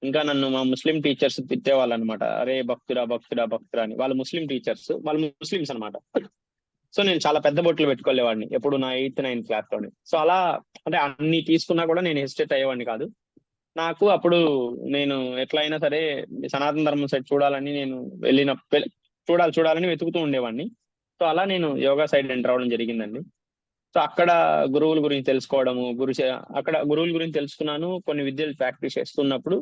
ఇంకా నన్ను మా ముస్లిం టీచర్స్ తిట్టేవాళ్ళు అనమాట. అరే భక్తుడా భక్తుడా భక్తుడా అని. వాళ్ళు ముస్లిం టీచర్స్, వాళ్ళు ముస్లిమ్స్ అనమాట. సో నేను చాలా పెద్ద బొట్లు పెట్టుకోలేవాడిని ఎప్పుడు నా 8th 9th క్లాస్ లోనే. సో అలా అంటే అన్ని తీసుకున్నా కూడా నేను హెసిటేట్ అయ్యేవాడిని కాదు. నాకు అప్పుడు నేను ఎట్లా అయినా సరే సనాతన ధర్మం సైడ్ చూడాలని నేను చూడాలని వెతుకుతూ ఉండేవాడిని. సో అలా నేను యోగా సైడ్ ఎంటర్ అవ్వడం జరిగిందండి. సో అక్కడ గురువుల గురించి తెలుసుకోవడము, అక్కడ గురువుల గురించి తెలుసుకున్నాను. కొన్ని విద్యలు ప్రాక్టీస్ చేస్తున్నప్పుడు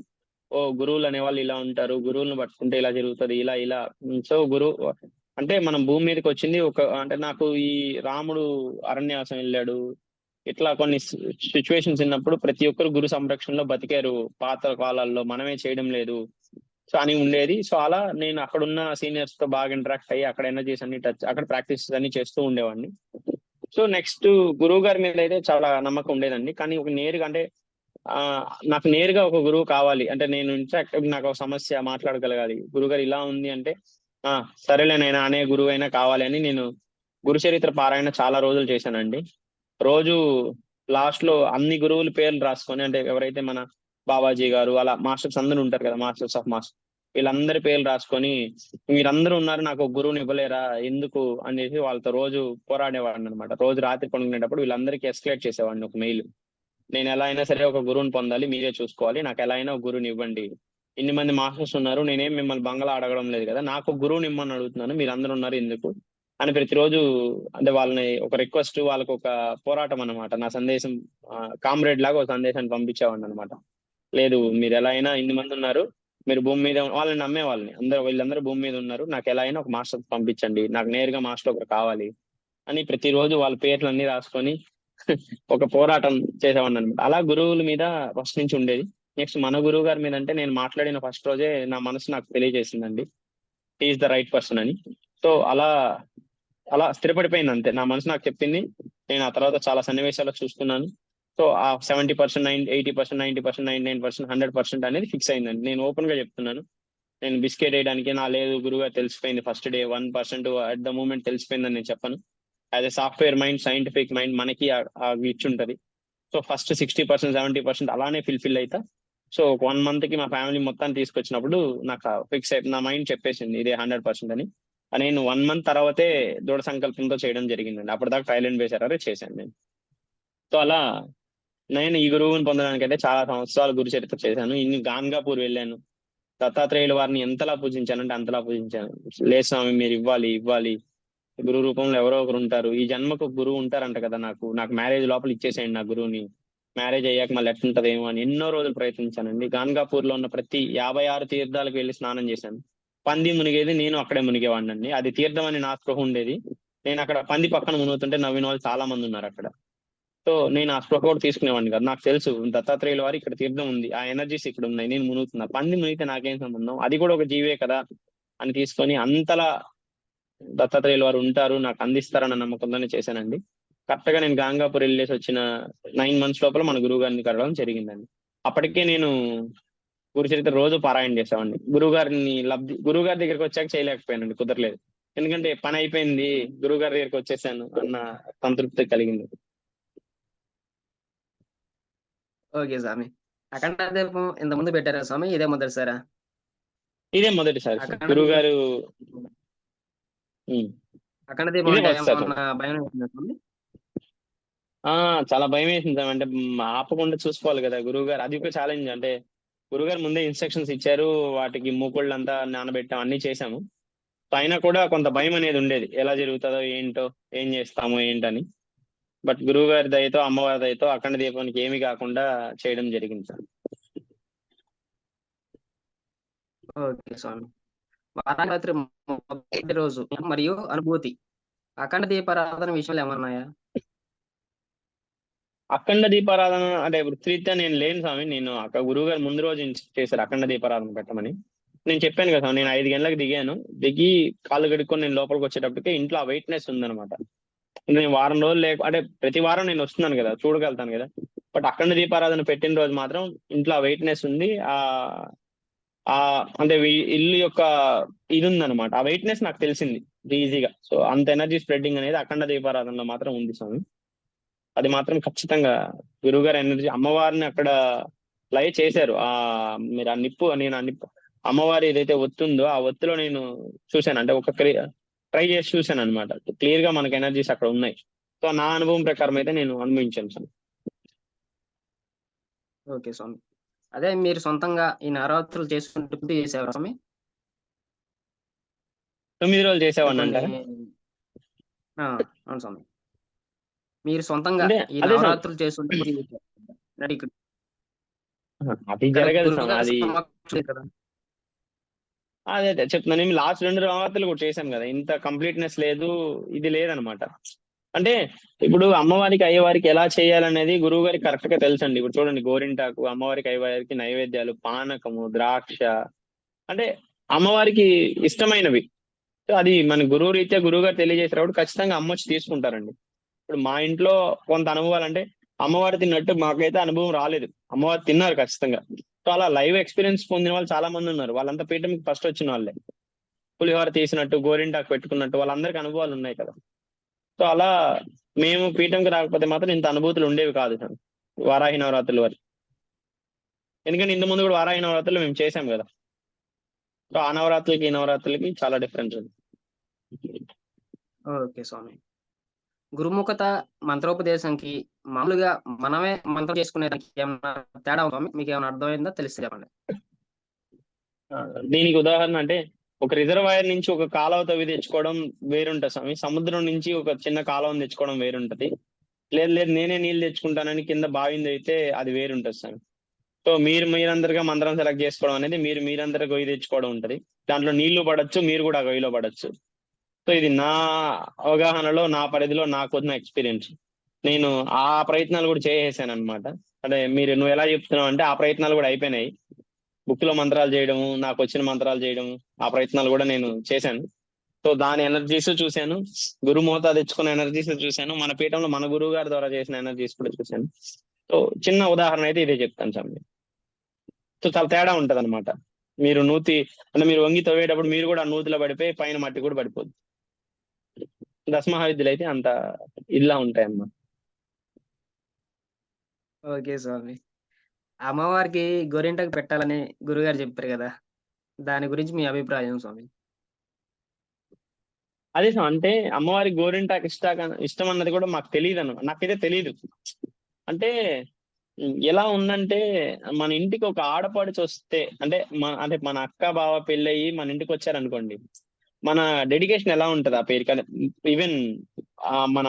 ఓ గురువులు అనే వాళ్ళు ఇలా ఉంటారు, గురువులను పట్టుకుంటే ఇలా జరుగుతుంది, ఇలా ఇలా. సో అంటే మనం భూమి మీదకి వచ్చింది అంటే నాకు ఈ రాముడు అరణ్యవాసం వెళ్ళాడు, ఇట్లా కొన్ని సిచ్యువేషన్స్ ఉన్నప్పుడు ప్రతి ఒక్కరు గురు సంరక్షణలో బతికారు పాత కాలాల్లో, మనమే చేయడం లేదు సో అని ఉండేది. సో అలా నేను అక్కడున్న సీనియర్స్ తో బాగా ఇంటరాక్ట్ అయ్యి అక్కడ ఎనర్జీస్ అన్ని అక్కడ ప్రాక్టీస్ అన్ని చేస్తూ ఉండేవాడిని. సో నెక్స్ట్ గురువు గారి మీద అయితే చాలా నమ్మకం ఉండేదండి. కానీ ఒక నేరుగా అంటే నాకు నేరుగా ఒక గురువు కావాలి అంటే నేను ఇన్ఫాక్ట్ నాకు ఒక సమస్య మాట్లాడగలగాలి, గురువు గారు ఇలా ఉంది అంటే సరేలేనైనా అనే గురువు అయినా కావాలి అని నేను గురు చరిత్ర పారాయణ చాలా రోజులు చేశానండి. రోజు లాస్ట్ లో అన్ని గురువుల పేర్లు రాసుకొని, అంటే ఎవరైతే మన బాబాజీ గారు అలా మాస్టర్స్ అందరూ ఉంటారు కదా, మాస్టర్స్ ఆఫ్ మాస్టర్, వీళ్ళందరి పేర్లు రాసుకొని మీరందరూ ఉన్నారు నాకు ఒక గురువుని ఇవ్వలేరా ఎందుకు అనేసి వాళ్ళతో రోజు పోరాడేవాడిని అనమాట. రోజు రాత్రి పడుకునేటప్పుడు వీళ్ళందరికీ ఎస్కలేట్ చేసేవాడిని ఒక మెయిల్. నేను ఎలా అయినా సరే ఒక గురువుని పొందాలి, మీరే చూసుకోవాలి, నాకు ఎలా అయినా ఒక గురువుని ఇవ్వండి. ఇన్ని మంది మాస్టర్స్ ఉన్నారు, నేనేం మిమ్మల్ని బంగళా అడగడం లేదు కదా, నాకు ఒక గురువుని ఇమ్మని అడుగుతున్నాను, మీరు అందరూ ఉన్నారు ఎందుకు అని ప్రతిరోజు అంటే వాళ్ళని ఒక రిక్వెస్ట్, వాళ్ళకు ఒక పోరాటం అనమాట. నా సందేశం కామ్రేడ్ లాగా ఒక సందేశాన్ని పంపించేవాడిని అనమాట. లేదు మీరు ఎలా అయినా ఇన్ని మంది ఉన్నారు, మీరు భూమి మీద వాళ్ళని నమ్మే వాళ్ళని వీళ్ళందరూ భూమి మీద ఉన్నారు, నాకు ఎలా అయినా ఒక మాస్టర్ పంపించండి, నాకు నేరుగా మాస్టర్ ఒకరు కావాలి అని ప్రతిరోజు వాళ్ళ పేర్లు అన్ని రాసుకొని ఒక పోరాటం చేసేవాడిని అనమాట. అలా గురువుల మీద ఫస్ట్ నుంచి ఉండేది. నెక్స్ట్ మన గురువు గారి మీద అంటే నేను మాట్లాడిన ఫస్ట్ రోజే నా మనసు నాకు తెలియజేసిందండి, ఈజ్ ద రైట్ పర్సన్ అని. సో అలా అలా స్థిరపడిపోయింది అంతే. నా మనసు నాకు చెప్పింది. నేను ఆ తర్వాత చాలా సన్నివేశాలు చూస్తున్నాను. సో ఆ 70%, 80%, 90%, 99%, 100% అనేది ఫిక్స్ అయిందండి. నేను ఓపెన్ గా చెప్తున్నాను. నేను బిస్కెట్ వేయడానికి నా లేదు గురువుగా తెలిసిపోయింది first day 1% at the moment తెలిసిపోయిందని నేను చెప్పను. As a software mind, scientific mind మనకి ఆ గ్లిచ్ ఉంటది. సో ఫస్ట్ 60%, 70% అలానే ఫిల్ అవుతా. సో ఒక 1 month కి మా ఫ్యామిలీ మొత్తాన్ని తీసుకొచ్చినప్పుడు నాకు ఫిక్స్ అయిపోయి నా మైండ్ చెప్పేసింది ఇదే 100% అని. నేను 1 month తర్వాతే దృఢ సంకల్పంతో చేయడం జరిగిందండి. అప్పటిదాకా ట్రయల్ వేసారే చేశాను నేను. సో అలా నేను ఈ గురువుని పొందడానికి అయితే చాలా సంవత్సరాలు గురు చరిత్ర చేశాను. గాన్గాపూర్ వెళ్ళాను. దత్తాత్రేయుల వారిని ఎంతలా పూజించానంటే అంతలా పూజించాను. లేదు స్వామి మీరు ఇవ్వాలి ఇవ్వాలి, గురువు రూపంలో ఎవరో ఒకరు ఉంటారు, ఈ జన్మకు గురువు ఉంటారంట కదా, నాకు మ్యారేజ్ లోపల ఇచ్చేసేయండి నా గురువుని, మ్యారేజ్ అయ్యాక మళ్ళీ ఎట్లుంటదేమో అని ఎన్నో రోజులు ప్రయత్నించానండి. గాన్గాపూర్ లో ఉన్న ప్రతి 56 తీర్థాలకు వెళ్ళి స్నానం చేశాను. పంది మునిగేది, నేను అక్కడే మునిగేవాడిని అండి. అది తీర్థం అని నా స్పృహ ఉండేది. నేను అక్కడ పంది పక్కన మునుగుతుంటే నవ్విన వాళ్ళు చాలా మంది ఉన్నారు అక్కడ. సో నేను ఆ స్పృహ కూడా తీసుకునేవాడిని కదా. నాకు తెలుసు దత్తాత్రేయుల వారు ఇక్కడ తీర్థం ఉంది, ఆ ఎనర్జీస్ ఇక్కడ ఉన్నాయి, నేను మునుగుతున్నా, పంది మునిగితే నాకేం సంబంధం, అది కూడా ఒక జీవే కదా అని తీసుకొని అంతలా దత్తాత్రేయుల వారు ఉంటారు నాకు అందిస్తారన్న నమ్మకంతోనే చేశానండి. కరెక్ట్ గా నేను గాంగాపూర్ వెళ్ళేసి వచ్చిన 9 months లోపల మన గురువు గారిని కలవడం జరిగిందండి. అప్పటికే నేను గురు చరిత్ర రోజు పారాయణ చేసేవాడిని. గురువు గారి దగ్గరికి వచ్చాక చేయలేకపోయానండి, కుదరలేదు. ఎందుకంటే పని అయిపోయింది, గురువు గారి దగ్గరికి వచ్చేసాను అన్న సంతృప్తి కలిగింది. ఓకే స్వామి. అఖండ దీపం ఇంత ముందు పెట్టారా స్వామి? ఇదే మొదటిసారా? ఇదే మొదటిసారి అఖండ గురువు దీపం గారు. అఖండ దీపం ఇదే అంటే ఫస్ట్ సార్. ఏమన్నా భయం వేసిందా స్వామి? చాలా భయం వేసింది సార్. అంటే ఆపకుండా చూసుకోవాలి కదా గురువు గారు, అది ఒక ఛాలెంజ్. అంటే గురుగారు ముందే ఇన్స్ట్రక్షన్స్ ఇచ్చారు, వాటికి మూకుళ్ళంతా నానబెట్టాం, అన్ని చేశాము. అయినా కూడా కొంత భయం అనేది ఉండేది, ఎలా జరుగుతుందో ఏంటో, ఏం చేస్తామో ఏంటని. బట్ గురువు గారి దయతో, అమ్మవారి దయతో అఖండ దీపానికి ఏమి కాకుండా చేయడం జరిగింది సార్. ఓకే స్వామి. వారానికి రాత్రి మొదటి రోజు మరియు అనుభూతి అఖండ దీపారాధన విషయాలు ఏమన్నా ఉన్నాయా? అఖండ దీపారాధన అంటే వృత్తిరీత్యా నేను లేను స్వామి. నేను అక్కడ గురువు గారు ముందు రోజు చేశారు అఖండ దీపారాధన పెట్టమని. నేను చెప్పాను కదా స్వామి, నేను 5 గంటలకు దిగాను. దిగి కాళ్ళు కడుక్కొని నేను లోపలికి వచ్చేటప్పటికే ఇంట్లో ఆ వెయిట్నెస్ ఉందన్నమాట. నేను వారం రోజులు అంటే ప్రతి వారం నేను వస్తున్నాను కదా, చూడగలుగుతాను కదా. బట్ అఖండ దీపారాధన పెట్టిన రోజు మాత్రం ఇంట్లో ఆ వెయిట్నెస్ ఉంది. ఆ అంటే ఇల్లు యొక్క ఇది ఉందన్నమాట. ఆ వెయిట్నెస్ నాకు తెలిసింది ఈజీగా. సో అంత ఎనర్జీ స్ప్రెడ్డింగ్ అనేది అఖండ దీపారాధనలో మాత్రం ఉంది స్వామి. అది మాత్రం ఖచ్చితంగా గురువుగారు ఎనర్జీ, అమ్మవారిని అక్కడ లైవ్ చేశారు. మీరు ఆ నిప్పు, నేను ఆ నిప్పు అమ్మవారి ఏదైతే ఒత్తి ఉందో ఆ ఒత్తిలో నేను చూశాను. అంటే ఒక ట్రై చేసి చూశాను అనమాట. క్లియర్ గా మనకి ఎనర్జీస్ అక్కడ ఉన్నాయి. సో నా అనుభవం ప్రకారం అయితే నేను అనుభవించాను సార్. ఓకే స్వామి. అదే మీరు సొంతంగా ఈ నవరాత్రులు చేసుకుంటూ చేసేవారా స్వామి? 9 రోజులు అంటే చేసేవాడిని కొన్ని అంటారా? అవును స్వామి. మీరు సొంతంగా అంటే ఈ అదే స్వామి, నవరాత్రులు చేసుకుంటూ పూజ చేశారు. అంటే అది ఇక్కడ జరగదు స్వామి. గురువుగారి అది సమక్షంలో కదా. అదే చెప్తున్నాను, నేను లాస్ట్ 2 నవరాత్రులు కూడా చేశాను కదా, ఇంత కంప్లీట్నెస్ లేదు, ఇది లేదనమాట. అంటే ఇప్పుడు అమ్మవారికి అయ్యవారికి ఎలా చేయాలనేది గురువు గారికి కరెక్ట్ గా తెలుసండి. ఇప్పుడు చూడండి, గోరింటాకు అమ్మవారికి అయ్యవారికి నైవేద్యాలు, పానకము, ద్రాక్ష, అంటే అమ్మవారికి ఇష్టమైనవి. సో అది మన గురువు రీత్యా గురువు గారు తెలియజేసేటప్పుడు ఖచ్చితంగా అమ్మ వచ్చి తీసుకుంటారండి. ఇప్పుడు మా ఇంట్లో కొంత అనుభవాలు అంటే అమ్మవారు తిన్నట్టు మాకైతే అనుభవం రాలేదు. అమ్మవారు తిన్నారు ఖచ్చితంగా. సో అలా లైవ్ ఎక్స్పీరియన్స్ పొందిన వాళ్ళు చాలా మంది ఉన్నారు. వాళ్ళంతా పీఠంకి ఫస్ట్ వచ్చిన వాళ్ళే. పులిహోర తీసినట్టు, గోరింటాకు పెట్టుకున్నట్టు వాళ్ళందరికీ అనుభవాలు ఉన్నాయి కదా. సో అలా మేము పీఠంకి రాకపోతే మాత్రం ఇంత అనుభూతులు ఉండేవి కాదు సార్ వారాహి నవరాత్రుల వరకు. ఎందుకంటే ఇంత ముందు కూడా వారాహి నవరాత్రులు మేము చేసాం కదా. సో ఆ నవరాత్రులకి ఈ నవరాత్రులకి చాలా డిఫరెన్స్ ఉంది. ఓకే స్వామి. గురుముఖత మంత్రోపదేశంకి మామూలుగా మనమే మంత్రం చేసుకునేదానికి ఏమన్నా తేడా ఉందా స్వామి? మీకు ఏమైనా అర్థమైందో తెలిస్తే చెప్పండి. దీనికి ఉదాహరణ అంటే ఒక రిజర్వాయర్ నుంచి ఒక కాలువ తవ్వి తెచ్చుకోవడం వేరుంటది స్వామి. సముద్రం నుంచి ఒక చిన్న కాలువను తెచ్చుకోవడం వేరుంటది. లేదు లేదు నేనే నీళ్ళు తెచ్చుకుంటానని కింద బావింది అయితే అది వేరుంటది స్వామి. సో మీరందరిగా మంత్రం సెలెక్ట్ చేసుకోవడం అనేది మీరందరూ గొయ్యి తెచ్చుకోవడం ఉంటది. దాంట్లో నీళ్లు పడచ్చు, మీరు కూడా ఆ గొయ్యిలో పడచ్చు. సో ఇది నా అవగాహనలో, నా పరిధిలో నాకు వచ్చిన ఎక్స్పీరియన్స్. నేను ఆ ప్రయత్నాలు కూడా చేసేసాను అనమాట. అంటే నువ్వు ఎలా చెప్తున్నావు అంటే ఆ ప్రయత్నాలు కూడా అయిపోయినాయి. బుక్ లో మంత్రాలు చేయడము, నాకు వచ్చిన మంత్రాలు చేయడము, ఆ ప్రయత్నాలు కూడా నేను చేశాను. సో దాని ఎనర్జీస్ చూశాను, గురుమోత తెచ్చుకున్న ఎనర్జీస్ చూశాను, మన పీఠంలో మన గురువు గారి ద్వారా చేసిన ఎనర్జీస్ కూడా చూశాను. సో చిన్న ఉదాహరణ అయితే ఇదే చెప్తాను సార్. సో చాలా తేడా ఉంటది అనమాట. మీరు మీరు వంగి తవ్వేటప్పుడు మీరు కూడా నూతిలో పడిపోయి పైన మట్టి కూడా పడిపోద్ది. దశమహావిద్యలు అయితే అంత ఇలా ఉంటాయన్నమాట. ఓకే స్వామి. అమ్మవారికి గోరింటాకు పెట్టాలని గురుగారు చెప్పారు కదా. దాని గురించి మీ అభిప్రాయం స్వామి? అదే సార్, అంటే అమ్మవారి గోరింటాకు ఇష్టం అన్నది కూడా మాకు తెలియదు నాకైతే తెలియదు. అంటే ఎలా ఉందంటే మన ఇంటికి ఒక ఆడపడిచి వస్తే, అంటే మన అక్క బావ పెళ్ళయి మన ఇంటికి వచ్చారనుకోండి, మన డెడికేషన్ ఎలా ఉంటది ఆ పేరు కానీ. ఈవెన్ మన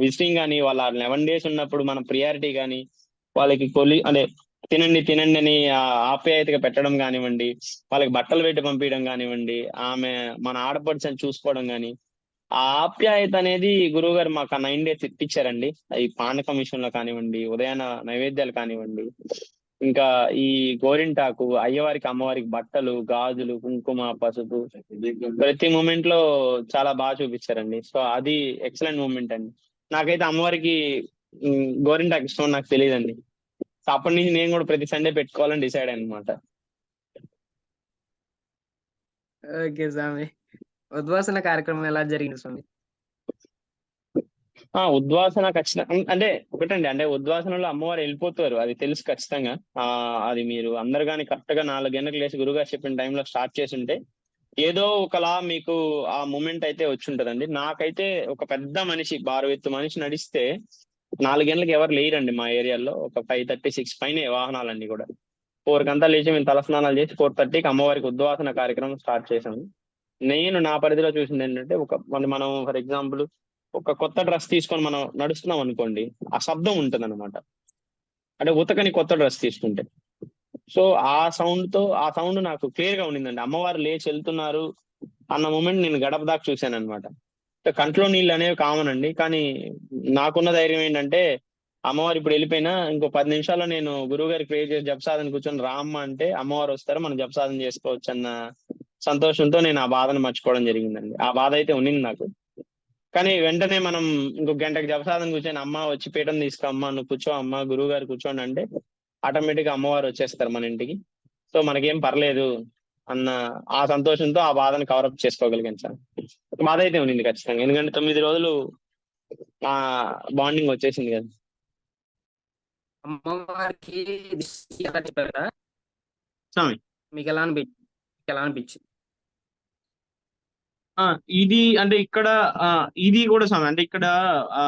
విజిటింగ్ కానీ, వాళ్ళ 11 days ఉన్నప్పుడు మన ప్రియారిటీ కానీ, వాళ్ళకి అంటే తినండి తినండి అని ఆప్యాయతగా పెట్టడం కానివ్వండి, వాళ్ళకి బట్టలు పెట్టి పంపించడం కానివ్వండి, మన ఆడపడుచని చూసుకోవడం కానీ, ఆ ఆప్యాయత అనేది గురువు గారు మాకు ఆ 9 days ఇప్పించారండి. ఈ పానకం విషయంలో కానివ్వండి, ఉదయాన నైవేద్యాలు కానివ్వండి, ఇంకా ఈ గోరింటాకు, అయ్యవారికి అమ్మవారికి బట్టలు, గాజులు, కుంకుమ, పసుపు, ప్రతి మూమెంట్ లో చాలా బాగా చూపించారండి. సో అది ఎక్సలెంట్ మూమెంట్ అండి. నాకైతే అమ్మవారికి గోరింటాకు ఇష్టం నాకు తెలియదండి. సో అప్పటి నుంచి నేను కూడా ప్రతి సండే పెట్టుకోవాలని డిసైడ్ అనమాట. ఓకే స్వామి. ఉద్వాసన కార్యక్రమం ఎలా జరిగింది స్వామి? ఉద్వాసన ఖచ్చితంగా అంటే ఒకటండి, అంటే ఉద్వాసనలో అమ్మవారు వెళ్ళిపోతారు, అది తెలుసు ఖచ్చితంగా. అది మీరు అందరు కానీ కరెక్ట్ గా 4 గంటలకు లేచి గురుగారు చెప్పిన టైంలో స్టార్ట్ చేసి ఉంటే ఏదో ఒకలా మీకు ఆ మూమెంట్ అయితే వచ్చి ఉంటదండి. నాకైతే ఒక పెద్ద మనిషి, బారువెత్తు మనిషి నడిస్తే 4 గంటలకు ఎవరు లేరండి మా ఏరియాలో. ఒక 5:30, 6 పైనే వాహనాలన్నీ కూడా. 4 కంతా లేచి మేము తలస్నానాలు చేసి 4:30కి అమ్మవారికి ఉద్వాసన కార్యక్రమం స్టార్ట్ చేసాము. నేను నా పరిధిలో చూసింది ఏంటంటే, మనం ఫర్ ఎగ్జాంపుల్ ఒక కొత్త డ్రెస్ తీసుకొని మనం నడుస్తున్నాం అనుకోండి, ఆ శబ్దం ఉంటుంది అనమాట. అంటే ఉతకని కొత్త డ్రెస్ తీసుకుంటే. సో ఆ సౌండ్ నాకు క్లియర్ గా ఉండిందండి. అమ్మవారు లేచి వెళ్తున్నారు అన్న మూమెంట్ నేను గడప దాకా చూశాను అనమాట. కంట్లో నీళ్ళు అనేవి కామన్ అండి. కానీ నాకున్న ధైర్యం ఏంటంటే, అమ్మవారు ఇప్పుడు వెళ్ళిపోయినా ఇంకో 10 నిమిషాల్లో నేను గురువు గారికి ప్రే చేసి జపసాధన కూర్చొని రామ్మ అంటే అమ్మవారు వస్తారు, మనం జపసాధన చేసుకోవచ్చు అన్న సంతోషంతో నేను ఆ బాధను మర్చిపోవడం జరిగిందండి. ఆ బాధ అయితే ఉన్నింది నాకు. కానీ వెంటనే మనం ఇంకో గంటకి జపసాధన కూర్చొని అమ్మ వచ్చి పీఠం తీసుకో అమ్మ, నువ్వు కూర్చో అమ్మ, గురువు గారు కూర్చోండి అంటే ఆటోమేటిక్ గా అమ్మవారు వచ్చేస్తారు మన ఇంటికి. సో మనకేం పర్లేదు అన్న ఆ సంతోషంతో ఆ బాధను కవరప్ చేసుకోగలిగాను సార్. బాధ అయితే ఉన్నింది ఖచ్చితంగా, ఎందుకంటే 9 రోజులు ఆ బాండింగ్ వచ్చేసింది కదా. అమ్మవారికి దిష్టి ఎలా చెప్పారా? స్వామి మీకు ఎలా అనిపించింది? ఇది అంటే ఇక్కడ ఇది కూడా స్వామి, అంటే ఇక్కడ ఆ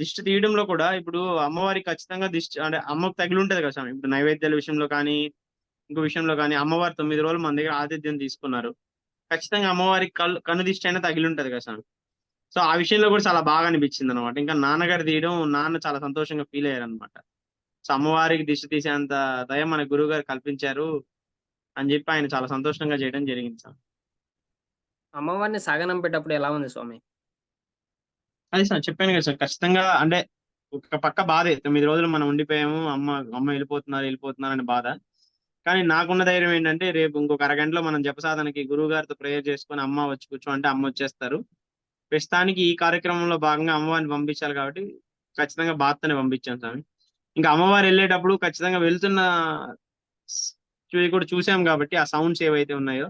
దిష్టి తీయడంలో కూడా ఇప్పుడు అమ్మవారికి ఖచ్చితంగా దిష్టి అంటే అమ్మకు తగిలి ఉంటది కదా స్వామి. ఇప్పుడు నైవేద్యాల విషయంలో కానీ ఇంకో విషయంలో కానీ అమ్మవారు 9 రోజులు మన దగ్గర ఆతిథ్యం తీసుకున్నారు. ఖచ్చితంగా అమ్మవారికి కన్ను దిష్టి అయినా తగిలి ఉంటది కదా స్వామి. సో ఆ విషయంలో కూడా చాలా బాగా అనిపించింది అనమాట. ఇంకా నాన్నగారు తీయడం, నాన్న చాలా సంతోషంగా ఫీల్ అయ్యారు అనమాట. సో అమ్మవారికి దిష్టి తీసేంత దయ మన గురువు గారు కల్పించారు అని చెప్పి ఆయన చాలా సంతోషంగా చేయడం జరిగింది సార్. అమ్మవారిని సాగనంపేటప్పుడు ఎలా ఉంది స్వామి? అదే సార్ చెప్పాను కదా సార్, ఖచ్చితంగా అంటే ఒక పక్క బాధే, 9 రోజులు మనం ఉండిపోయాము, అమ్మ వెళ్ళిపోతున్నారు అనే బాధ. కానీ నాకున్న ధైర్యం ఏంటంటే, రేపు ఇంకొక అరగంటలో మనం జపసాధనకి గురువు గారితో ప్రేయర్ చేసుకొని అమ్మ వచ్చి కూర్చో అంటే అమ్మ వచ్చేస్తారు. ప్రస్తుతానికి ఈ కార్యక్రమంలో భాగంగా అమ్మవారిని పంపించాలి కాబట్టి ఖచ్చితంగా బాధతోనే పంపించాను స్వామి. ఇంకా అమ్మవారు వెళ్ళేటప్పుడు ఖచ్చితంగా వెళ్తున్న కూడా చూసాం కాబట్టి ఆ సౌండ్స్ ఏవైతే ఉన్నాయో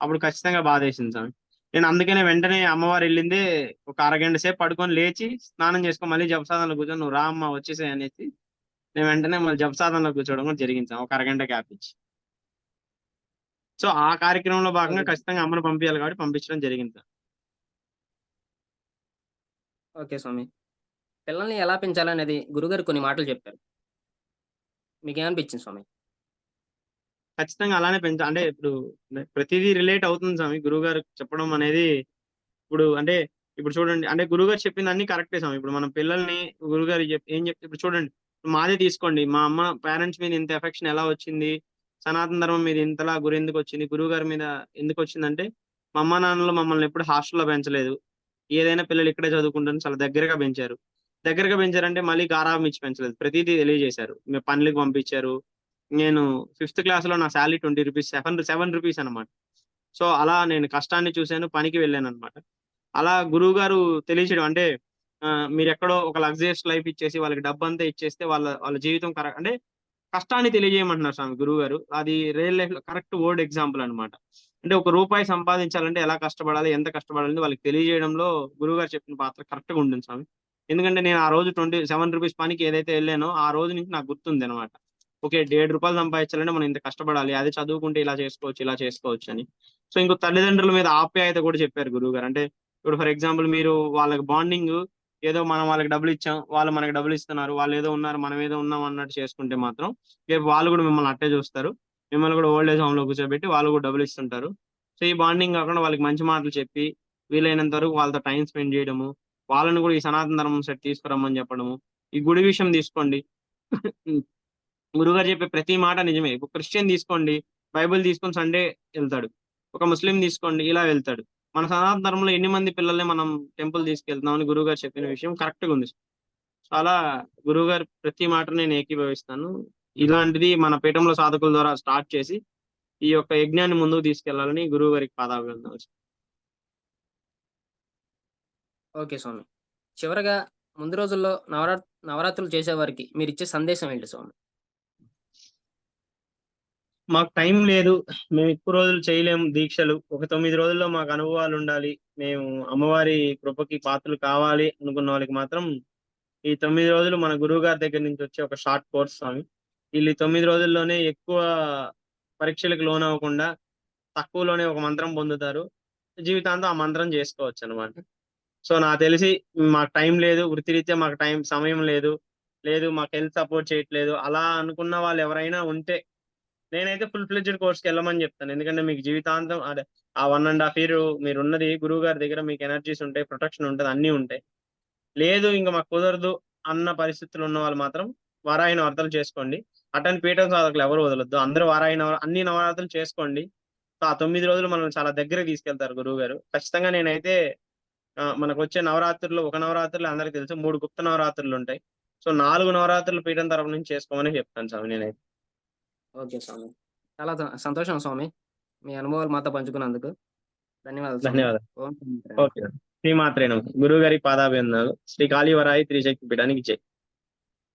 అప్పుడు ఖచ్చితంగా బాధ వేసింది స్వామి. నేను అందుకనే వెంటనే అమ్మవారు వెళ్ళిందే ఒక అరగంట సేపు పడుకొని లేచి స్నానం చేసుకొని మళ్ళీ జపసాధనలో కూర్చొని నువ్వు రా అమ్మ వచ్చేసాయి అనేసి నేను వెంటనే మళ్ళీ జపసాధనలో కూర్చోవడం కూడా జరిగింది స్వామి, ఒక అరగంట గ్యాప్ ఇచ్చి. సో ఆ కార్యక్రమంలో భాగంగా ఓకే. ఖచ్చితంగా అమ్మను పంపించాలి కాబట్టి పంపించడం జరిగింది సార్. ఓకే స్వామి. పిల్లల్ని ఎలా పెంచాలనేది గురుగారు కొన్ని మాటలు చెప్పారు. మీకేమనిపించింది స్వామి? ఖచ్చితంగా అలానే అంటే ఇప్పుడు ప్రతిదీ రిలేట్ అవుతుంది స్వామి. గురువు గారు చెప్పడం అనేది ఇప్పుడు అంటే ఇప్పుడు చూడండి, అంటే గురువుగారు చెప్పింది అన్ని కరెక్టే స్వామి. ఇప్పుడు మనం పిల్లల్ని గురుగారు ఏం చెప్తే ఇప్పుడు చూడండి, మాదే తీసుకోండి, మా అమ్మ పేరెంట్స్ మీద ఇంత ఎఫెక్షన్ ఎలా వచ్చింది, సనాతన ధర్మం మీద ఇంతలా గురి ఎందుకు వచ్చింది, గురువు గారి మీద ఎందుకు వచ్చిందంటే మా అమ్మ నాన్నలు మమ్మల్ని ఎప్పుడు హాస్టల్లో పెంచలేదు. ఏదైనా పిల్లలు ఇక్కడే చదువుకుంటారని చాలా దగ్గరగా పెంచారు. దగ్గరగా పెంచారంటే మళ్ళీ గారాబం ఇచ్చి పెంచలేదు, ప్రతిదీ తెలియజేశారు. మేము పనులకు పంపించారు. నేను 5th క్లాస్ లో నా శాలరీ 20 రూపీస్, 7 రూపీస్ అనమాట. సో అలా నేను కష్టాన్ని చూశాను, పనికి వెళ్ళాను అనమాట. అలా గురువు గారు తెలియచేయడం అంటే మీరు ఎక్కడో ఒక లగ్జరియస్ లైఫ్ ఇచ్చేసి వాళ్ళకి డబ్బంతా ఇచ్చేస్తే వాళ్ళ వాళ్ళ జీవితం అంటే కష్టాన్ని తెలియజేయమంటున్నారు స్వామి గురువు గారు. అది రియల్ లైఫ్ లో కరెక్ట్ వర్డ్ ఎగ్జాంపుల్ అన్నమాట. అంటే ఒక రూపాయి సంపాదించాలంటే ఎలా కష్టపడాలి, ఎంత కష్టపడాలి వాళ్ళకి తెలియజేయడంలో గురువు గారు చెప్పిన పాత్ర కరెక్ట్ గా ఉంటుంది స్వామి. ఎందుకంటే నేను ఆ రోజు 27 రూపీస్ పనికి ఏదైతే వెళ్ళానో ఆ రోజు నుంచి నాకు గుర్తుంది అనమాట. ఓకే, 7 రూపాయలు సంపాదించాలంటే మనం ఇంత కష్టపడాలి, అదే చదువుకుంటే ఇలా చేసుకోవచ్చు అని. సో ఇంకో తల్లిదండ్రుల మీద ఆప్యాయత కూడా చెప్పారు గురువు గారు. అంటే ఇప్పుడు ఫర్ ఎగ్జాంపుల్ మీరు వాళ్ళకి బాండింగ్ ఏదో మనం వాళ్ళకి డబ్బులు ఇచ్చాం, వాళ్ళు మనకి డబ్బులు ఇస్తున్నారు, వాళ్ళు ఏదో ఉన్నారు మనం ఏదో ఉన్నాం అన్నట్టు చేసుకుంటే మాత్రం రేపు వాళ్ళు కూడా మిమ్మల్ని అట్టే చూస్తారు. మిమ్మల్ని కూడా ఓల్డ్ ఏజ్ హోమ్ లో కూర్చోబెట్టి వాళ్ళు కూడా డబ్బులు ఇస్తుంటారు. సో ఈ బాండింగ్ కాకుండా వాళ్ళకి మంచి మాటలు చెప్పి వీలైనంత వరకు వాళ్ళతో టైం స్పెండ్ చేయడము, వాళ్ళని కూడా ఈ సనాతన ధర్మం సెట్ తీసుకురమ్మని చెప్పడము. ఈ గుడి విషయం తీసుకోండి, గురుగారు చెప్పే ప్రతి మాట నిజమే. ఒక క్రిస్టియన్ తీసుకోండి, బైబిల్ తీసుకొని సండే వెళ్తాడు. ఒక ముస్లిం తీసుకోండి, ఇలా వెళ్తాడు. మన సనాతన ధర్మంలో ఎన్ని మంది పిల్లల్ని మనం టెంపుల్ తీసుకెళ్తున్నాం అని గురువు గారు చెప్పిన విషయం కరెక్ట్ గా ఉంది. చాలా గురువు గారు ప్రతి మాట నేను ఏకీభవిస్తాను. ఇలాంటిది మన పీఠంలో సాధకుల ద్వారా స్టార్ట్ చేసి ఈ యొక్క యజ్ఞాన్ని ముందుకు తీసుకెళ్లాలని గురువు గారికి పాదాభివందనాలు. ఓకే స్వామి. చివరగా ముందు రోజుల్లో నవరాత్రులు చేసేవారికి మీరిచ్చే సందేశం ఏంటి స్వామి? మాకు టైం లేదు, మేము ఎక్కువ రోజులు చేయలేము దీక్షలు. ఒక 9 రోజుల్లో మాకు అనుభవాలు ఉండాలి, మేము అమ్మవారి కృపకి పాత్రలు కావాలి అనుకున్న వాళ్ళకి మాత్రం ఈ 9 రోజులు మన గురువు గారి దగ్గర నుంచి వచ్చే ఒక షార్ట్ కోర్స్ స్వామి. వీళ్ళు ఈ 9 రోజుల్లోనే ఎక్కువ పరీక్షలకు లోనవ్వకుండా తక్కువలోనే ఒక మంత్రం పొందుతారు. జీవితాంతం ఆ మంత్రం చేసుకోవచ్చు అనమాట. సో నాకు తెలిసి మాకు టైం లేదు, వృత్తిరీత్యా మాకు సమయం లేదు, మాకు హెల్త్ సపోర్ట్ చేయట్లేదు అలా అనుకున్న వాళ్ళు ఎవరైనా ఉంటే నేనైతే ఫుల్ ఫ్లెడ్జ్డ్ కోర్స్కి వెళ్ళమని చెప్తాను. ఎందుకంటే మీకు జీవితాంతం అదే ఆ 1.5 ఇయర్ మీరు ఉన్నది గురువు గారి దగ్గర, మీకు ఎనర్జీస్ ఉంటాయి, ప్రొటెక్షన్ ఉంటుంది, అన్నీ ఉంటాయి. లేదు ఇంక మాకు కుదరదు అన్న పరిస్థితులు ఉన్న వాళ్ళు మాత్రం వారాహి నవరాత్రులు చేసుకోండి. అటని పీఠం సాధకులు ఎవరు వదలొద్దు. అందరూ అన్ని నవరాత్రులు చేసుకోండి. సో ఆ 9 రోజులు మనం చాలా దగ్గరికి తీసుకెళ్తారు గురువు గారు. ఖచ్చితంగా నేనైతే మనకు వచ్చే నవరాత్రులు, ఒక నవరాత్రులు అందరికి తెలుసు, 3 గుప్త నవరాత్రులు ఉంటాయి. సో 4 నవరాత్రులు పీఠం తరపు నుంచి చేసుకోమని చెప్తాను స్వామి నేనైతే. ఓకే స్వామి. చాలా సంతోషం స్వామి. మీ అనుభవాలు మాతో పంచుకున్నందుకు. ధన్యవాదాలు స్వామి. ధన్యవాదాలు. ఓం శ్రీ ఓకే. శ్రీమాత్రే నమః. గురువు గారి పాదాభివందనాలు. శ్రీ కాళీ వరాయి త్రిశక్తి పీఠానికి జై.